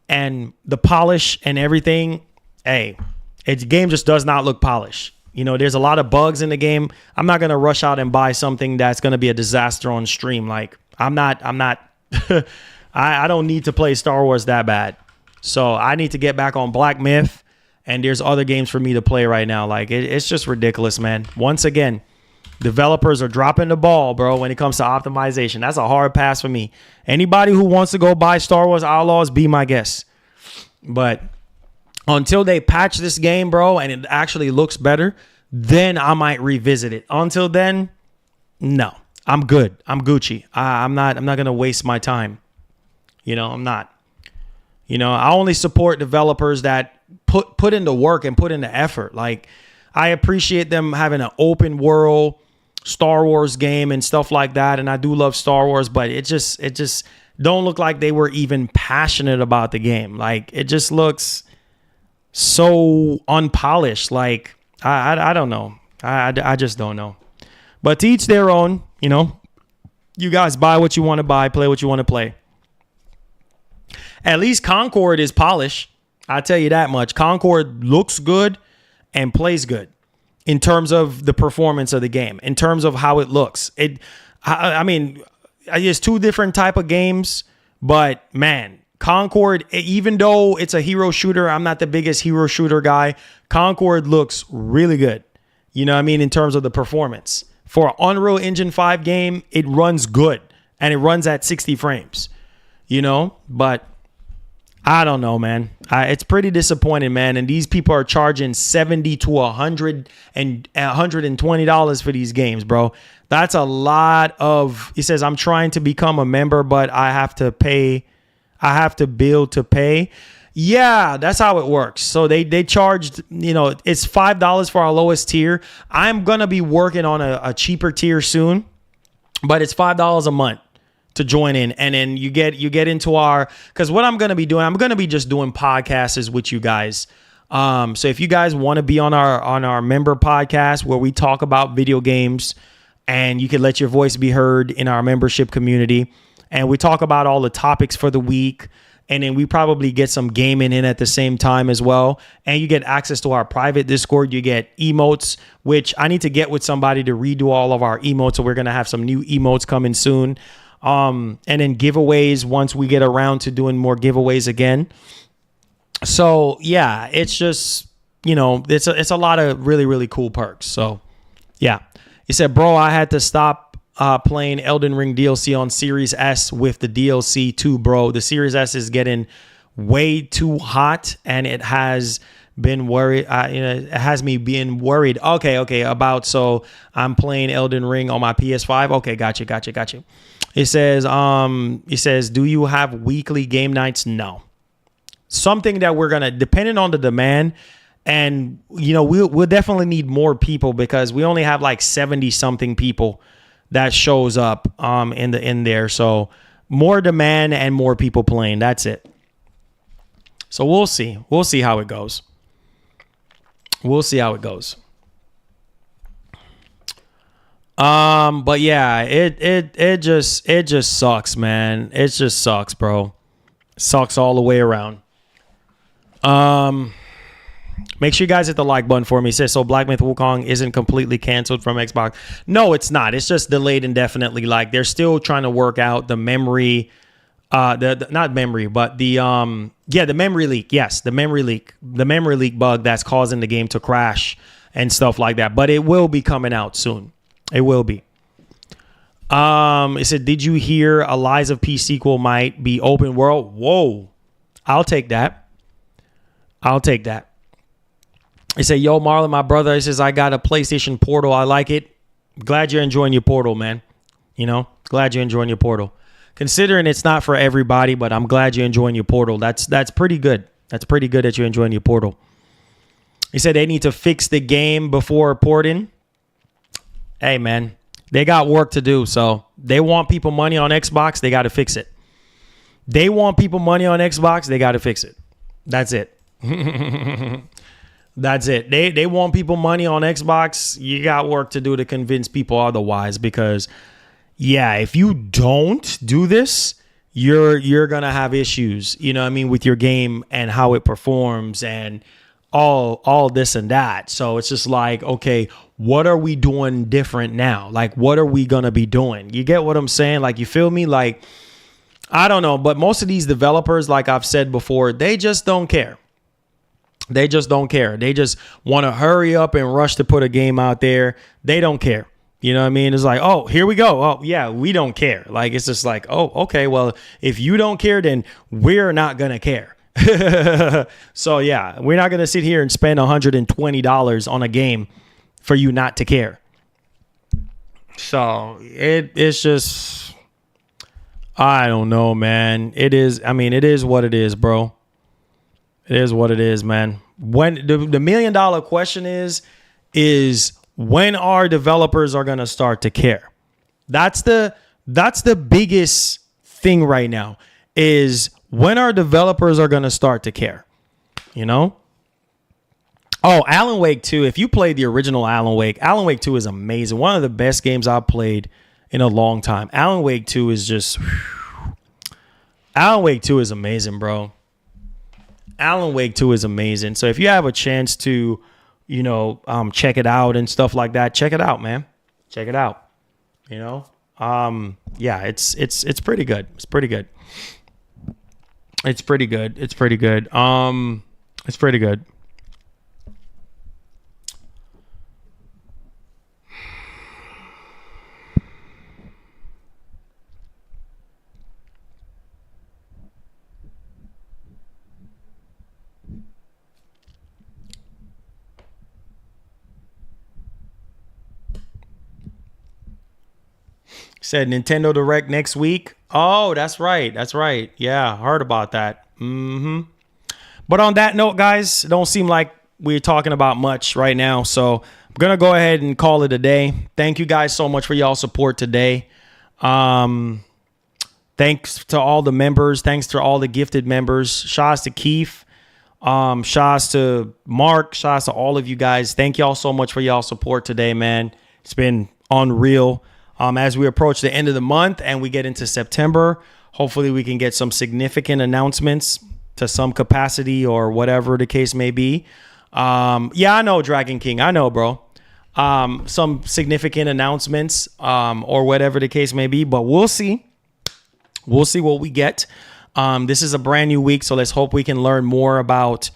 and the polish and everything, the game just does not look polished. You know, there's a lot of bugs in the game. I'm not going to rush out and buy something that's going to be a disaster on stream. Like, I'm not I don't need to play Star Wars that bad. So I need to get back on Black Myth, and there's other games for me to play right now. Like, it's just ridiculous, man. Once again, developers are dropping the ball, bro, when it comes to optimization. That's a hard pass for me. Anybody who wants to go buy Star Wars Outlaws, be my guest. But until they patch this game, bro, and it actually looks better, then I might revisit it. Until then, no. I'm good. I'm Gucci. I'm not going to waste my time. You know, I'm not. You know, I only support developers that put in the work and put in the effort. Like, I appreciate them having an open world Star Wars game and stuff like that. And I do love Star Wars, but it just don't look like they were even passionate about the game. Like, it just looks so unpolished. Like, I don't know. I just don't know. But to each their own, you know. You guys buy what you want to buy, play what you want to play. At least Concord is polished. I'll tell you that much. Concord looks good and plays good in terms of the performance of the game, in terms of how it looks. I mean, it's two different type of games, but man, Concord, even though it's a hero shooter, I'm not the biggest hero shooter guy. Concord looks really good. You know what I mean? In terms of the performance. For an Unreal Engine 5 game, it runs good and it runs at 60 frames, you know, but I don't know, man. It's pretty disappointing, man. And these people are charging $70 to $120 for these games, bro. That's a lot of. He says, I'm trying to become a member, but I have to pay. I have to bill to pay. Yeah, that's how it works. So they charged, you know, it's $5 for our lowest tier. I'm going to be working on a cheaper tier soon, but it's $5 a month to join in. And then you get into our, because what I'm going to be doing, I'm going to be just doing podcasts with you guys. So if you guys want to be on our member podcast where we talk about video games and you can let your voice be heard in our membership community, and we talk about all the topics for the week, and then we probably get some gaming in at the same time as well. And you get access to our private Discord. You get emotes, which I need to get with somebody to redo all of our emotes. So we're going to have some new emotes coming soon. And then giveaways once we get around to doing more giveaways again. So yeah, it's just, you know, it's a lot of really, really cool perks. So yeah, he said, bro, I had to stop playing Elden Ring DLC on Series S with the DLC too, bro. The Series S is getting way too hot, and it has been worried. It has me being worried. Okay, about, so I'm playing Elden Ring on my PS5. Okay, gotcha. It says, do you have weekly game nights? No. Something that we're gonna, depending on the demand, and you know, we'll definitely need more people because we only have like 70 something people that shows up in there. So more demand and more people playing. That's it. So we'll see. We'll see how it goes. But yeah, it just sucks, man. It just sucks, bro. Sucks all the way around. Make sure you guys hit the like button for me. It says, so Black Myth Wukong isn't completely canceled from Xbox. No, it's not. It's just delayed indefinitely. Like, they're still trying to work out the memory, not memory, but the memory leak. Yes, the memory leak bug that's causing the game to crash and stuff like that. But it will be coming out soon. It will be. It said, did you hear a Lies of P sequel might be open world? Whoa. I'll take that. He said, yo, Marlon, my brother, he says, I got a PlayStation Portal. I like it. Glad you're enjoying your Portal, man. You know, glad you're enjoying your Portal. Considering it's not for everybody, but I'm glad you're enjoying your Portal. That's pretty good. That's pretty good that you're enjoying your Portal. He said they need to fix the game before porting. Hey, man, they got work to do. So they want people money on Xbox. They got to fix it. They want people money on Xbox. They got to fix it. That's it. That's it. They want people money on Xbox. You got work to do to convince people otherwise, because yeah, if you don't do this, you're going to have issues, you know what I mean, with your game and how it performs and all this and that. So it's just like, okay, what are we doing different now? Like, what are we going to be doing? You get what I'm saying? Like, you feel me? Like, I don't know, but most of these developers, like I've said before, they just don't care. They just don't care. They just want to hurry up and rush to put a game out there. They don't care. You know what I mean? It's like, oh, here we go. Oh, yeah, we don't care. Like, it's just like, oh, okay, well, if you don't care, then we're not going to care. So, yeah, we're not going to sit here and spend $120 on a game for you not to care. So it's just, I don't know, man. It is what it is, bro. It is what it is, man. When the $1 million question is when our developers are going to start to care. That's the biggest thing right now, is when our developers are going to start to care, you know? Oh, Alan Wake 2. If you played the original Alan Wake 2 is amazing. One of the best games I've played in a long time. Alan Wake 2 is just Alan Wake 2 is amazing, bro. Alan Wake 2 is amazing. So if you have a chance to, check it out and stuff like that, check it out, man. Check it out. Yeah, it's pretty good. It's pretty good. It's pretty good. It's pretty good. It's pretty good. Said Nintendo Direct next week. Oh, that's right. That's right. Yeah, heard about that. But on that note, guys, it don't seem like we're talking about much right now. So I'm going to go ahead and call it a day. Thank you guys so much for y'all support today. Thanks to all the members. Thanks to all the gifted members. Shouts to Keith. Shouts to Mark. Shouts to all of you guys. Thank y'all so much for y'all support today, man. It's been unreal. As we approach the end of the month and we get into September, hopefully we can get some significant announcements to some capacity or whatever the case may be. Yeah, I know, Dragon King. I know, bro. Some significant announcements or whatever the case may be, but we'll see. We'll see what we get. This is a brand new week, so let's hope we can learn more about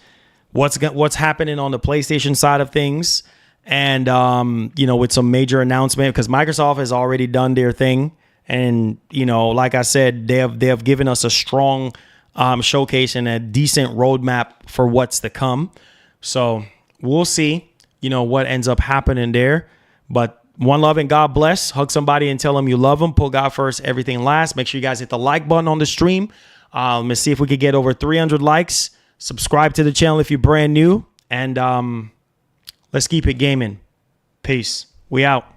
what's happening on the PlayStation side of things. And, with some major announcement, because Microsoft has already done their thing. And, like I said, they have given us a strong showcase and a decent roadmap for what's to come. So we'll see, what ends up happening there. But one love and God bless. Hug somebody and tell them you love them. Put God first, everything last. Make sure you guys hit the like button on the stream. Let's see if we could get over 300 likes. Subscribe to the channel if you're brand new. And, let's keep it gaming. Peace. We out.